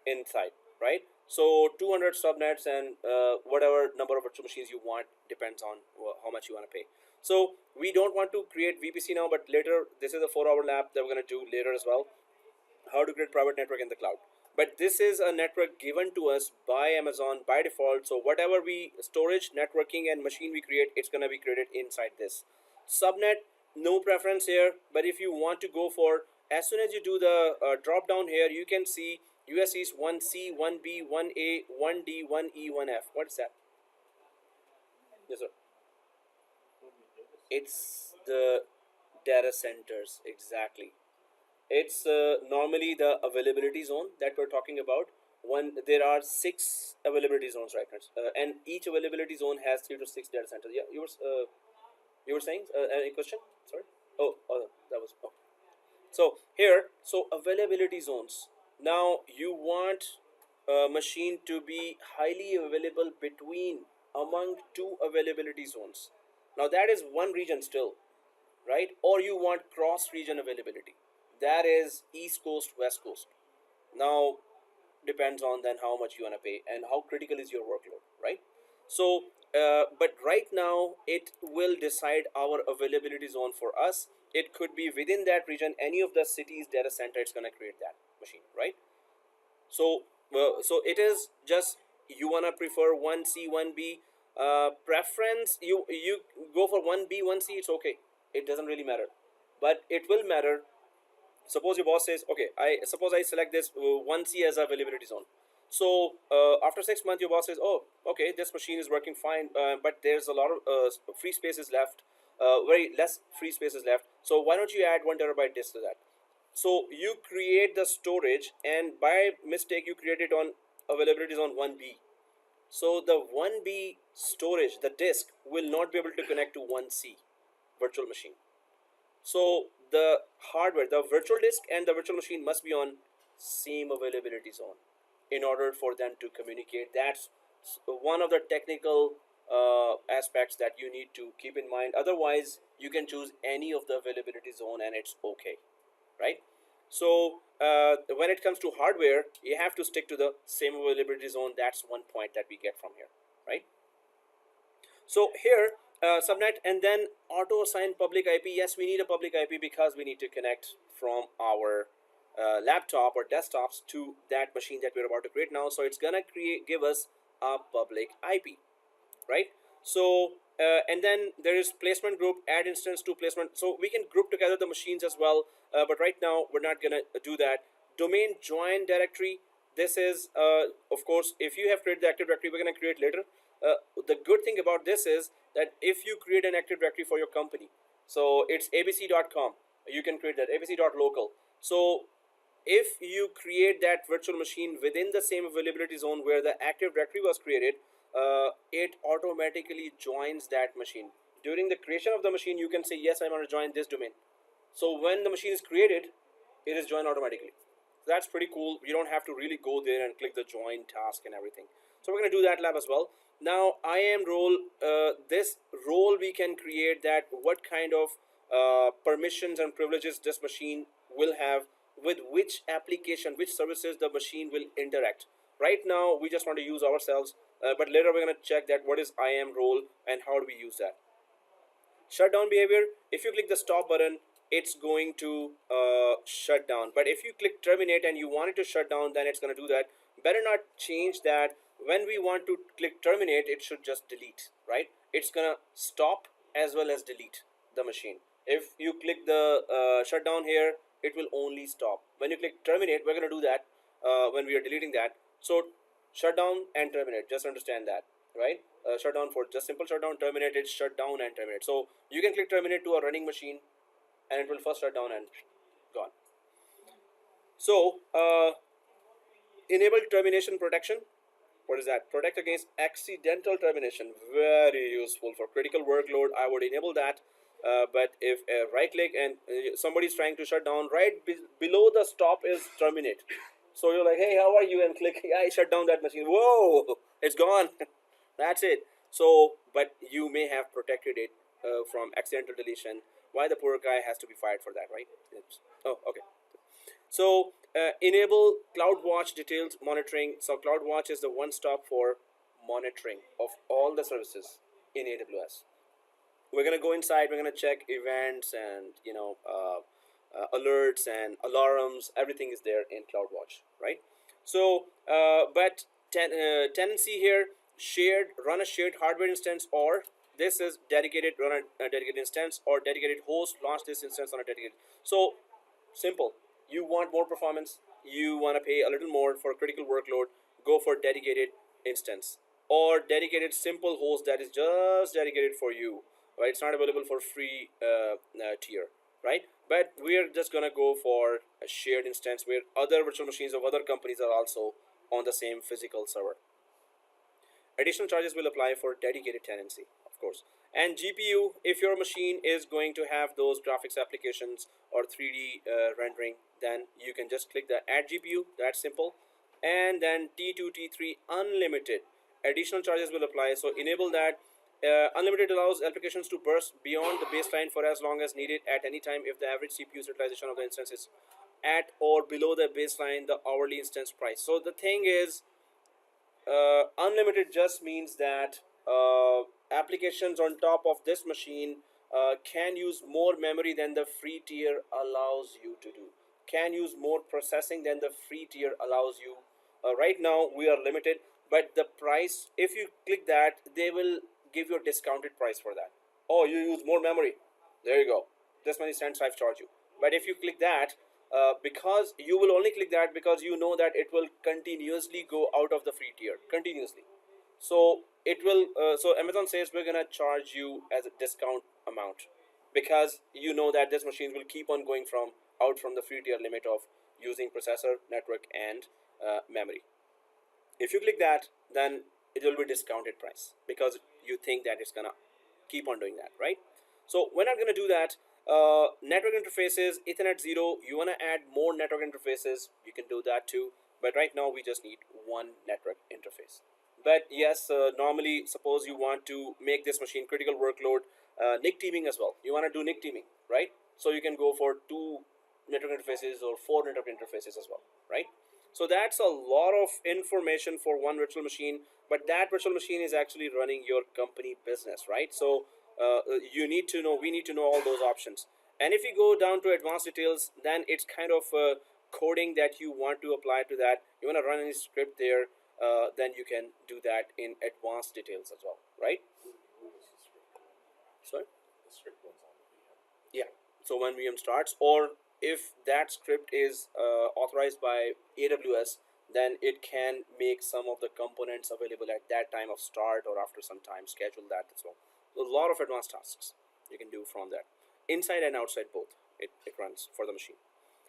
inside, right? So 200 subnets and whatever number of virtual machines you want, depends on how much you want to pay. So we don't want to create VPC now, but later, this is a 4-hour lab that we're going to do later as well. How to create private network in the cloud. but this is a network given to us by Amazon by default. So whatever we storage, networking, and machine we create, it's gonna be created inside this subnet. No preference here, but if you want to go for, as soon as you do the drop down here, you can see USEs 1C, 1B, 1A, 1D, 1E, 1F. What is that? Yes, sir. It's the data centers, exactly. It's normally the availability zone that we're talking about. There are 6 availability zones right now, and each availability zone has 3 to 6 data centers. Yeah, you were saying any question? Sorry. Oh, that was okay. So here, so availability zones. Now you want a machine to be highly available between among 2 availability zones. Now that is one region still, right? Or you want cross region availability. That is East Coast, West Coast. Now depends on then how much you want to pay and how critical is your workload, right? So but right now it will decide our availability zone for us. It could be within that region, any of the city's data center, it's going to create that machine, right? So so it is just, you want to prefer 1C, 1B preference, you go for 1B, 1C, it's okay, it doesn't really matter. But it will matter. Suppose your boss says, okay, I select this 1C as availability zone. So after 6 months, your boss says, oh, okay, this machine is working fine, but there's a lot of free spaces left, very less free spaces left. So why don't you add 1 terabyte disk to that? So you create the storage, and by mistake you create it on availability zone 1B. So the 1B storage, the disk, will not be able to connect to 1C virtual machine. So the hardware, the virtual disk and the virtual machine must be on same availability zone in order for them to communicate. That's one of the technical aspects that you need to keep in mind. Otherwise, you can choose any of the availability zone and it's okay, right? So when it comes to hardware, you have to stick to the same availability zone. That's one point that we get from here, right? So here, subnet and then auto assign public IP. Yes, we need a public IP because we need to connect from our laptop or desktops to that machine that we're about to create now. So it's gonna give us a public IP, right? So and then there is placement group, add instance to placement. So we can group together the machines as well, but right now we're not gonna do that. Domain join directory. This is of course, if you have created the active directory, we're gonna create later. The good thing about this is that if you create an active directory for your company, so it's abc.com, you can create that abc.local. So if you create that virtual machine within the same availability zone where the active directory was created, it automatically joins that machine. During the creation of the machine, you can say, yes, I want to join this domain. So when the machine is created, it is joined automatically. That's pretty cool. You don't have to really go there and click the join task and everything. So we're going to do that lab as well. Now IAM role, this role we can create that what kind of permissions and privileges this machine will have, with which application, which services the machine will interact. Right now we just want to use ourselves, but later we're going to check that what is IAM role and how do we use that. Shutdown behavior, if you click the stop button, it's going to shut down. But if you click terminate and you want it to shut down, then it's going to do that. Better not change that. When we want to click terminate, it should just delete, right? It's gonna stop as well as delete the machine. If you click the shutdown here, it will only stop. When you click terminate, we're gonna do that when we are deleting that. So shutdown and terminate, just understand that, right? Shutdown for just simple shutdown, terminate, it's shut down and terminate. So you can click terminate to a running machine and it will first shut down and gone. So enable termination protection. What is that? Protect against accidental termination. Very useful for critical workload. I would enable that. But if right click and somebody's trying to shut down, right below the stop is terminate. So you're like, hey, how are you? And click, yeah, I shut down that machine. Whoa, it's gone. That's it. So, but you may have protected it from accidental deletion. Why the poor guy has to be fired for that, right? Oops. Oh, okay. So enable CloudWatch detailed monitoring. So CloudWatch is the one-stop for monitoring of all the services in AWS. We're gonna go inside. We're gonna check events and alerts and alarms. Everything is there in CloudWatch, right? So but tenancy here, shared, run a shared hardware instance, or this is dedicated, run a dedicated instance, or dedicated host, launch this instance on a dedicated. So simple. You want more performance, you want to pay a little more for critical workload, go for dedicated instance, or dedicated simple host that is just dedicated for you, right? It's not available for free tier, right? But we're just gonna go for a shared instance where other virtual machines of other companies are also on the same physical server. Additional charges will apply for dedicated tenancy, of course. And GPU, if your machine is going to have those graphics applications or 3D rendering, then you can just click the add GPU, that's simple. And then T2, T3 unlimited. Additional charges will apply, so enable that. Unlimited allows applications to burst beyond the baseline for as long as needed at any time if the average CPU utilization of the instance is at or below the baseline, the hourly instance price. So the thing is, unlimited just means that applications on top of this machine can use more memory than the free tier allows you to do, can use more processing than the free tier allows you. Right now we are limited, but the price, if you click that, they will give you a discounted price for that. Oh, you use more memory, there you go, this many cents I've charged you. But if you click that, because you will only click that because you know that it will continuously go out of the free tier continuously. So it will so Amazon says we're gonna charge you as a discount amount because you know that this machine will keep on going from out from the free tier limit of using processor, network, and memory. If you click that, then it will be discounted price because you think that it's gonna keep on doing that, right? So we're not gonna do that. Network interfaces, Ethernet 0, you wanna add more network interfaces, you can do that too. But right now we just need one network interface. But yes, normally suppose you want to make this machine critical workload, NIC teaming as well. You wanna do NIC teaming, right? So you can go for 2 network interfaces or 4 network interfaces as well, right? So that's a lot of information for one virtual machine, but that virtual machine is actually running your company business, right? So you need to know, we need to know all those options. And if you go down to advanced details, then it's kind of coding that you want to apply to that. You want to run any script there, then you can do that in advanced details as well, right? Sorry? The script runs on the VM. Yeah. So when VM starts, or if that script is authorized by AWS, then it can make some of the components available at that time of start or after some time, schedule that as well. So a lot of advanced tasks you can do from that. Inside and outside both, it runs for the machine.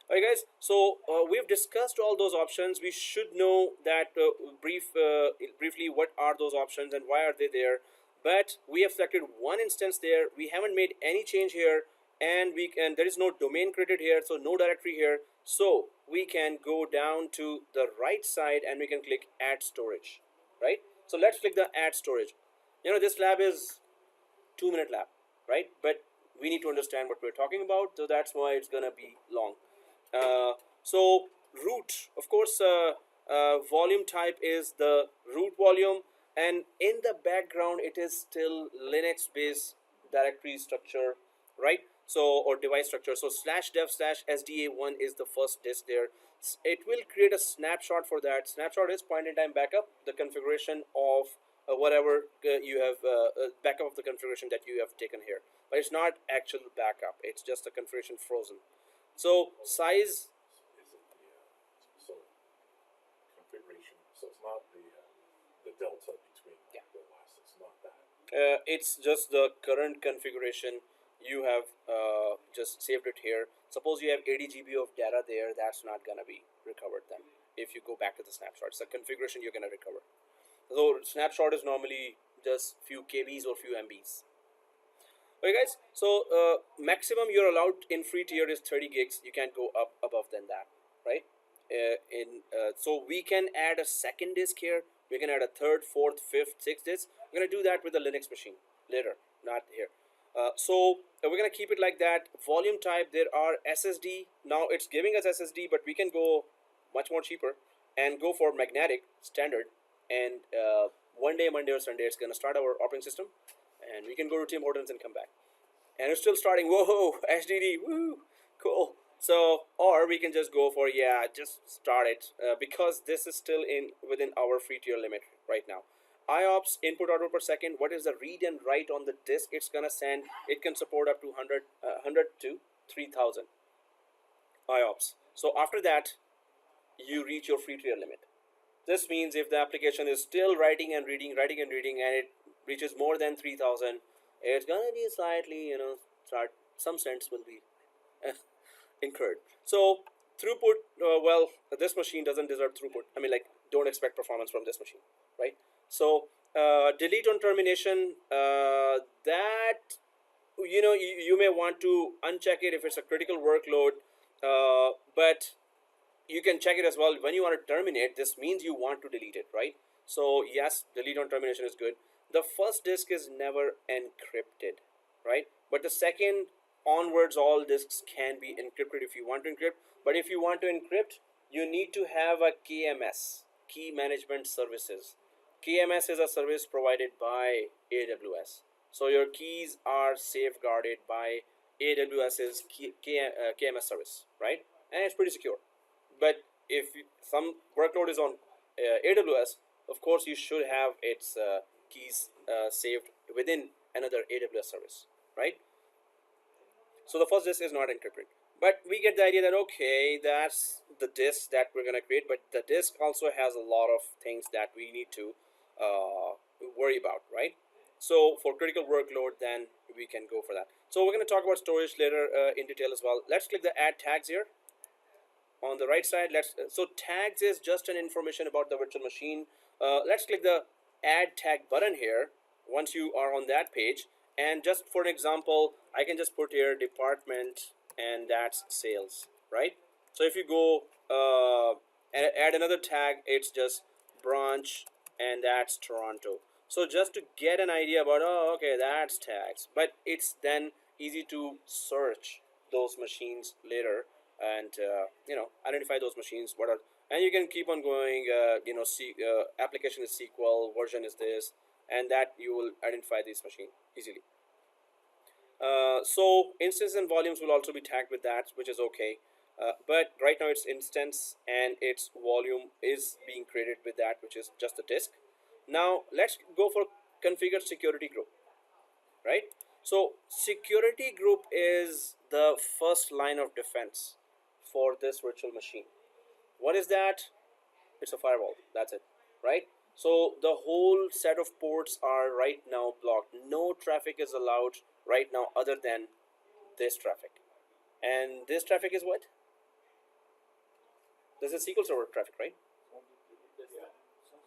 Alright guys, so we've discussed all those options. We should know that briefly what are those options and why are they there. But we have selected one instance there. We haven't made any change here, and there is no domain created here, so no directory here. So we can go down to the right side and we can click add storage, right? So let's click the add storage. You know, this lab is 2-minute lab, right? But we need to understand what we're talking about, so that's why it's gonna be long. So root, of course, volume type is the root volume, and in the background it is still Linux based directory structure, right? So, or device structure. So /dev/sda1 is the first disk there. It will create a snapshot for that. Snapshot is point in time backup, the configuration of whatever you have, backup of the configuration that you have taken here. But it's not actual backup, it's just a configuration frozen. So size, Is it so configuration? So it's not the delta between the last. It's not that. it's just the current configuration. You have just saved it here. Suppose you have 80 GB of data there, that's not gonna be recovered then. If you go back to the snapshot, it's the configuration you're gonna recover. So snapshot is normally just few KBs or few MBs. Okay guys, so maximum you're allowed in free tier is 30 gigs. You can't go up above than that, right? So we can add a second disk here. We can add a third, fourth, fifth, sixth disk. We're gonna do that with the Linux machine later, not here. So we're gonna keep it like that. Volume type, there are SSD. Now it's giving us SSD, but we can go much more cheaper and go for magnetic standard. And one day, Monday or Sunday, it's gonna start our operating system, and we can go to Tim Hortons and come back. And it's still starting. Whoa, HDD, woo, cool. So, or we can just go for, yeah, just start it, because this is still within our free tier limit right now. IOPS, input output per second. What is the read and write on the disk it's gonna send? It can support up to 100 to 3000 IOPS. So after that, you reach your free tier limit. This means if the application is still writing and reading, and it reaches more than 3000, it's gonna be slightly, some cents will be incurred. So throughput, well, this machine doesn't deserve throughput. I mean, like, don't expect performance from this machine, right? So delete on termination, that, you may want to uncheck it if it's a critical workload, but you can check it as well. When you want to terminate, this means you want to delete it, right? So yes, delete on termination is good. The first disk is never encrypted, right? But the second onwards, all disks can be encrypted if you want to encrypt. But if you want to encrypt, you need to have a KMS, Key Management Services. KMS is a service provided by AWS. So your keys are safeguarded by AWS's KMS service, right? And it's pretty secure. But if some workload is on AWS, of course you should have its keys saved within another AWS service, right? So the first disk is not encrypted. But we get the idea that, okay, that's the disk that we're going to create, but the disk also has a lot of things that we need to worry about, right? So for critical workload, then we can go for that. So we're going to talk about storage later in detail as well. Let's click the add tags here. On the right side, so tags is just an information about the virtual machine. Let's click the add tag button here once you are on that page, and just for an example, I can just put here department, and that's sales, right? So if you go add another tag, it's just branch, and that's Toronto. So just to get an idea about, oh, okay, that's tags, but it's then easy to search those machines later and identify those machines. And you can keep on going. Application is SQL, version is this, and that you will identify this machine easily. So instance and volumes will also be tagged with that, which is okay. But right now it's instance and its volume is being created with that, which is just the disk. Now let's go for configure security group, right? So security group is the first line of defense for this virtual machine. What is that? It's a firewall. That's it, right? So the whole set of ports are right now blocked. No traffic is allowed right now other than this traffic. And this traffic is what? This is SQL Server traffic, right?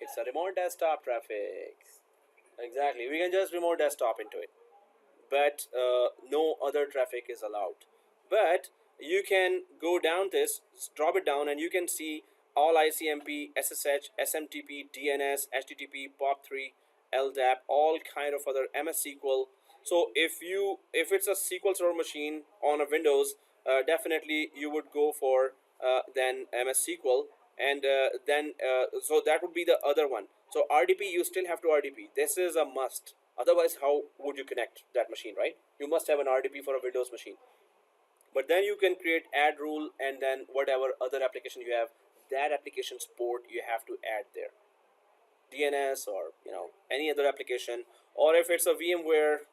It's a remote desktop traffic. Exactly. We can just remote desktop into it. But no other traffic is allowed. But you can go down this, drop it down, and you can see all ICMP, SSH, SMTP, DNS, HTTP, POP3, LDAP, all kind of other MS SQL. So if it's a SQL Server machine on a Windows, definitely you would go for then MS SQL, and so that would be the other one. So RDP, you still have to RDP. This is a must. Otherwise, how would you connect that machine, right? You must have an RDP for a Windows machine. But then you can create add rule, and then whatever other application you have, that application's port you have to add there. DNS or any other application, or if it's a VMware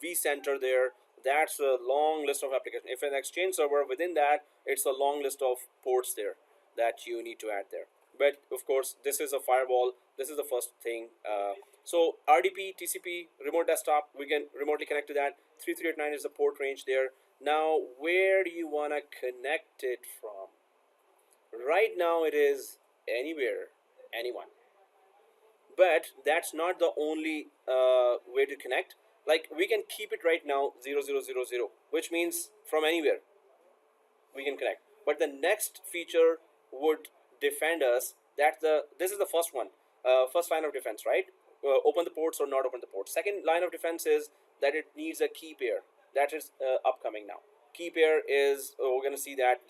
vCenter there, that's a long list of applications. If an Exchange server, within that, it's a long list of ports there that you need to add there. But of course, this is a firewall. This is the first thing. So RDP, TCP, remote desktop, we can remotely connect to that. 3389 is the port range there. Now, where do you want to connect it from? Right now, it is anywhere, anyone. But that's not the only way to connect. Like, we can keep it right now 0000, which means from anywhere we can connect. But the next feature would defend us. This is the first one, first line of defense, right? Open the ports or not open the ports. Second line of defense is that it needs a key pair. That is upcoming now. Key pair is, we're going to see that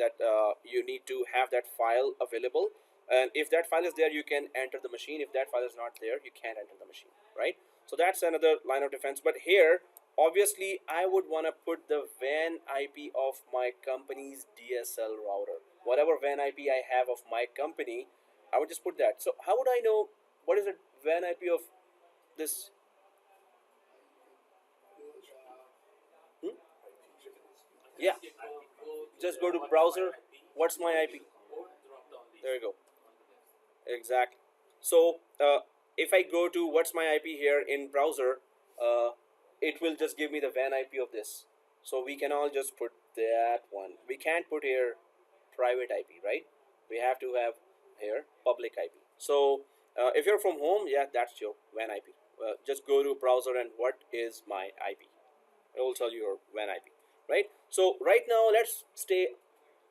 you need to have that file available. And if that file is there, you can enter the machine. If that file is not there, you can't enter the machine, right? So that's another line of defense. But here, obviously I would want to put the WAN IP of my company's DSL router. Whatever WAN IP I have of my company, I would just put that. So how would I know what is the WAN IP of this? Hmm? Yeah, just go to browser. What's my IP? There you go. Exactly. So if I go to what's my IP here in browser, it will just give me the WAN IP of this. So we can all just put that one. We can't put here private IP, right? We have to have here public IP. So if you're from home, yeah, that's your WAN IP. Just go to browser and what is my IP? It will tell you your WAN IP, right? So right now let's stay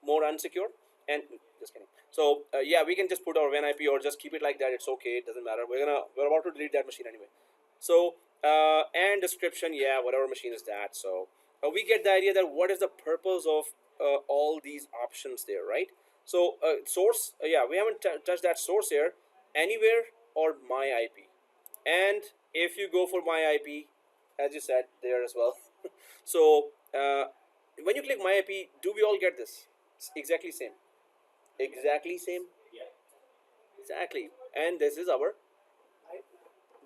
more unsecure and just kidding. So yeah, we can just put our WAN IP or just keep it like that. It's okay. It doesn't matter. We're about to delete that machine anyway. So and description, yeah, whatever machine is that. So we get the idea that what is the purpose of all these options there, right? So source, yeah, we haven't touched that source here. Anywhere or my IP, and if you go for my IP, as you said there as well. So when you click my IP, do we all get this? It's exactly same. Exactly same. Yeah. Exactly. And this is our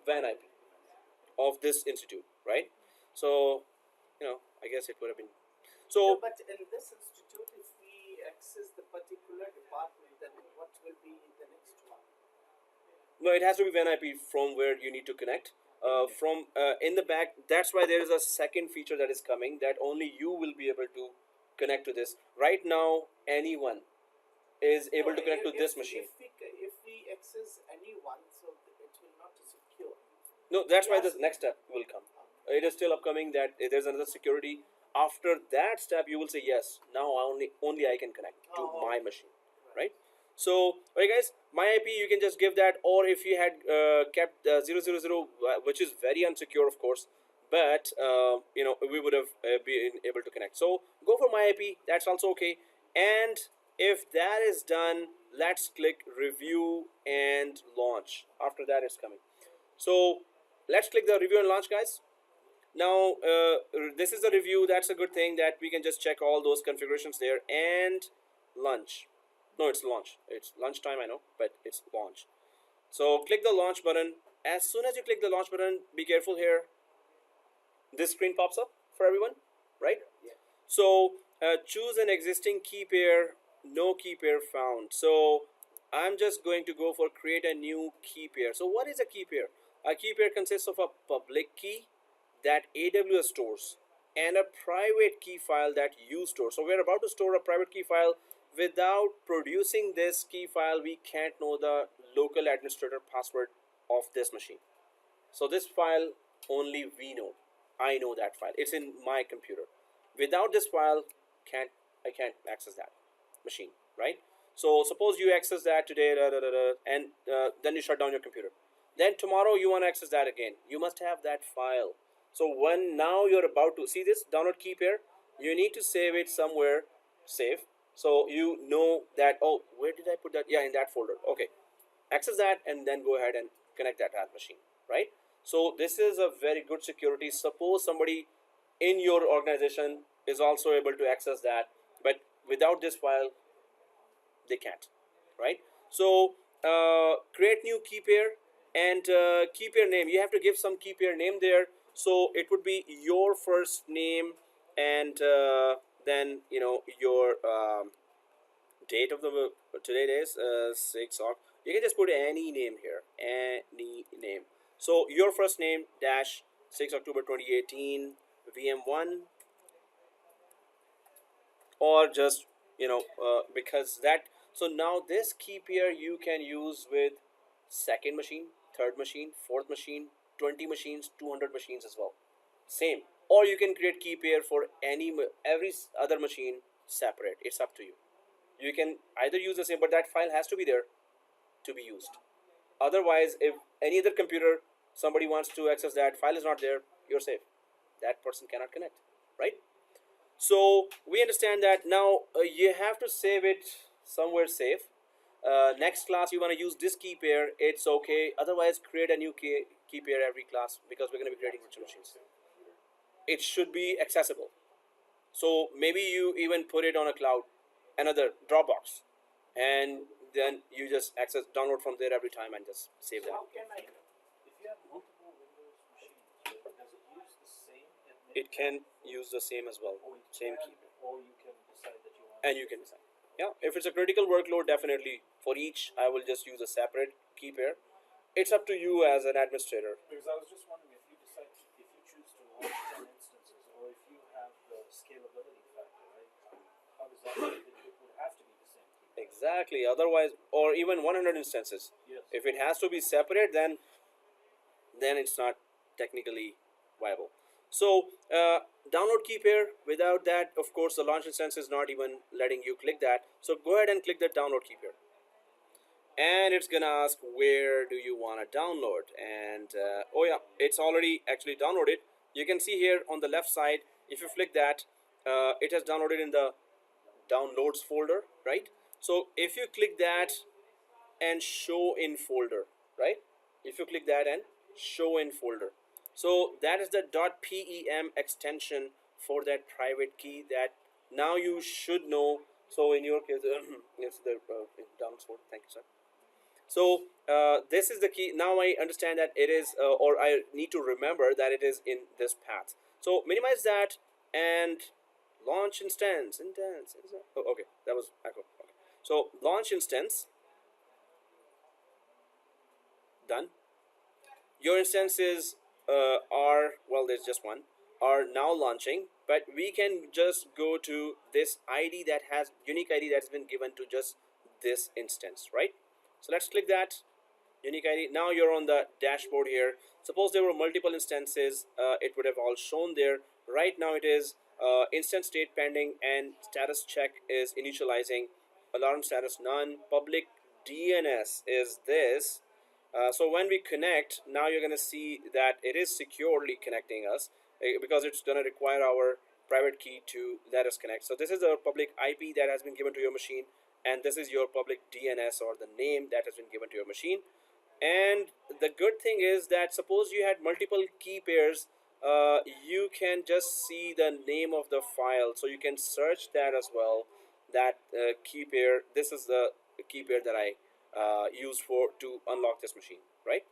WAN IP of this institute, right? So, I guess it would have been. So, But in this institute, if we access the particular department, then what will be the next one? no, it has to be WAN IP from where you need to connect. From in the back, that's why there is a second feature that is coming that only you will be able to connect to this. Right now, anyone is able to connect to this machine. If we access anyone, so it will not be secure. No, that's why the Yes. next step will come. It is still upcoming that there's another security. After that step, you will say yes. Now only I can connect to Oh, my machine, right? So, okay, guys, my IP you can just give that, or if you had kept 000, which is very unsecure, of course, but we would have been able to connect. So go for my IP. That's also okay. And if that is done, let's click review and launch. After that, it's coming. So let's click the review and launch, guys. Now this is the review. That's a good thing that we can just check all those configurations there and launch. No, it's launch. It's lunchtime, I know, but it's launch. So click the launch button. As soon as you click the launch button, be careful here. This screen pops up for everyone, right? Yeah. So choose an existing key pair. No key pair found. So I'm just going to go for create a new key pair. So what is a key pair? A key pair consists of a public key that AWS stores and a private key file that you store. So we're about to store a private key file. Without producing this key file, we can't know the local administrator password of this machine. So this file only we know. I know that file. It's in my computer. Without this file, I can't access that machine, right? So suppose you access that today, and then you shut down your computer. Then tomorrow you want to access that again. You must have that file. So when now you're about to see this download key pair, you need to save it somewhere safe. So you know that, oh, where did I put that? Yeah, in that folder. Okay. Access that and then go ahead and connect that machine, right? So this is a very good security. Suppose somebody in your organization is also able to access that, but without this file, they can't, right? So create new key pair and key pair name. You have to give some key pair name there. So it would be your first name and then your date of the today is 6 Oct. You can just put any name here, any name. So your first name dash 6 October 2018 VM1, or just because that. So now this key pair you can use with second machine, third machine, fourth machine, 20 machines, 200 machines as well. Same. Or you can create key pair for every other machine separate. It's up to you. You can either use the same, but that file has to be there to be used. Otherwise, if any other computer somebody wants to access that file is not there, you're safe. That person cannot connect, right? So we understand that now you have to save it somewhere safe. Next class you want to use this key pair, it's okay. Otherwise, create a new key pair every class because we're going to be creating virtual machines. it should be accessible. So maybe you even put it on a cloud, another Dropbox, and then you just access download from there every time and just save So them. how can I, if you have multiple Windows machines, does it use the same admin? It can use the same as well, Or you same can, key, or you can decide that you want. and you can decide. Yeah, if it's a critical workload, definitely for each I will just use a separate key pair. It's up to you as an administrator. Because I was just wondering if you decide, if you choose to launch 10 instances, or if you have the scalability factor, right? How does that work? It would have to be the same key. Exactly. Otherwise, or even 100 instances. Yes. If it has to be separate, then it's not technically viable. So download key pair. Without that, of course, the launch instance is not even letting you click that. So go ahead and click the download key pair, and it's gonna ask where do you want to download. And oh yeah, it's already actually downloaded. You can see here on the left side, if you flick that, it has downloaded in the downloads folder, right? So if you click that and show in folder, right? If you click that and show in folder, so that is the .pem extension for that private key that now you should know. So in your case, it's the downloads folder. Thank you, sir. So this is the key. Now I understand that it is, or I need to remember that it is in this path. So minimize that and launch instance. Oh, okay, that was echo. Okay. So launch instance. Done. Your instances are, well, there's just one, are now launching, but we can just go to this ID that has unique ID that's been given to just this instance, right? So let's click that unique ID. Now you're on the dashboard here. Suppose there were multiple instances, it would have all shown there. Right now it is instance state pending and status check is initializing, alarm status none, public DNS is this. So when we connect, now you're going to see that it is securely connecting us because it's going to require our private key to let us connect. So this is a public IP that has been given to your machine, and this is your public DNS or the name that has been given to your machine. And the good thing is that suppose you had multiple key pairs, you can just see the name of the file, so you can search that as well. That key pair, this is the key pair that I use for to unlock this machine, right?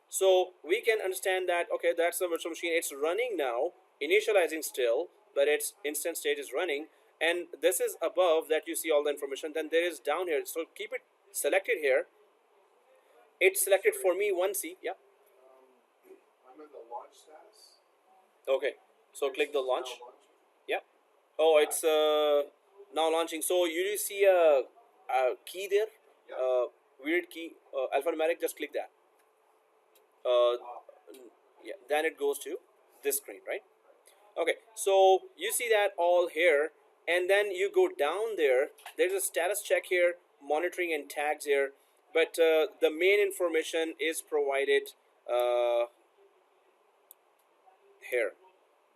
So we can understand that, okay, that's the virtual machine. It's running now, initializing still, but its instance state is running. And this is above that you see all the information. Then there is down here. So keep it selected here. It's selected for me 1C. Yeah. I'm in the launch status. Okay. So click the launch. Now launching. Yeah. Oh, it's now launching. So you see a key there. Yeah. Weird key, alphanumeric. Just click that. Yeah. Then it goes to this screen, right? Okay. So you see that all here, and then you go down there. There's a status check here, monitoring and tags here, but the main information is provided here,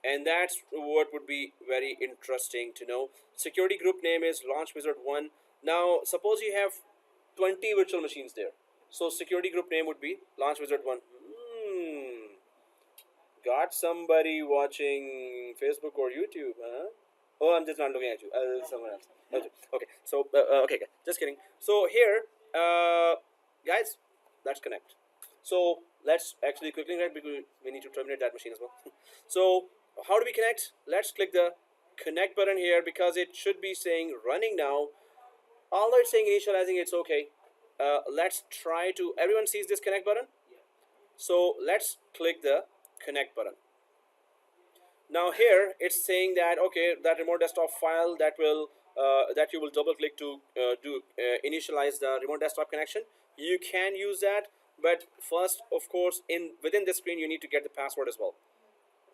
and that's what would be very interesting to know. Security group name is Launch Wizard 1. Now suppose you have 20 virtual machines there, so security group name would be Launch Wizard 1. Got somebody watching Facebook or YouTube, huh? Oh, I'm just not looking at you. Someone else. Okay. So okay, just kidding. So here, guys, let's connect. So let's actually quickly connect because we need to terminate that machine as well. So how do we connect? Let's click the connect button here because it should be saying running now. Although it's saying initializing, it's okay. Let's try to. Everyone sees this connect button. So let's click the connect button. Now here it's saying that, okay, that remote desktop file that will that you will double click to initialize the remote desktop connection. You can use that, but first, of course, within the screen you need to get the password as well.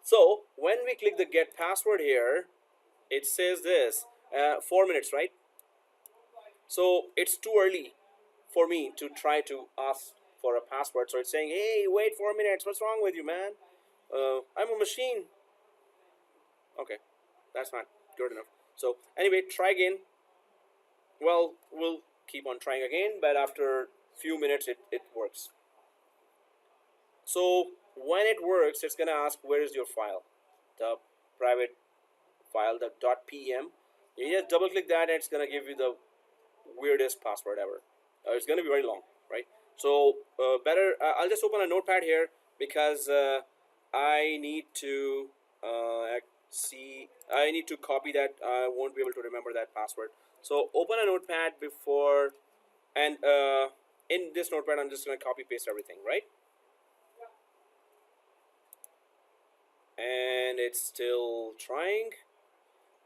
So when we click the get password here, it says this 4 minutes, right? So it's too early for me to try to ask for a password. So it's saying, hey, wait 4 minutes. What's wrong with you, man? I'm a machine. Okay, that's not good enough. So anyway, try again. Well, we'll keep on trying again, but after few minutes it works. So when it works, it's gonna ask, where is your file? The private file, the .pem. You just double click that and it's gonna give you the weirdest password ever. It's gonna be very long, right? So better, I'll just open a notepad here because I need to I need to copy that. I won't be able to remember that password. So open a notepad before, and in this notepad I'm just gonna copy paste everything, right? And it's still trying.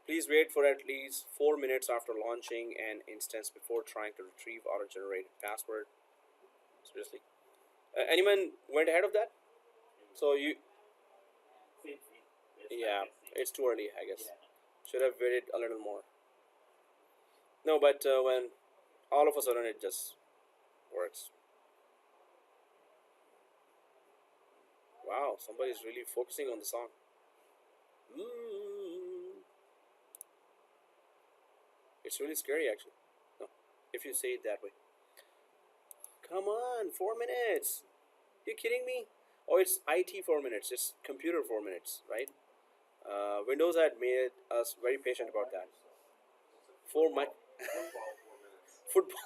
Please wait for at least 4 minutes after launching an instance before trying to retrieve auto-generated password. Seriously, anyone went ahead of that? So you, Same thing. yeah, it's too early, I guess. Yeah. Should have waited a little more. No, but when all of a sudden it just works. Wow, somebody's really focusing on the song. It's really scary, actually. No, if you say it that way. Come on, 4 minutes. You kidding me? Oh, it's IT 4 minutes. It's computer 4 minutes, right? Windows had made us very patient about that. For my Football 4 minutes. football.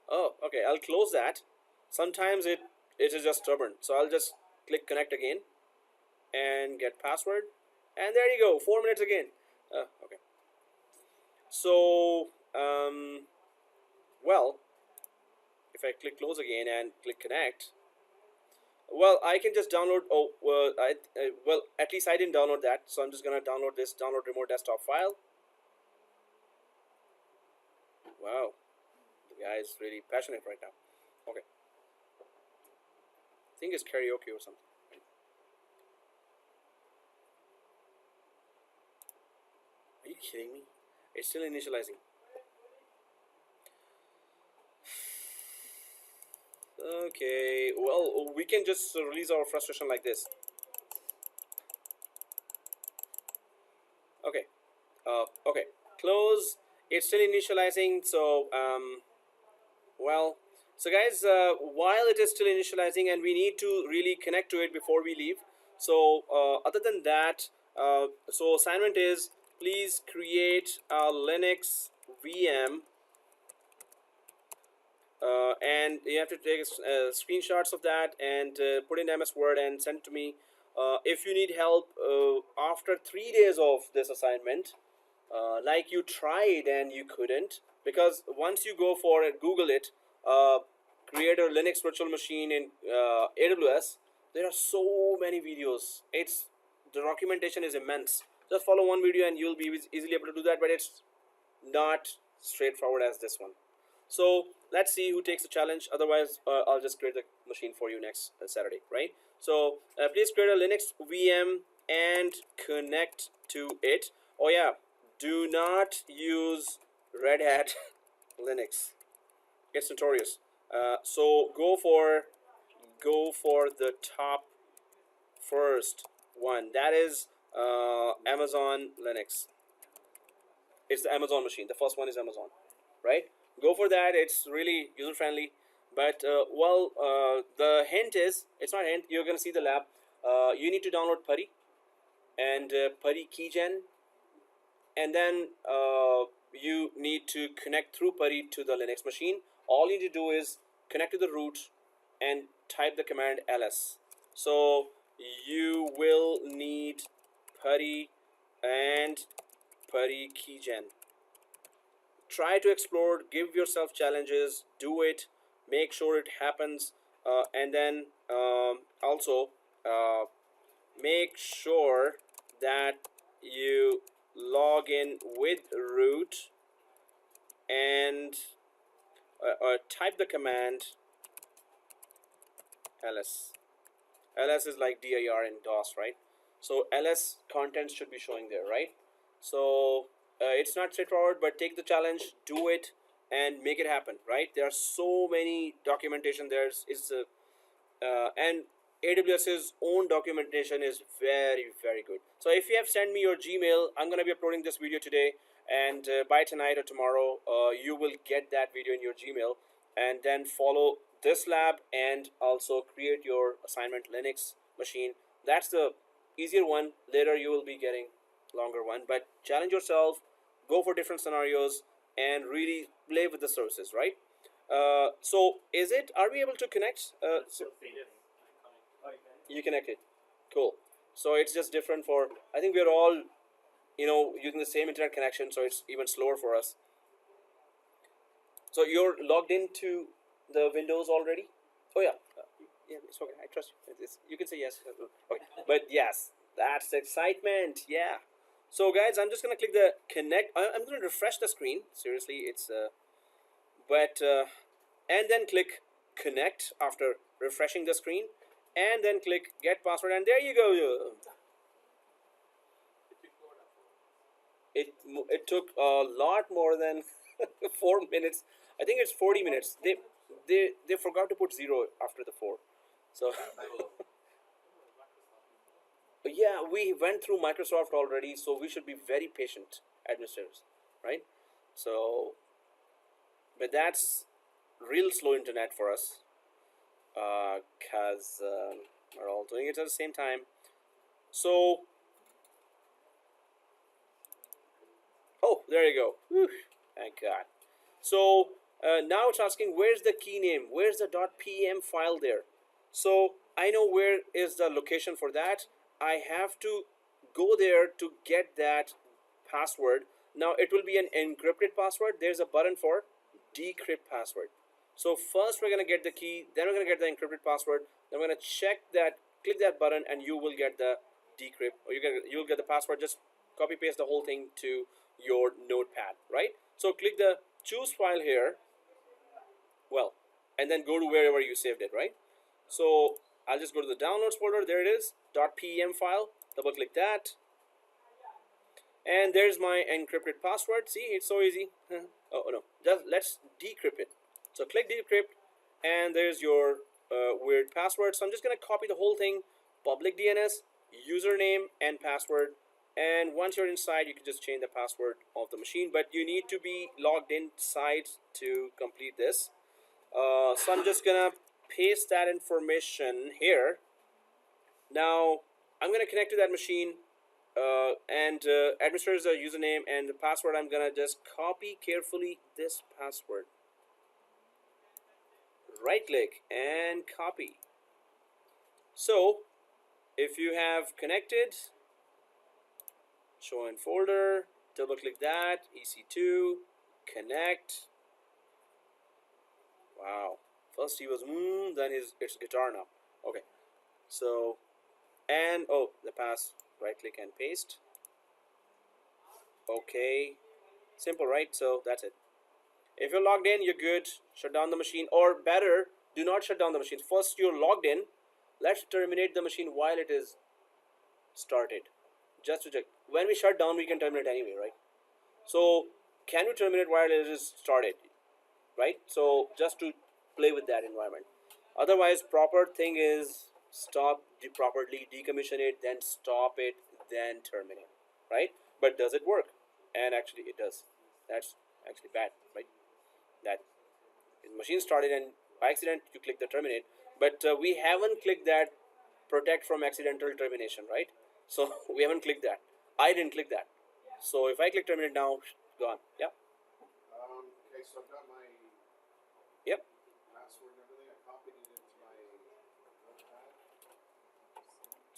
Oh, okay. I'll close that. Sometimes it is just stubborn. So I'll just click connect again and get password. And there you go. 4 minutes again. Okay. So, well, if I click close again and click connect, well, I can just download. Oh, well, at least I didn't download that. So I'm just gonna download this download remote desktop file. Wow, the guy is really passionate right now. Okay, I think it's karaoke or something. Are you kidding me? It's still initializing. Okay, well, we can just release our frustration like this. Okay, okay, close. It's still initializing. So, well, so guys, while it is still initializing, and we need to really connect to it before we leave. So, other than that, so assignment is please create a Linux VM. And you have to take screenshots of that and put in MS Word and send it to me. If you need help after 3 days of this assignment, like you tried and you couldn't, because once you go for it, Google it, create a Linux virtual machine in AWS, there are so many videos. The documentation is immense. Just follow one video and you'll be easily able to do that, but it's not straightforward as this one. So let's see who takes the challenge. Otherwise, I'll just create the machine for you next Saturday, right? So please create a Linux VM and connect to it. Oh yeah, do not use Red Hat Linux. It's notorious. So go for the top first one. That is Amazon Linux. It's the Amazon machine. The first one is Amazon, right? Go for that. It's really user friendly. But the hint is, it's not a hint, you're gonna see the lab. You need to download Putty and Putty Keygen, and then you need to connect through Putty to the Linux machine. All you need to do is connect to the root and type the command ls. So you will need Putty and Putty Keygen. Try to explore, give yourself challenges, do it, make sure it happens, and then also make sure that you log in with root and type the command ls. ls is like dir in DOS, right? So ls contents should be showing there, right? So it's not straightforward, but take the challenge, do it, and make it happen, right? There are so many documentation. And AWS's own documentation is very, very good. So if you have sent me your Gmail, I'm going to be uploading this video today, and by tonight or tomorrow, you will get that video in your Gmail, and then follow this lab and also create your assignment Linux machine. That's the easier one. Later you will be getting longer one, but challenge yourself, go for different scenarios, and really play with the services, right? So is it, are we able to connect? So you connected. Cool. So it's just different for, I think we're all, you know, using the same internet connection, so it's even slower for us. So you're logged into the Windows already? Oh yeah. Yeah, it's okay. I trust you. You can say yes. Okay. But yes, that's excitement. Yeah. So guys, I'm just gonna click the connect. I'm gonna refresh the screen. Seriously, it's and then click connect after refreshing the screen, and then click get password, and there you go. It took a lot more than 4 minutes. I think it's 40 minutes. They forgot to put 0 after the 4. So yeah, we went through Microsoft already, so we should be very patient administrators, right? So, but that's real slow internet for us, because we're all doing it at the same time. So, oh, there you go. Whew, thank God. So now it's asking where's the key name, where's the .pem file there. So I know where is the location for that. I have to go there to get that password. Now it will be an encrypted password. There's a button for decrypt password. So first we're gonna get the key, then we're gonna get the encrypted password, then we're gonna check that, click that button, and you will get the decrypt, or you'll get the password. Just copy paste the whole thing to your notepad, right? So click the choose file here, well, and then go to wherever you saved it, right? So I'll just go to the downloads folder. There it is, .pem file. Double click that, and there's my encrypted password. See, it's so easy. Oh no, just let's decrypt it. So click decrypt, and there's your weird password. So I'm just gonna copy the whole thing, public DNS, username, and password. And once you're inside, you can just change the password of the machine, but you need to be logged inside to complete this. So I'm just gonna paste that information here. Now I'm gonna connect to that machine, and administrator's username and the password. I'm gonna just copy carefully this password. Right click and copy. So if you have connected, show in folder, double click that, EC2, connect. Wow, first he was then it's guitar now. Okay, so, and oh, the pass, right click and paste. Okay, simple, right? So that's it. If you're logged in, you're good. Shut down the machine, or better, do not shut down the machine. First you're logged in, let's terminate the machine while it is started, just to check. When we shut down, we can terminate anyway, right? So can we terminate while it is started, right? So just to play with that environment. Otherwise, proper thing is stop, properly decommission it, then stop it, then terminate, right? But does it work? And actually it does. That's actually bad, right? That the machine started and by accident you click the terminate, but we haven't clicked that protect from accidental termination, right? So we haven't clicked that. I didn't click that. So if I click terminate now, gone. Yeah. Okay, so I've got my Yep. password and everything. I copied it into my notepad.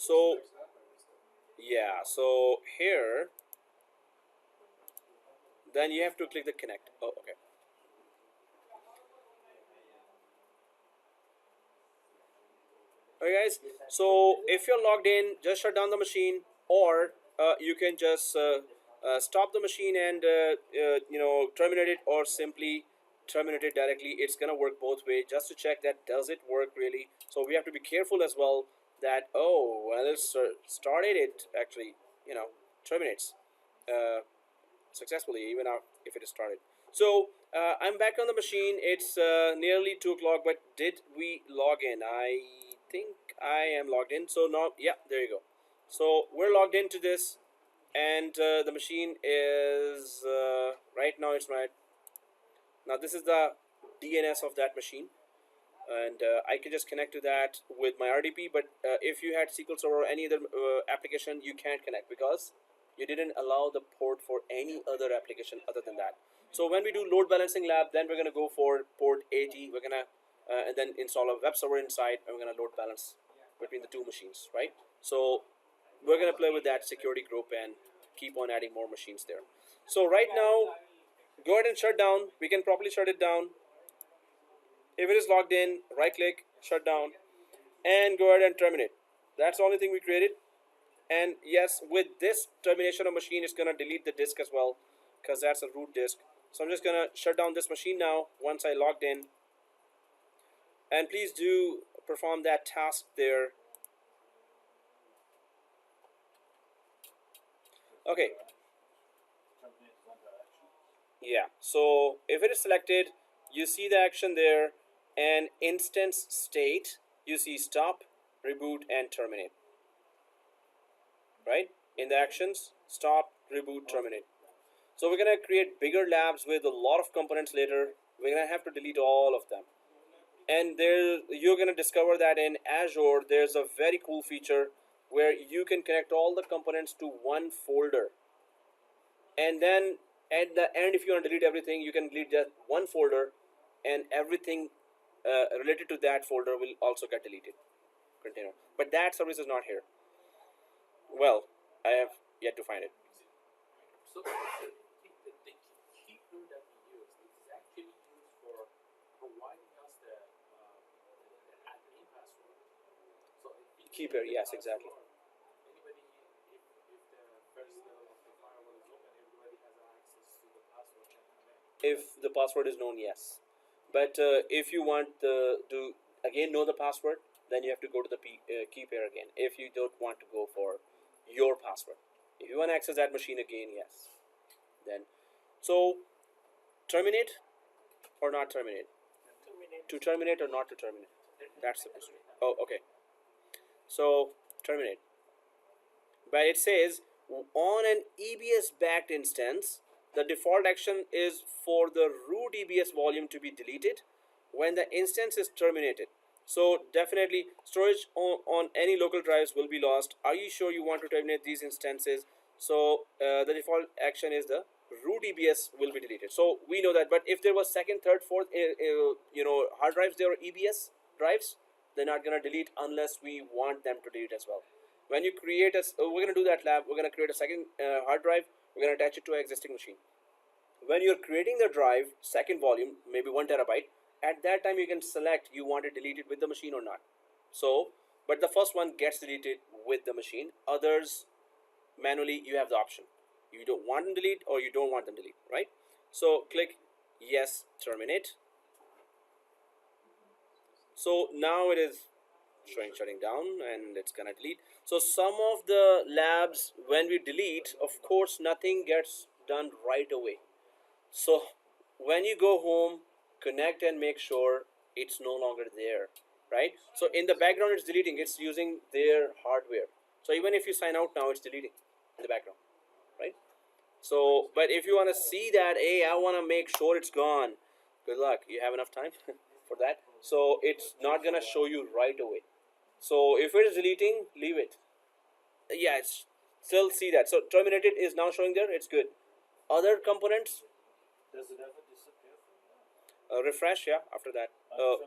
So Next step, I missed it. yeah. So here, then you have to click the connect. Oh, okay. Okay, guys. So if you're logged in, just shut down the machine, or you can just stop the machine and terminate it, or simply terminate it directly. It's gonna work both ways, just to check that does it work really. So we have to be careful as well that, oh well, it's started, it actually terminates successfully even if it is started. So I'm back on the machine. It's nearly 2 o'clock, but did we log in? I think I am logged in. So now, yeah, there you go. So we're logged into this, and the machine is right now, it's right now, this is the DNS of that machine. and I can just connect to that with my RDP. But if you had SQL Server or any other application, you can't connect because you didn't allow the port for any other application other than that. So when we do load balancing lab, then we're gonna go for port 80. We're gonna and then install a web server inside, and we're gonna load balance between the two machines, right? So we're gonna play with that security group and keep on adding more machines there. So right now, go ahead and shut down. We can properly shut it down. If it is logged in, right click, shut down, and go ahead and terminate. That's the only thing we created. And yes, with this termination of machine, it's gonna delete the disk as well, because that's a root disk. So I'm just gonna shut down this machine now once I logged in. And please do perform that task there. Okay. Yeah, so if it is selected, you see the action there, and instance state, you see stop, reboot, and terminate. Right? In the actions, stop, reboot, terminate. So we're gonna create bigger labs with a lot of components later. We're gonna have to delete all of them. And there, you're gonna discover that in Azure, there's a very cool feature where you can connect all the components to one folder. And then at the end, if you want to delete everything, you can delete just one folder, and everything related to that folder will also get deleted. Container. But that service is not here. Well, I have yet to find it. So the keyword that we use is actually used for providing us the admin password. So Keeper, yes, exactly. Anybody, if the first level of the firewall is open, everybody has access to the password and connect. If the password is known, yes. But if you want to again know the password, then you have to go to the key pair again. If you don't want to go for your password, if you want to access that machine again, yes. Then, so terminate or not terminate? To terminate or not to terminate? That's the question. Oh, okay. So terminate. But it says on an EBS backed instance, the default action is for the root EBS volume to be deleted when the instance is terminated. So definitely storage on any local drives will be lost. Are you sure you want to terminate these instances? So the default action is the root EBS will be deleted. So we know that. But if there was second, third, fourth, hard drives, there are EBS drives, they're not gonna delete unless we want them to delete as well. When you create we're gonna do that lab. We're gonna create a second hard drive. We're gonna attach it to an existing machine. When you're creating the drive, second volume, maybe 1 terabyte, at that time you can select you want it deleted with the machine or not. So, but the first one gets deleted with the machine. Others, manually, you have the option. You don't want them delete or you don't want them delete, right? So click yes, terminate. So now it is shutting down, and it's gonna delete. So some of the labs, when we delete, of course nothing gets done right away. So when you go home, connect and make sure it's no longer there, right? So in the background it's deleting, it's using their hardware. So even if you sign out now, it's deleting in the background, right? So but if you want to see that, hey, I want to make sure it's gone, good luck, you have enough time for that. So it's not gonna show you right away. So if it is deleting, leave it. Yeah, it's still see that. So terminated is now showing there, it's good. Other components, Does it ever disappear from refresh, yeah, after that. that?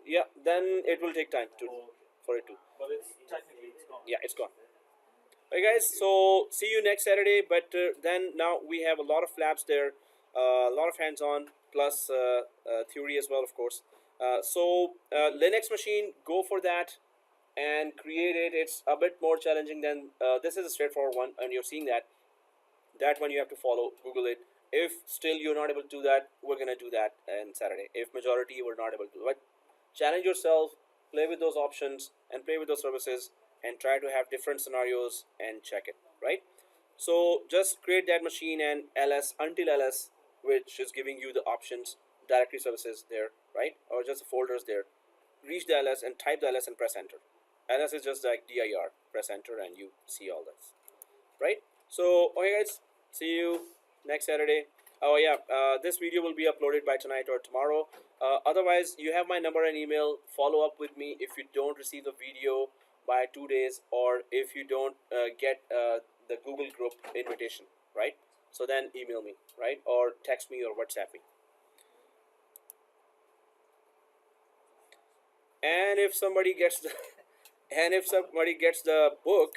Yeah, then it will take time to for it to. But it's technically it's gone. Yeah, it's gone. Okay, guys. So see you next Saturday. But then now we have a lot of labs there, a lot of hands-on plus theory as well, of course. So Linux machine, go for that and create it. It's a bit more challenging than this is a straightforward one, and you're seeing that. That one you have to follow. Google it. If still you're not able to do that, we're gonna do that on Saturday. If majority were not able to, but challenge yourself, play with those options and play with those services, and try to have different scenarios and check it, right? So just create that machine and ls until ls, which is giving you the options, directory services there, right? Or just the folders there. Reach the ls and type the ls and press enter. Ls is just like dir, press enter and you see all this, right? So okay guys, see you next Saturday. Oh yeah, this video will be uploaded by tonight or tomorrow. Otherwise, you have my number and email. Follow up with me if you don't receive the video by 2 days, or if you don't get the Google group invitation, right? So then email me, right? Or text me or WhatsApp me. And if somebody gets the and if somebody gets the book,